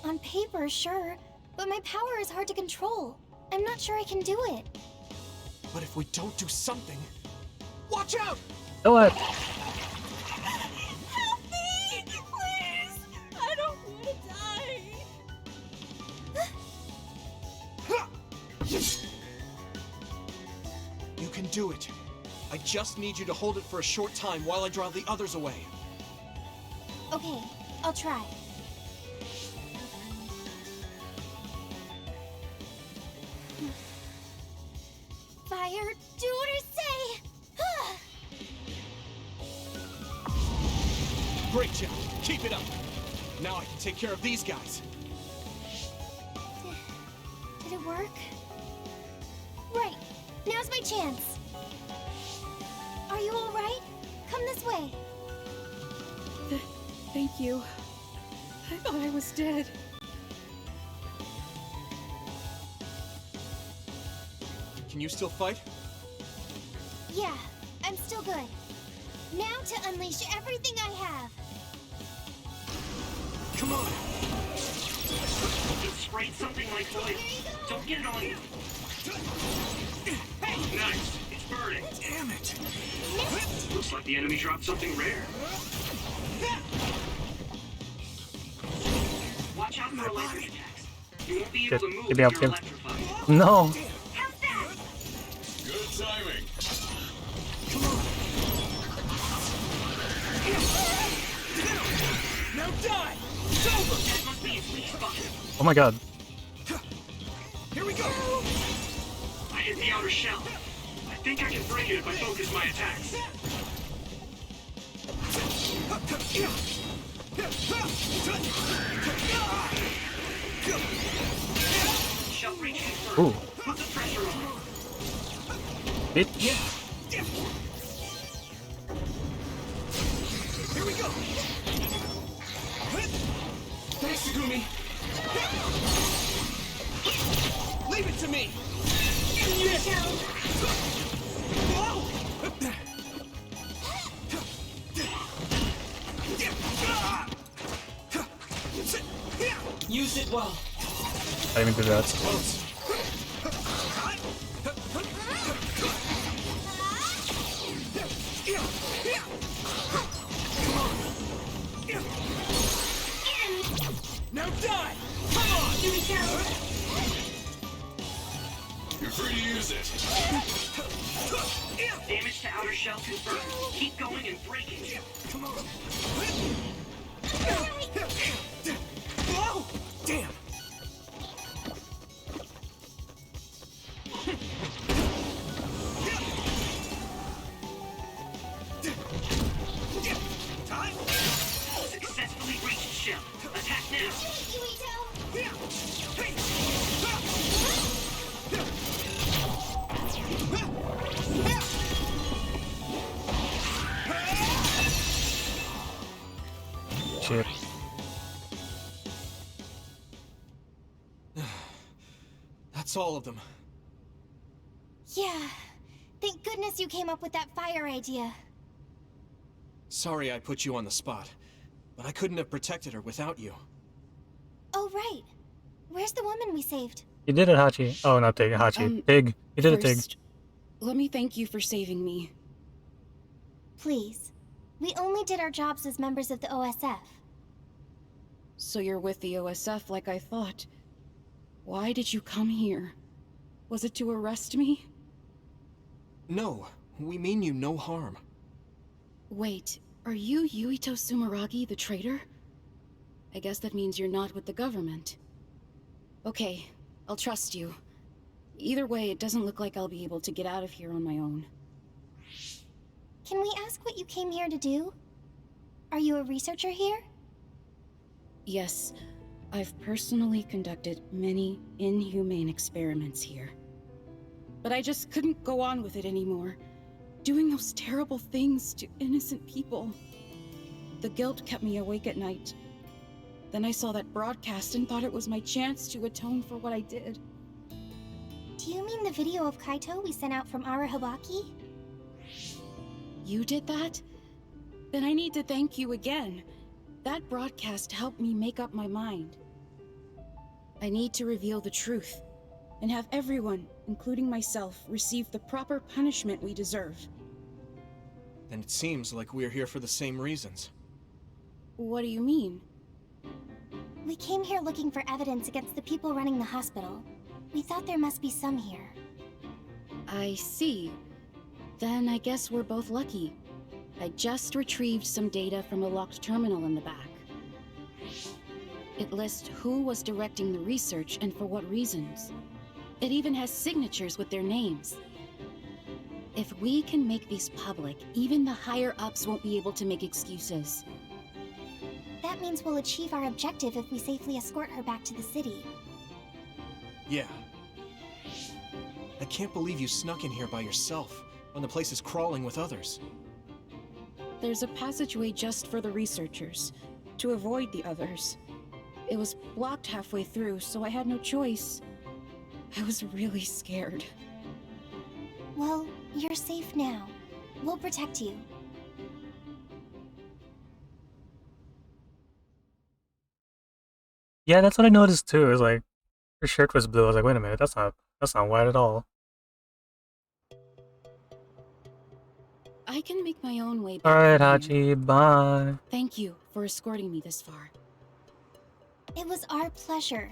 S5: On paper, sure, but my power is hard to control. I'm not sure I can do it.
S3: But if we don't do something... Watch out!
S1: Do it!
S18: Help me! Please! I don't want to die!
S3: You can do it. I just need you to hold it for a short time while I draw the others away.
S5: Okay, I'll try. Fire, do what I say!
S3: Great job. Keep it up. Now I can take care of these guys.
S5: Did it work? Right, now's my chance. Are you all right? Come this way.
S21: Thank you. I thought I was dead.
S3: Can you still fight?
S5: Yeah, I'm still good. Now to unleash everything I have.
S3: Come on.
S6: It sprayed something like oil. Don't get it on you. Hey, nice. It's burning.
S3: Damn it.
S6: Looks like the enemy dropped something rare. Watch out for electric attacks. You won't be able to move if you're electrified.
S1: No.
S4: Good timing.
S3: Come on. Now die. It's over.
S6: That must be its weak spot.
S1: Oh my god.
S3: Here we go.
S6: I hit the outer shell. I think I can break it if I focus my attacks. Shell reaching first.
S1: Ooh.
S6: Put the pressure on.
S1: Bitch.
S3: Here we go. Thanks, Segumi. Leave it to me.
S8: Use it well.
S1: I didn't even do that.
S3: Now die! Come on!
S6: Here we go!
S4: You're free to use it.
S6: Damage to outer shell confirmed. Keep going and breaking.
S3: Come on! Whoa! Damn!
S6: Successfully reached shell. Attack now.
S1: Shit.
S3: That's all of them.
S5: Yeah, thank goodness you came up with that fire idea.
S3: Sorry I put you on the spot, but I couldn't have protected her without you.
S5: Oh, right. Where's the woman we saved?
S1: You did it, Hachi. Oh, not Tig. Hachi. Tig. You did it, Tig.
S21: First, let me thank you for saving me.
S5: Please. We only did our jobs as members of the OSF.
S21: So you're with the OSF like I thought. Why did you come here? Was it to arrest me?
S3: No, we mean you no harm.
S21: Wait, are you Yuito Sumeragi, the traitor? I guess that means you're not with the government. Okay, I'll trust you. Either way, it doesn't look like I'll be able to get out of here on my own.
S5: Can we ask what you came here to do? Are you a researcher here?
S21: Yes, I've personally conducted many inhumane experiments here. But I just couldn't go on with it anymore. Doing those terrible things to innocent people. The guilt kept me awake at night. Then I saw that broadcast and thought it was my chance to atone for what I did.
S5: Do you mean the video of Kaito we sent out from Arahabaki?
S21: You did that? Then I need to thank you again. That broadcast helped me make up my mind. I need to reveal the truth, and have everyone, including myself, receive the proper punishment we deserve.
S13: Then it seems like we're here for the same reasons.
S21: What do you mean?
S5: We came here looking for evidence against the people running the hospital. We thought there must be some here.
S21: I see. Then I guess we're both lucky. I just retrieved some data from a locked terminal in the back. It lists who was directing the research and for what reasons. It even has signatures with their names. If we can make these public, even the higher-ups won't be able to make excuses.
S5: That means we'll achieve our objective if we safely escort her back to the city.
S13: Yeah. I can't believe you snuck in here by yourself, when the place is crawling with others.
S21: There's a passageway just for the researchers, to avoid the others. It was blocked halfway through, so I had no choice. I was really scared.
S5: Well, you're safe now. We'll protect you.
S1: Yeah, that's what I noticed too. It was like her shirt was blue. I was like, wait a minute, that's not white at all.
S21: I can make my own way back.
S1: Alright,
S21: from here.
S1: Hachi, bye.
S21: Thank you for escorting me this far.
S5: It was our pleasure.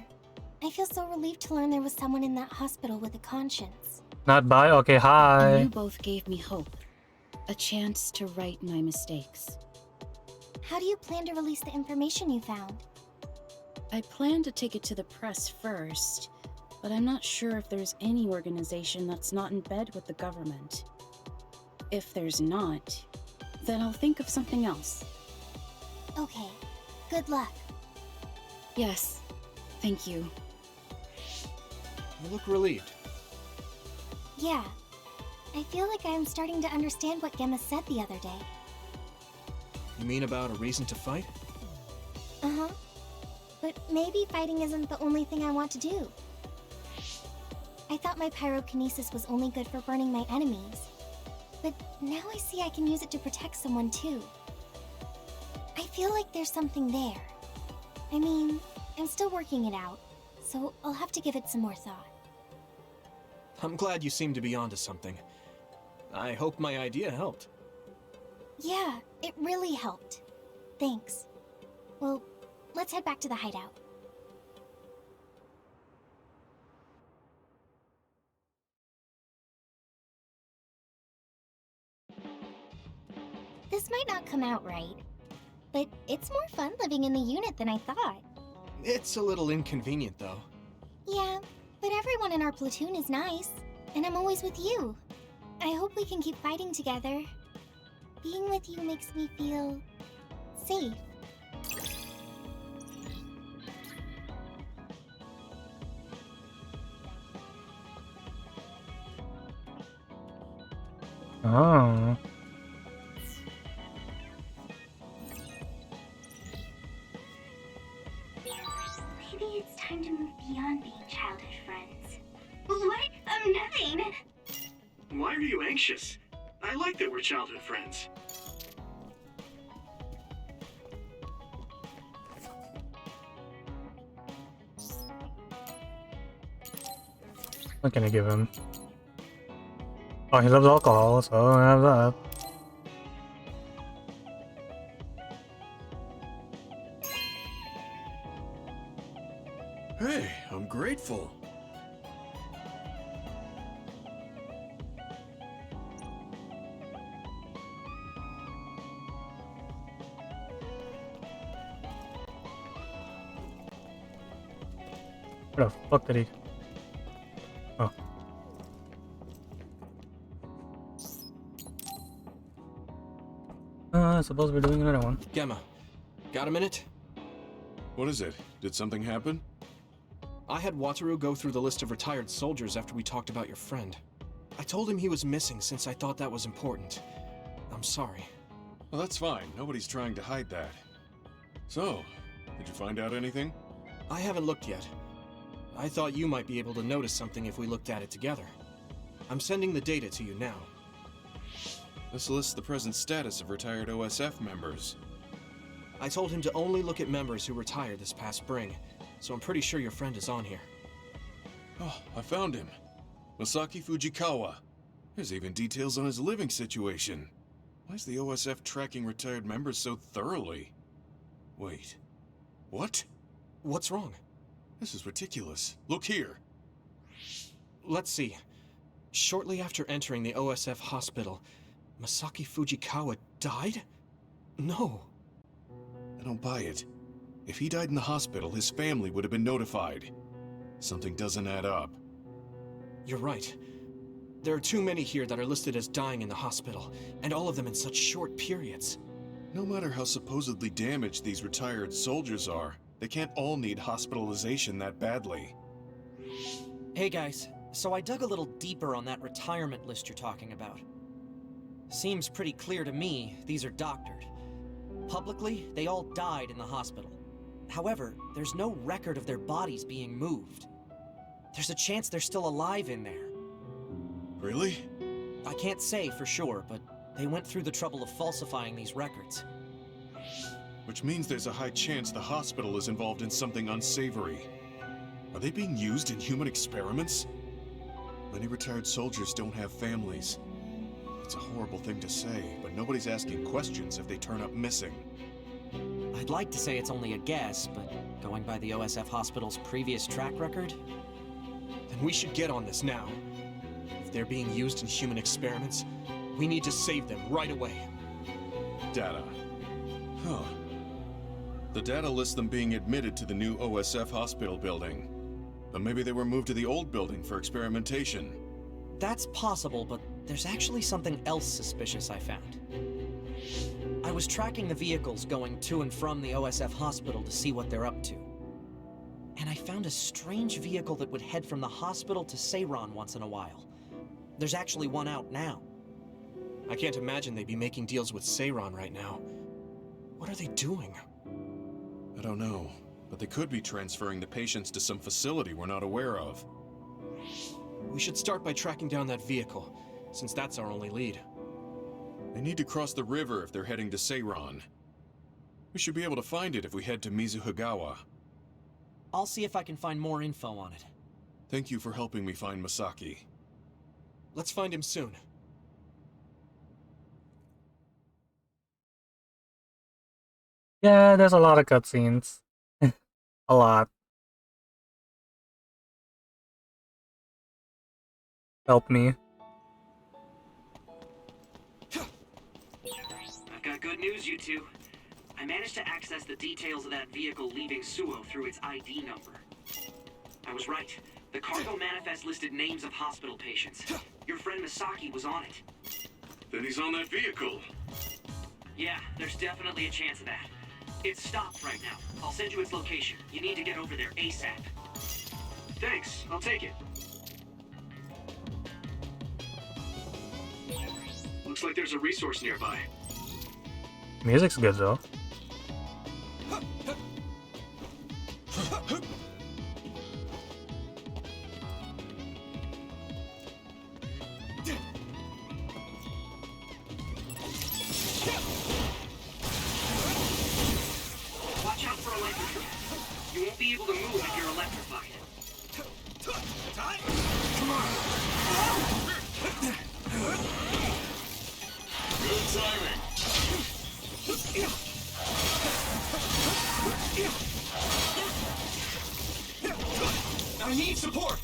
S5: I feel so relieved to learn there was someone in that hospital with a conscience.
S1: Not bye? Okay, hi.
S21: And you both gave me hope. A chance to right my mistakes.
S5: How do you plan to release the information you found?
S21: I plan to take it to the press first, but I'm not sure if there's any organization that's not in bed with the government. If there's not, then I'll think of something else.
S5: Okay. Good luck.
S21: Yes. Thank you.
S13: You look relieved.
S5: Yeah. I feel like I'm starting to understand what Gemma said the other day.
S13: You mean about a reason to fight?
S5: Uh-huh. But maybe fighting isn't the only thing I want to do. I thought my pyrokinesis was only good for burning my enemies. But now I see I can use it to protect someone too. I feel like there's something there. I mean, I'm still working it out, so I'll have to give it some more thought.
S13: I'm glad you seem to be onto something. I hope my idea helped.
S5: Yeah, it really helped. Thanks. Well, let's head back to the hideout. This might not come out right, but it's more fun living in the unit than I thought.
S13: It's a little inconvenient, though.
S5: Yeah, but everyone in our platoon is nice, and I'm always with you. I hope we can keep fighting together. Being with you makes me feel safe.
S1: Oh.
S2: Maybe it's time to move beyond being childhood friends. What? Nothing!
S3: Why are you anxious? I like that we're childhood friends.
S1: What can I give him? Oh, he loves alcohol, so I have that.
S4: Hey, I'm grateful.
S1: Where the fuck did he? Oh. I suppose we're doing another one.
S13: Gemma, got a minute?
S4: What is it? Did something happen?
S13: I had Wataru go through the list of retired soldiers after we talked about your friend. I told him he was missing since I thought that was important. I'm sorry.
S4: Well, that's fine. Nobody's trying to hide that. So, did you find out anything?
S13: I haven't looked yet. I thought you might be able to notice something if we looked at it together. I'm sending the data to you now.
S4: This lists the present status of retired OSF members.
S13: I told him to only look at members who retired this past spring, so I'm pretty sure your friend is on here.
S4: Oh, I found him. Masaki Fujikawa. There's even details on his living situation. Why is the OSF tracking retired members so thoroughly? Wait. What?
S3: What's wrong?
S4: This is ridiculous. Look here.
S3: Let's see. Shortly after entering the OSF hospital, Masaki Fujikawa died? No.
S4: I don't buy it. If he died in the hospital, his family would have been notified. Something doesn't add up.
S3: You're right. There are too many here that are listed as dying in the hospital, and all of them in such short periods.
S4: No matter how supposedly damaged these retired soldiers are, they can't all need hospitalization that badly.
S8: Hey guys, so I dug a little deeper on that retirement list you're talking about. Seems pretty clear to me these are doctored. Publicly, they all died in the hospital. However, there's no record of their bodies being moved. There's a chance they're still alive in there.
S4: Really?
S8: I can't say for sure, but they went through the trouble of falsifying these records.
S4: Which means there's a high chance the hospital is involved in something unsavory. Are they being used in human experiments? Many retired soldiers don't have families. It's a horrible thing to say, but nobody's asking questions if they turn up missing.
S8: I'd like to say it's only a guess, but going by the OSF hospital's previous track record...
S3: Then we should get on this now. If they're being used in human experiments, we need to save them right away.
S4: Data. Huh. The data lists them being admitted to the new OSF hospital building. But maybe they were moved to the old building for experimentation.
S8: That's possible, but there's actually something else suspicious I found. I was tracking the vehicles going to and from the OSF hospital to see what they're up to. And I found a strange vehicle that would head from the hospital to Seiran once in a while. There's actually one out now.
S3: I can't imagine they'd be making deals with Seiran right now. What are they doing?
S4: I don't know, but they could be transferring the patients to some facility we're not aware of.
S3: We should start by tracking down that vehicle, since that's our only lead.
S4: They need to cross the river if they're heading to Seiran. We should be able to find it if we head to Mizuhigawa.
S8: I'll see if I can find more info on it.
S4: Thank you for helping me find Masaki.
S3: Let's find him soon.
S1: Yeah, there's a lot of cutscenes. A lot. Help me.
S6: I've got good news, you two. I managed to access the details of that vehicle leaving Suo through its ID number. I was right. The cargo manifest listed names of hospital patients. Your friend Masaki was on it.
S16: Then he's on that vehicle.
S6: Yeah, there's definitely a chance of that. It's stopped right now. I'll send you its location. You need to get over there ASAP. Thanks, I'll take it.
S16: Looks like there's a resource nearby.
S1: Music's good though.
S6: Watch out for electric. You won't be able to move if you're electrified.
S16: Come on! Good timing.
S3: I need support!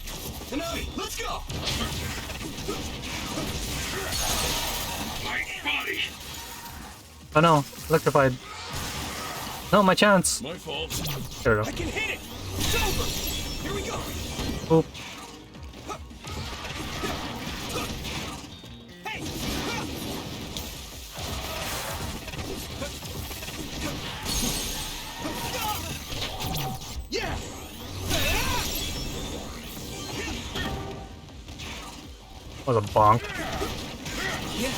S3: Hanabi, let's go!
S16: My body!
S1: Oh no, electrified. No, my chance.
S16: My fault.
S1: There we go.
S3: I can hit it! It's over! Here we go!
S1: Oop.
S3: Hey! Yeah!
S1: That was a bonk.
S3: Yeah!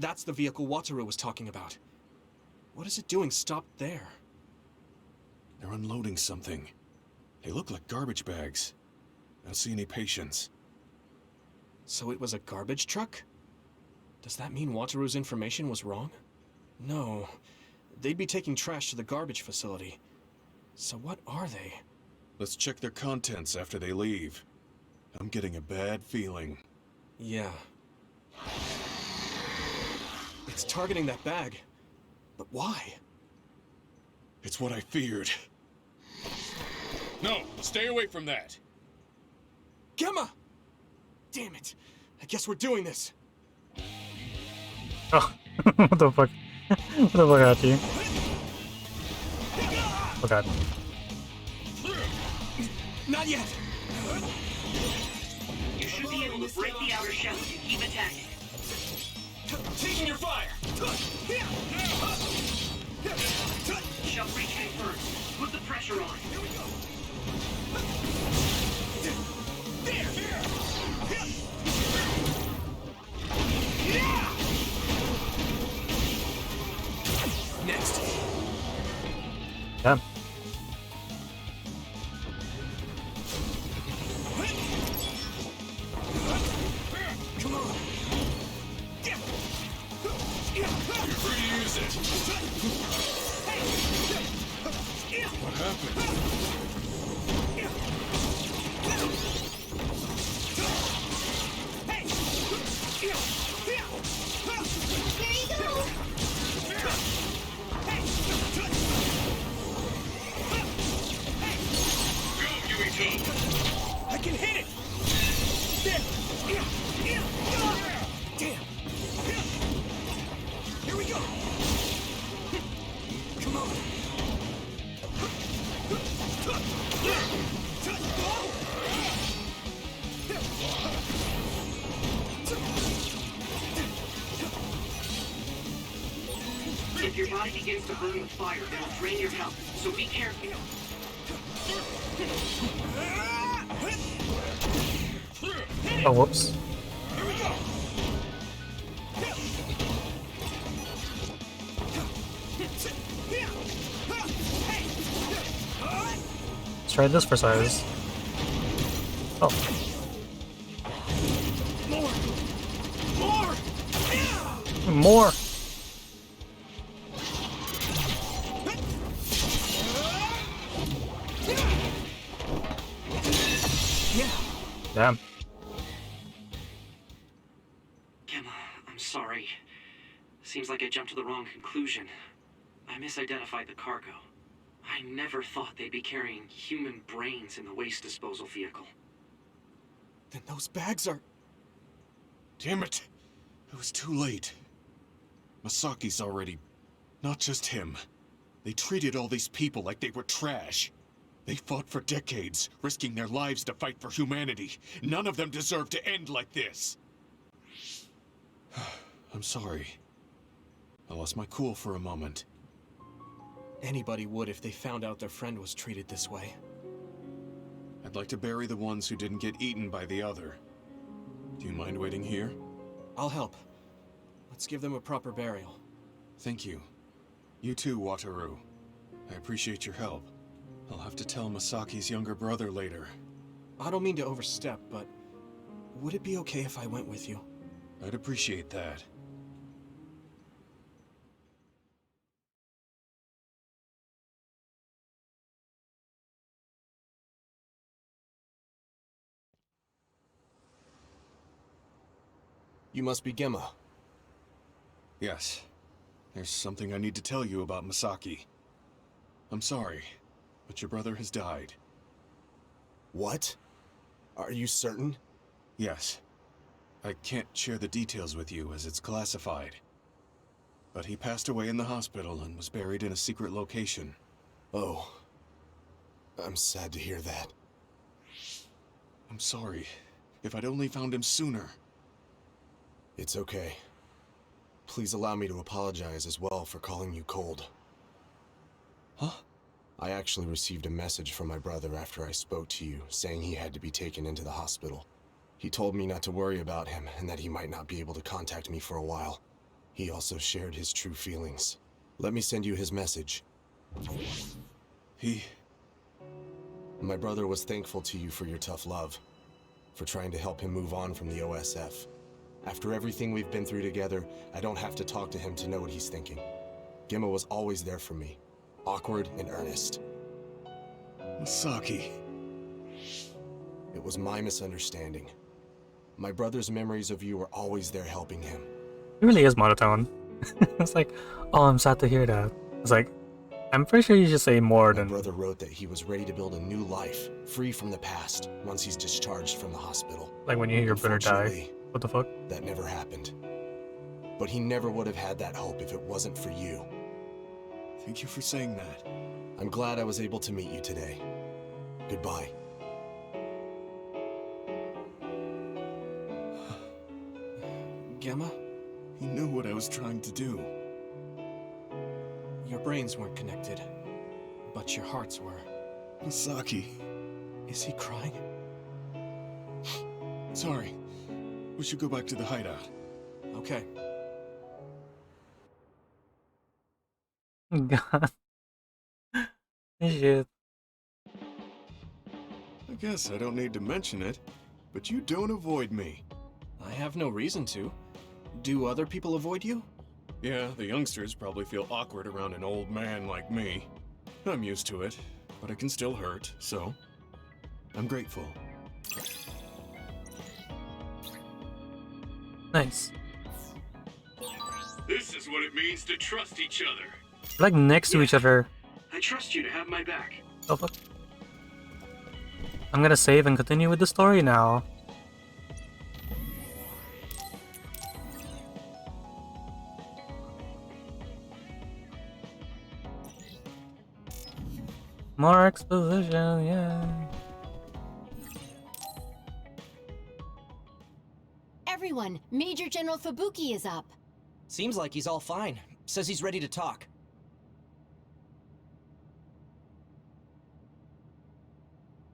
S3: That's the vehicle Wataru was talking about. What is it doing stopped there?
S4: They're unloading something. They look like garbage bags. I don't see any patients.
S3: So it was a garbage truck? Does that mean Wataru's information was wrong? No. They'd be taking trash to the garbage facility. So what are they?
S4: Let's check their contents after they leave. I'm getting a bad feeling.
S3: Yeah. It's targeting that bag. But why?
S4: It's what I feared. No, stay away from that.
S3: Gemma! Damn it. I guess we're doing this.
S1: Oh, what the fuck? What the fuck out to you? Oh god.
S3: Not yet!
S6: You should be able to break the outer shell if you keep attacking.
S3: Taking your fire!
S6: Shell breaching first. Put the pressure on.
S3: Here we go! There! Next.
S1: Damn.
S3: Come on.
S4: You're free to use it. What happened?
S3: I can hit it! There! Damn! Here we go! Come on!
S6: If your body begins to burn with fire, it'll drain your health, so be careful.
S1: Oh, whoops. Let's try this for size. Oh. More! Damn.
S6: Gemma, I'm sorry. Seems like I jumped to the wrong conclusion. I misidentified the cargo. I never thought they'd be carrying human brains in the waste disposal vehicle.
S3: Then those bags are...
S4: Damn it! It was too late. Masaki's already... Not just him. They treated all these people like they were trash. They fought for decades, risking their lives to fight for humanity. None of them deserve to end like this. I'm sorry. I lost my cool for a moment.
S3: Anybody would if they found out their friend was treated this way.
S4: I'd like to bury the ones who didn't get eaten by the other. Do you mind waiting here?
S3: I'll help. Let's give them a proper burial.
S4: Thank you. You too, Wataru. I appreciate your help. I'll have to tell Masaki's younger brother later.
S3: I don't mean to overstep, but would it be okay if I went with you?
S4: I'd appreciate that.
S3: You must be Gemma.
S4: Yes. There's something I need to tell you about Masaki. I'm sorry, but your brother has died.
S3: What? Are you certain?
S4: Yes. I can't share the details with you as it's classified. But he passed away in the hospital and was buried in a secret location.
S3: Oh. I'm sad to hear that.
S4: I'm sorry. If I'd only found him sooner.
S3: It's okay. Please allow me to apologize as well for calling you cold.
S4: Huh?
S3: I actually received a message from my brother after I spoke to you, saying he had to be taken into the hospital. He told me not to worry about him and that he might not be able to contact me for a while.
S7: He also shared his true feelings. Let me send you his message. My brother was thankful to you for your tough love, for trying to help him move on from the OSF. After everything we've been through together, I don't have to talk to him to know what he's thinking. Gemma was always there for me, awkward and earnest.
S4: Masaki.
S7: It was my misunderstanding. My brother's memories of you were always there helping him.
S1: It really is monotone. It's like, oh, I'm sad to hear that. It's like, I'm pretty sure you should say more than...
S7: My brother wrote that he was ready to build a new life, free from the past, once he's discharged from the hospital.
S1: Like when you hear your brother die. What the fuck?
S7: That never happened. But he never would have had that hope if it wasn't for you.
S4: Thank you for saying that.
S7: I'm glad I was able to meet you today. Goodbye.
S3: Gemma?
S4: He knew what I was trying to do.
S3: Your brains weren't connected, but your hearts were.
S4: Masaki.
S3: Is he crying?
S4: Sorry. We should go back to the hideout.
S3: Okay.
S1: God. Shit.
S4: I guess I don't need to mention it, but you don't avoid me.
S3: I have no reason to. Do other people avoid you?
S4: Yeah, the youngsters probably feel awkward around an old man like me. I'm used to it, but it can still hurt, so I'm grateful.
S1: Nice.
S16: This is what it means to trust each other.
S1: Like next to each other.
S6: I trust you to have my back.
S1: Oh fuck. I'm gonna save and continue with the story now. More exposition, yeah.
S22: Everyone, Major General Fubuki is up.
S13: Seems like he's all fine. Says he's ready to talk.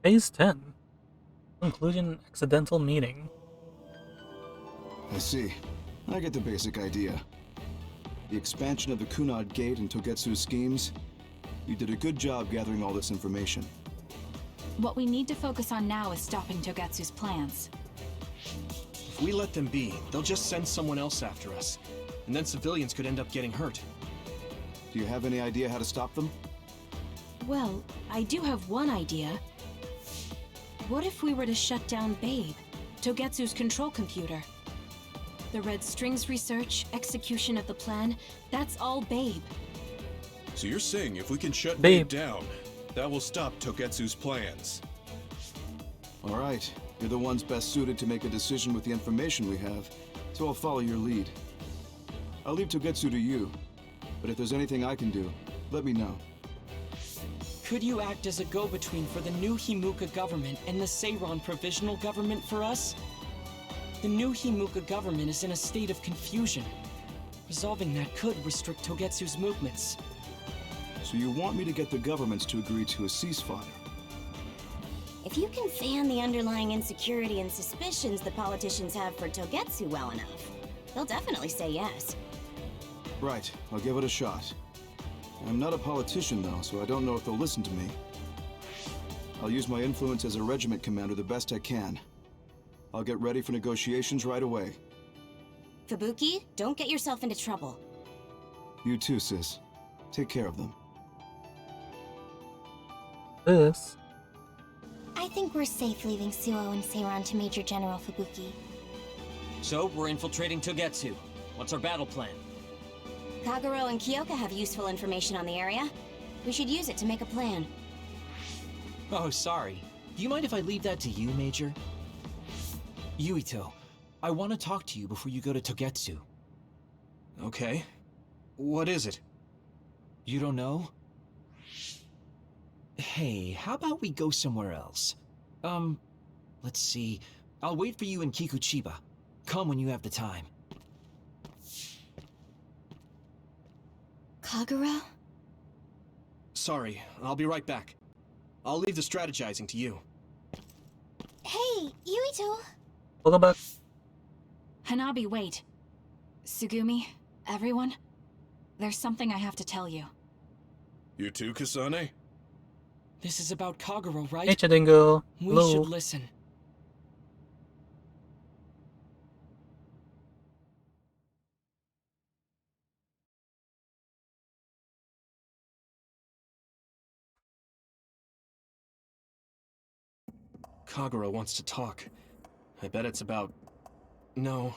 S1: Phase 10. Conclusion accidental meeting.
S20: I see. I get the basic idea. The expansion of the Kunad Gate and Togetsu's schemes. You did a good job gathering all this information.
S12: What we need to focus on now is stopping Togetsu's plans.
S3: If we let them be, they'll just send someone else after us. And then civilians could end up getting hurt.
S20: Do you have any idea how to stop them?
S15: Well, I do have one idea. What if we were to shut down Babe, Togetsu's control computer? The Red Strings research, execution of the plan, that's all Babe.
S4: So you're saying if we can shut
S1: Babe
S4: down, that will stop Togetsu's plans?
S20: All right. You're the ones best suited to make a decision with the information we have, so I'll follow your lead. I'll leave Togetsu to you, but if there's anything I can do, let me know.
S8: Could you act as a go-between for the new Himuka government and the Seiron provisional government for us? The new Himuka government is in a state of confusion. Resolving that could restrict Togetsu's movements.
S20: So you want me to get the governments to agree to a ceasefire?
S14: If you can fan the underlying insecurity and suspicions the politicians have for Togetsu well enough, they'll definitely say yes.
S20: Right, I'll give it a shot. I'm not a politician though, so I don't know if they'll listen to me. I'll use my influence as a regiment commander the best I can. I'll get ready for negotiations right away.
S14: Fubuki, don't get yourself into trouble.
S20: You too, sis. Take care of them.
S1: This.
S5: I think we're safe leaving Suo and Seiron to Major General Fubuki.
S19: So, we're infiltrating Togetsu. What's our battle plan?
S14: Kagero and Kyoka have useful information on the area. We should use it to make a plan.
S13: Oh, sorry. Do you mind if I leave that to you, Major? Yuito, I want to talk to you before you go to Togetsu.
S3: Okay. What is it?
S13: You don't know? Hey, how about we go somewhere else? Let's see. I'll wait for you in Kikuchiba. Come when you have the time.
S5: Kagero?
S3: Sorry, I'll be right back. I'll leave the strategizing to you.
S5: Hey, Yuito!
S1: Welcome back.
S12: Hanabi, wait. Sugumi, Everyone, there's something I have to tell you.
S4: You too, Kasane?
S8: This is about Kagero, right?
S1: Hey, Chadingo.
S8: We
S1: Hello.
S8: should listen.
S3: Kagero wants to talk. I bet it's about... No.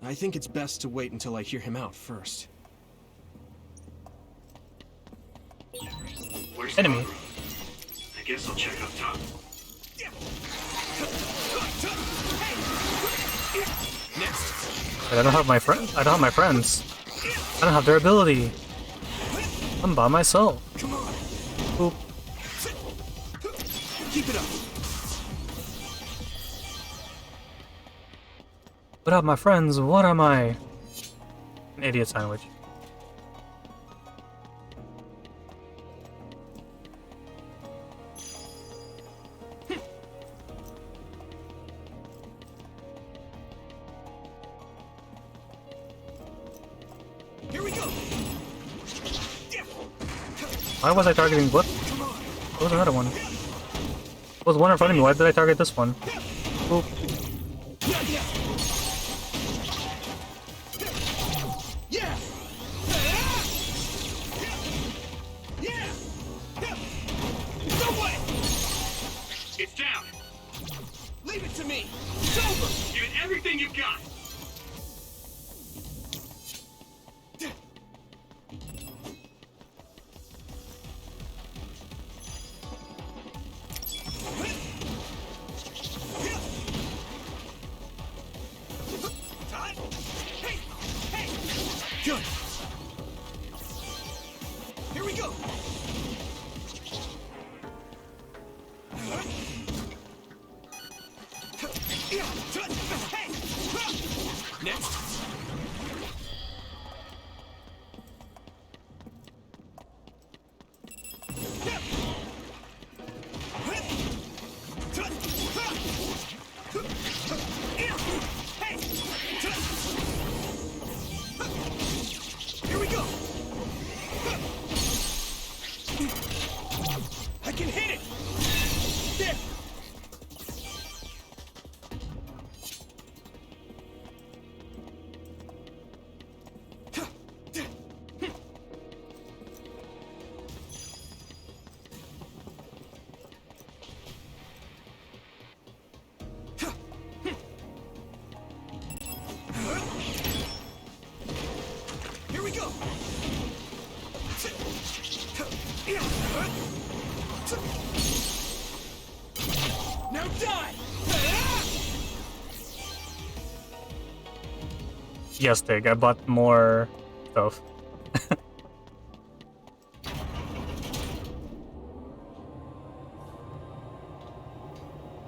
S3: I think it's best to wait until I hear him out first.
S9: Where's
S1: Enemy.
S9: Kagero? I guess I'll check up top.
S1: But I don't have my friends. I don't have my friends. I don't have their ability. I'm by myself.
S3: Come on.
S1: Boop.
S3: Keep it up.
S1: Without my friends, what am I? An idiot sandwich.
S3: Here we go.
S1: Why was I targeting what? What was another one? There was one in front of me. Why did I target this one? Boop.
S3: Yeah. No way.
S9: It's down.
S3: Leave it to me. It's over.
S9: Give it everything you've got.
S3: Good. Here we go. Next. Here we go. I can hit it. There. Here we go. Now die.
S1: Yes, Dig. I bought more stuff.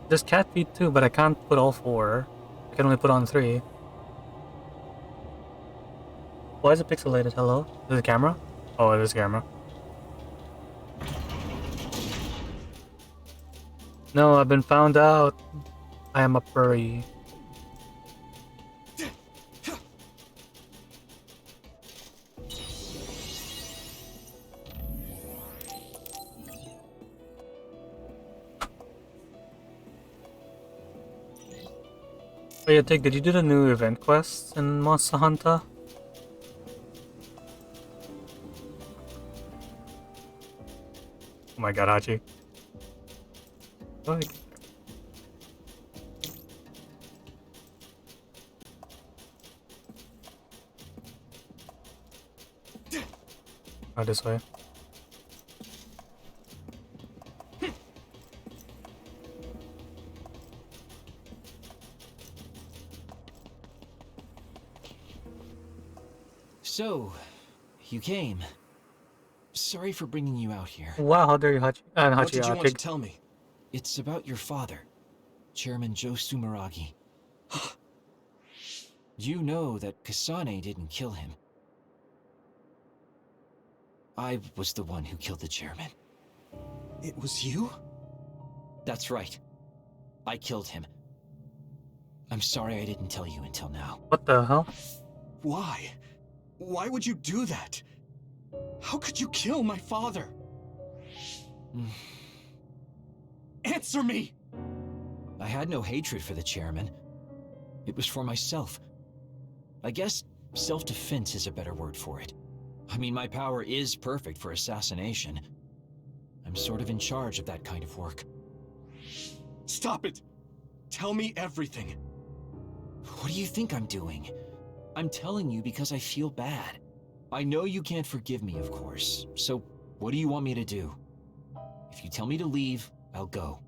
S1: There's cat feet too, but I can't put all 4. I can only put on 3. Why is it pixelated? Hello? Is it a camera? Oh, it is a camera. No, I've been found out. I am a furry. Oh yeah, Tig, did you do the new event quests in Monster Hunter? Oh my god, Hachi. Like... Oh, this way.
S13: So, you came. Sorry for bringing you out here.
S1: Wow, how dare you, Hachi? Hachi,
S3: What did you want to
S1: Tig.
S3: tell me?
S13: It's about your father, Chairman Joe Sumeragi. You know that Kasane didn't kill him. I was the one who killed the chairman.
S3: It was you?
S13: That's right. I killed him. I'm sorry I didn't tell you until now.
S1: What the hell?
S3: Why? Why would you do that? How could you kill my father? Answer me!
S13: I had no hatred for the chairman. It was for myself. I guess self-defense is a better word for it. I mean, my power is perfect for assassination. I'm sort of in charge of that kind of work.
S3: Stop it! Tell me everything.
S13: What do you think I'm doing? I'm telling you because I feel bad. I know you can't forgive me, of course, so what do you want me to do? If you tell me to leave, I'll go.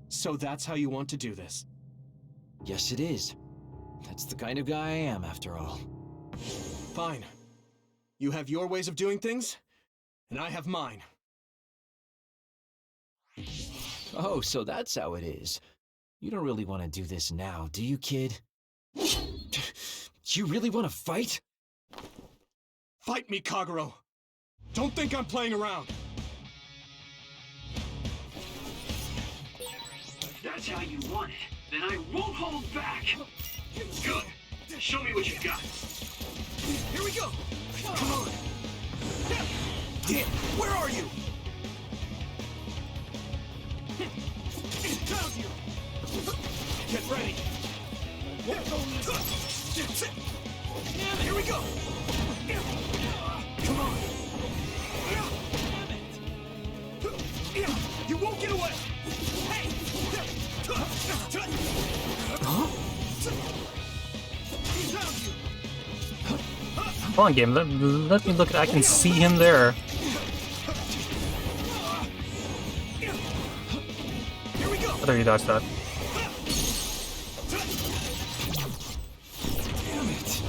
S3: So that's how you want to do this?
S13: Yes, it is. That's the kind of guy I am, after all.
S3: Fine. You have your ways of doing things, and I have mine.
S13: Oh, so that's how it is. You don't really want to do this now, do you, kid? You really want to fight?
S3: Fight me, Kagero! Don't think I'm playing around!
S9: That's how you want it. Then I won't hold back. Good. Show me what you got.
S17: Here we go! Come on! Damn, where are you? Found you!
S3: Get ready!
S17: Here we go! Come on! You won't get away! Hey!
S13: Huh?
S1: Come on, game. Let me look at. I can see him there. I thought you dodged that.
S17: Damn it!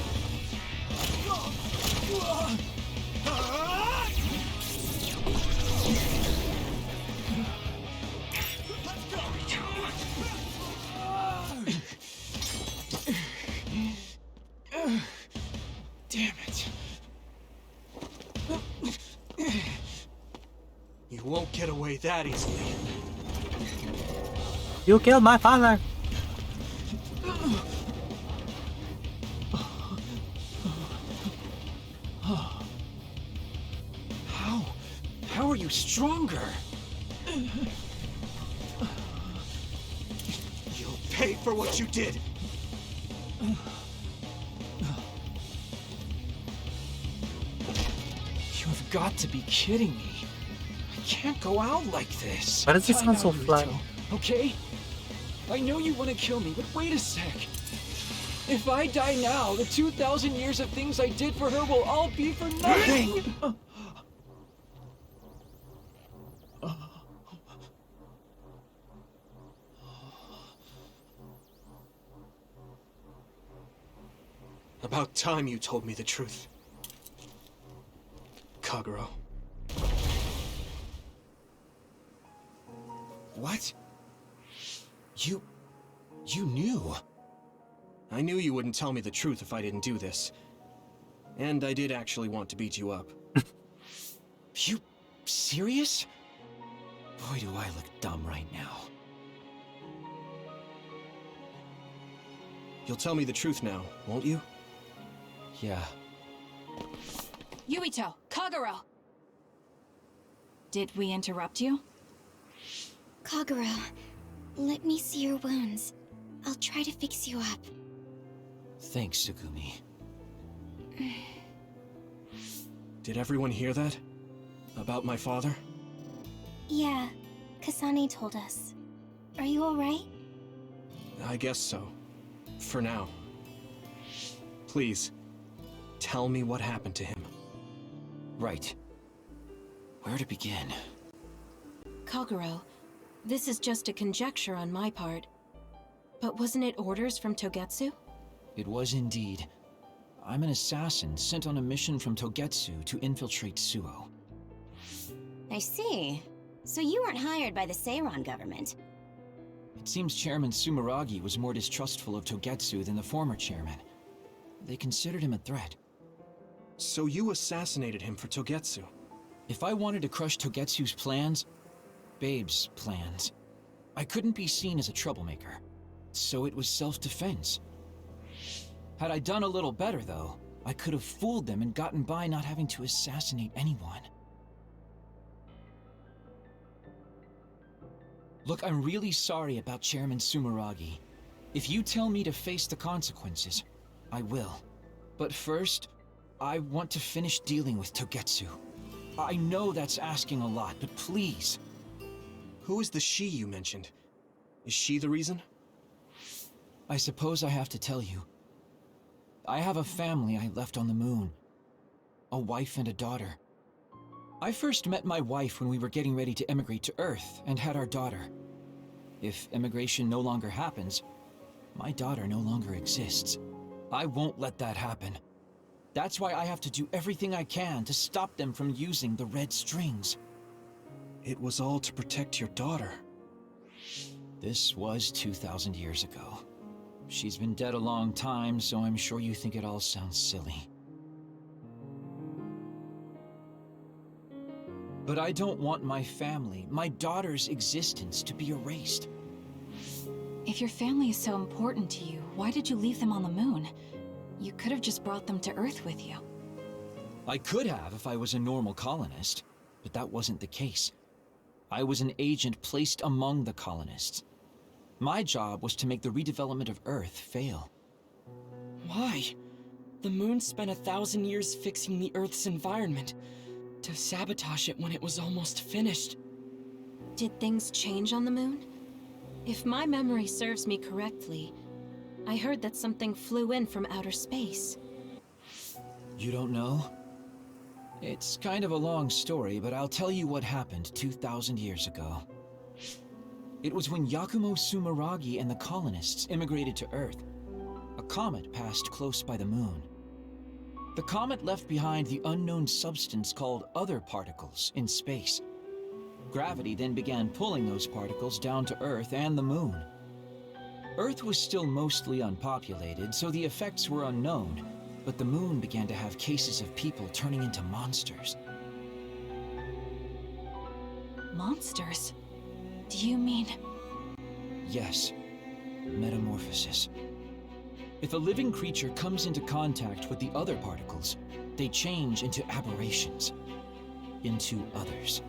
S3: Damn it. You won't get away that easily.
S1: You killed my father!
S13: How are you stronger?
S3: You'll pay for what you did!
S13: You've got to be kidding me. I can't go out like this.
S1: Why does it
S13: Time
S1: sound so
S13: out,
S1: flat?
S13: Yuito, okay? I know you want to kill me, but wait a sec. If I die now, the 2,000 years of things I did for her will all be for nothing!
S3: About time you told me the truth, Kagero.
S13: What? You knew?
S3: I knew you wouldn't tell me the truth if I didn't do this. And I did actually want to beat you up.
S13: You serious? Boy, do I look dumb right now.
S3: You'll tell me the truth now, won't you?
S13: Yeah.
S12: Yuito, Kagero! Did we interrupt you?
S5: Kagero, let me see your wounds. I'll try to fix you up.
S13: Thanks, Sugumi.
S3: Did everyone hear that? About my father?
S5: Yeah, Kasane told us. Are you alright?
S3: I guess so. For now. Please, tell me what happened to him.
S13: Right. Where to begin?
S15: Kagero, this is just a conjecture on my part. But wasn't it orders from Togetsu?
S13: It was indeed. I'm an assassin sent on a mission from Togetsu to infiltrate Suo.
S14: I see. So you weren't hired by the Seiran government.
S13: It seems Chairman Sumeragi was more distrustful of Togetsu than the former chairman. They considered him a threat.
S3: So you assassinated him for Togetsu?
S13: If I wanted to crush Togetsu's plans, Babe's plans, I couldn't be seen as a troublemaker. So it was self-defense. Had I done a little better, though, I could have fooled them and gotten by not having to assassinate anyone. Look, I'm really sorry about Chairman Sumeragi. If you tell me to face the consequences, I will. But first, I want to finish dealing with Togetsu. I know that's asking a lot, but please.
S3: Who is the she you mentioned? Is she the reason?
S13: I suppose I have to tell you. I have a family I left on the moon. A wife and a daughter. I first met my wife when we were getting ready to emigrate to Earth and had our daughter. If immigration no longer happens, my daughter no longer exists. I won't let that happen. That's why I have to do everything I can to stop them from using the red strings.
S3: It was all to protect your daughter.
S13: This was 2,000 years ago. She's been dead a long time, so I'm sure you think it all sounds silly. But I don't want my family, my daughter's existence to be erased.
S12: If your family is so important to you, why did you leave them on the moon? You could have just brought them to Earth with you.
S13: I could have if I was a normal colonist, but that wasn't the case. I was an agent placed among the colonists. My job was to make the redevelopment of Earth fail.
S8: Why? The moon spent 1,000 years fixing the Earth's environment, to sabotage it when it was almost finished.
S15: Did things change on the moon? If my memory serves me correctly, I heard that something flew in from outer space.
S13: You don't know? It's kind of a long story, but I'll tell you what happened 2,000 years ago. It was when Yakumo Sumeragi and the colonists immigrated to Earth. A comet passed close by the moon. The comet left behind the unknown substance called other particles in space. Gravity then began pulling those particles down to Earth and the moon. Earth was still mostly unpopulated, so the effects were unknown, but the moon began to have cases of people turning into monsters.
S12: Monsters? Do you mean...
S13: Yes, metamorphosis. If a living creature comes into contact with the other particles, they change into aberrations, into others.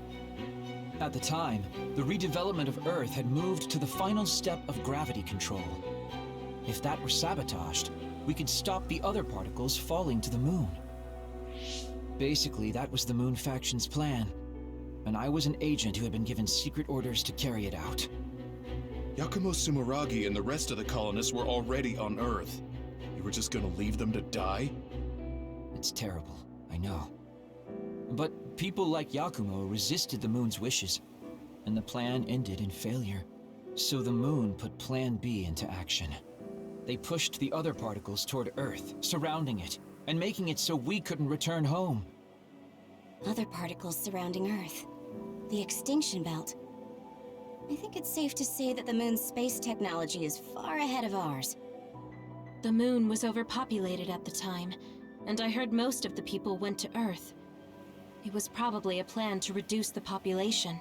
S13: At the time, the redevelopment of Earth had moved to the final step of gravity control. If that were sabotaged, we could stop the other particles falling to the moon. Basically, that was the Moon Faction's plan, and I was an agent who had been given secret orders to carry it out.
S4: Yakumo Sumeragi and the rest of the colonists were already on Earth. You were just gonna leave them to die?
S13: It's terrible, I know. But people like Yakumo resisted the moon's wishes, and the plan ended in failure. So the moon put Plan B into action. They pushed the other particles toward Earth, surrounding it, and making it so we couldn't return home.
S14: Other particles surrounding Earth. The extinction belt. I think it's safe to say that the moon's space technology is far ahead of ours.
S15: The moon was overpopulated at the time, and I heard most of the people went to Earth. It was probably a plan to reduce the population.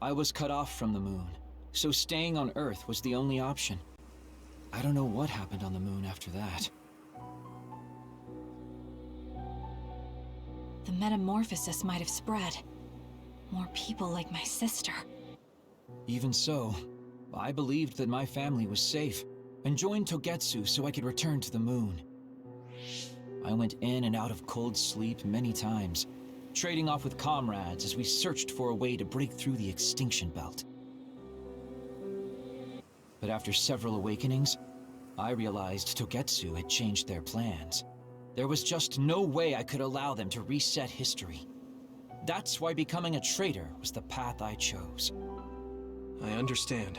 S13: I was cut off from the moon, so staying on Earth was the only option. I don't know what happened on the moon after that.
S12: The metamorphosis might have spread. More people like my sister.
S13: Even so, I believed that my family was safe, and joined Togetsu so I could return to the moon. I went in and out of cold sleep many times, trading off with comrades as we searched for a way to break through the extinction belt. But after several awakenings, I realized Togetsu had changed their plans. There was just no way I could allow them to reset history. That's why becoming a traitor was the path I chose.
S3: I understand.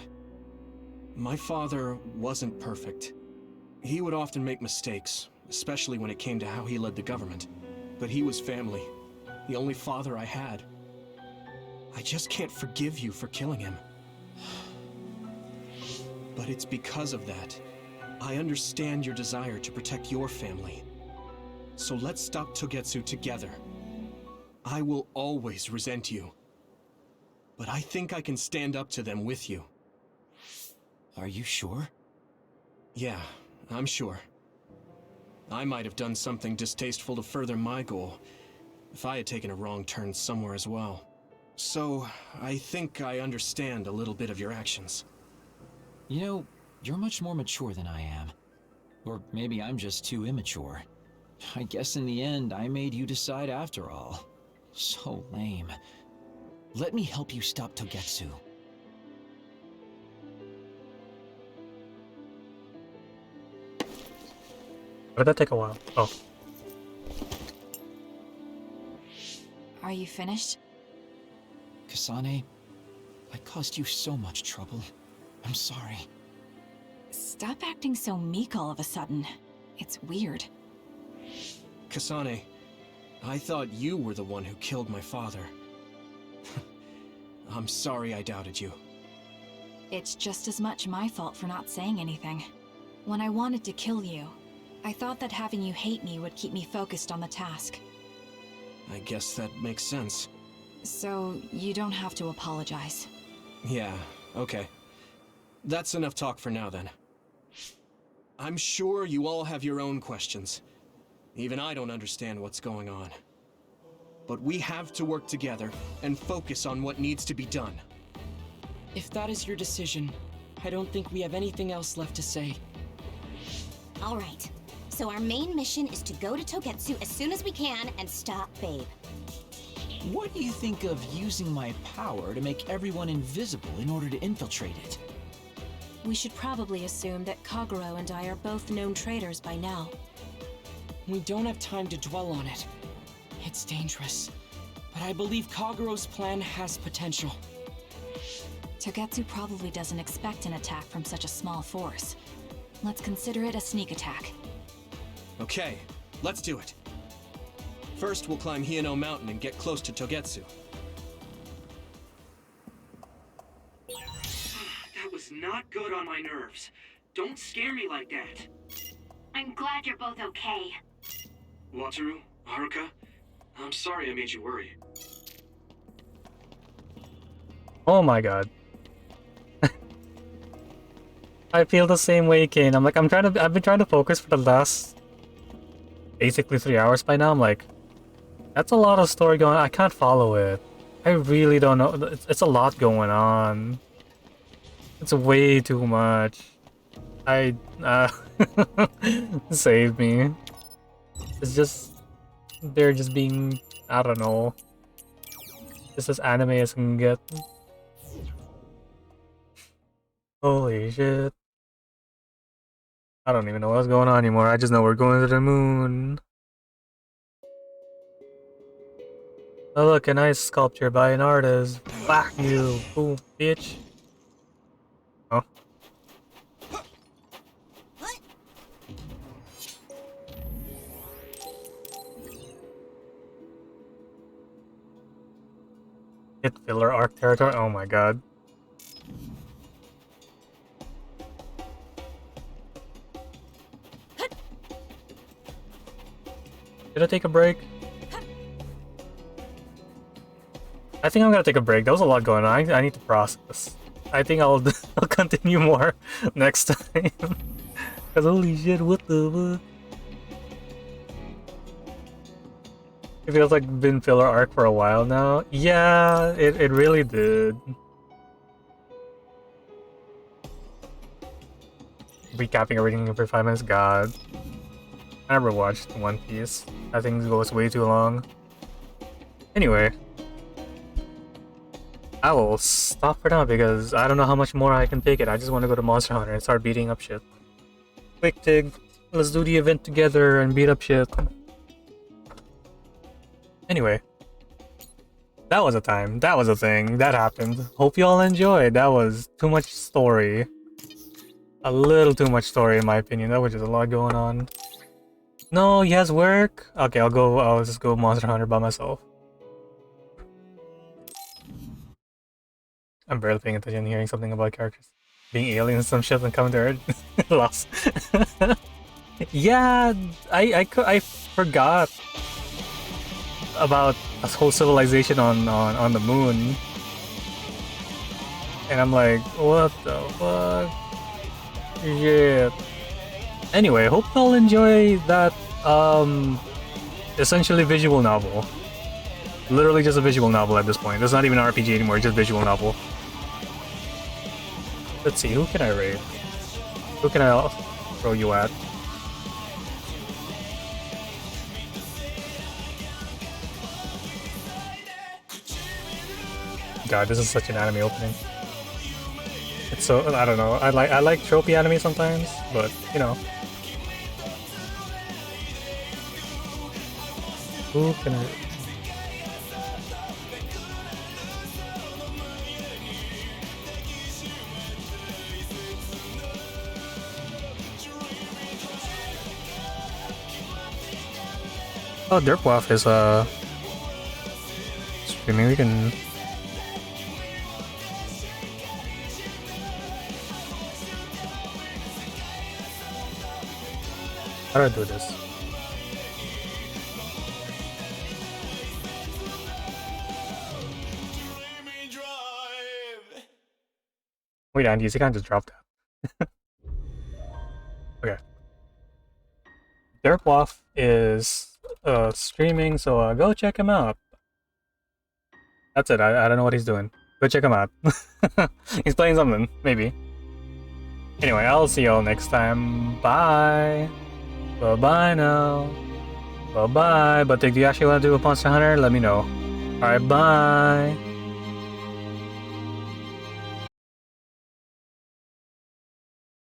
S3: My father wasn't perfect. He would often make mistakes, especially when it came to how he led the government. But he was family, the only father I had. I just can't forgive you for killing him. But it's because of that. I understand your desire to protect your family. So let's stop Togetsu together. I will always resent you. But I think I can stand up to them with you.
S13: Are you sure?
S3: Yeah, I'm sure. I might have done something distasteful to further my goal, if I had taken a wrong turn somewhere as well. So, I think I understand a little bit of your actions.
S13: You know, you're much more mature than I am. Or maybe I'm just too immature. I guess in the end, I made you decide after all. So lame. Let me help you stop Togetsu.
S1: Why did that take a while? Oh.
S12: Are you finished?
S13: Kasane, I caused you so much trouble. I'm sorry.
S12: Stop acting so meek all of a sudden. It's weird.
S3: Kasane, I thought you were the one who killed my father. I'm sorry I doubted you.
S12: It's just as much my fault for not saying anything. When I wanted to kill you, I thought that having you hate me would keep me focused on the task.
S3: I guess that makes sense.
S12: So, you don't have to apologize.
S3: Yeah, okay. That's enough talk for now then. I'm sure you all have your own questions. Even I don't understand what's going on. But we have to work together and focus on what needs to be done.
S8: If that is your decision, I don't think we have anything else left to say.
S14: All right. So our main mission is to go to Togetsu as soon as we can and stop Babe.
S13: What do you think of using my power to make everyone invisible in order to infiltrate it?
S15: We should probably assume that Kagero and I are both known traitors by now.
S8: We don't have time to dwell on it. It's dangerous. But I believe Kagero's plan has potential.
S12: Togetsu probably doesn't expect an attack from such a small force. Let's consider it a sneak attack.
S3: Okay, let's do it. First, we'll climb Hieno Mountain and get close to Togetsu.
S6: That was not good on my nerves. Don't scare me like that.
S2: I'm glad you're both okay.
S9: Wataru, Haruka, I'm sorry I made you worry.
S1: Oh my god. I feel the same way, Kane. I've been trying to focus for the last basically 3 hours by now. I'm like, that's a lot of story going on. I can't follow it. I really don't know. It's a lot going on. It's way too much. Save me. It's just, they're just being, I don't know, just as anime as can get. Holy shit. I don't even know what's going on anymore. I just know we're going to the moon. Oh look, a nice sculpture by an artist. Fuck you, boom, bitch. Oh. Hit filler arc territory. Oh my god. Did I take a break? I think I'm gonna take a break. There was a lot going on. I need to process. I think I'll continue more next time. Cause holy shit, what the fuck? It feels like been filler arc for a while now. Yeah, it really did. Recapping everything for 5 minutes, god. I never watched One Piece. That thing goes way too long. Anyway. I will stop for now because I don't know how much more I can take it. I just want to go to Monster Hunter and start beating up shit. Quick Tig, let's do the event together and beat up shit. Anyway. That was a time. That was a thing. That happened. Hope you all enjoyed. That was too much story. A little too much story in my opinion. That was just a lot going on. No, he has work? Okay, I'll just go Monster Hunter by myself. I'm barely paying attention, hearing something about characters being aliens and some shit and coming to Earth. Lost. Yeah, I forgot about a whole civilization on the moon. And I'm like, what the fuck? Shit. Anyway, hope y'all enjoy that essentially visual novel. Literally just a visual novel at this point. It's not even an RPG anymore, just visual novel. Let's see, who can I raid? Who can I throw you at? God, this is such an anime opening. It's so, I don't know. I like tropey anime sometimes, but you know. Who can I? Oh, Dirtwaff is streaming. We can. How do I do this? Wait, Andy, you can't just drop that. Okay. Dirtwaff is streaming, so go check him out. That's it. I don't know what he's doing. Go check him out. He's playing something, maybe. Anyway, I'll see y'all next time. Bye. Bye-bye now. Bye-bye. But if you actually want to do a Monster Hunter, let me know. Alright, bye.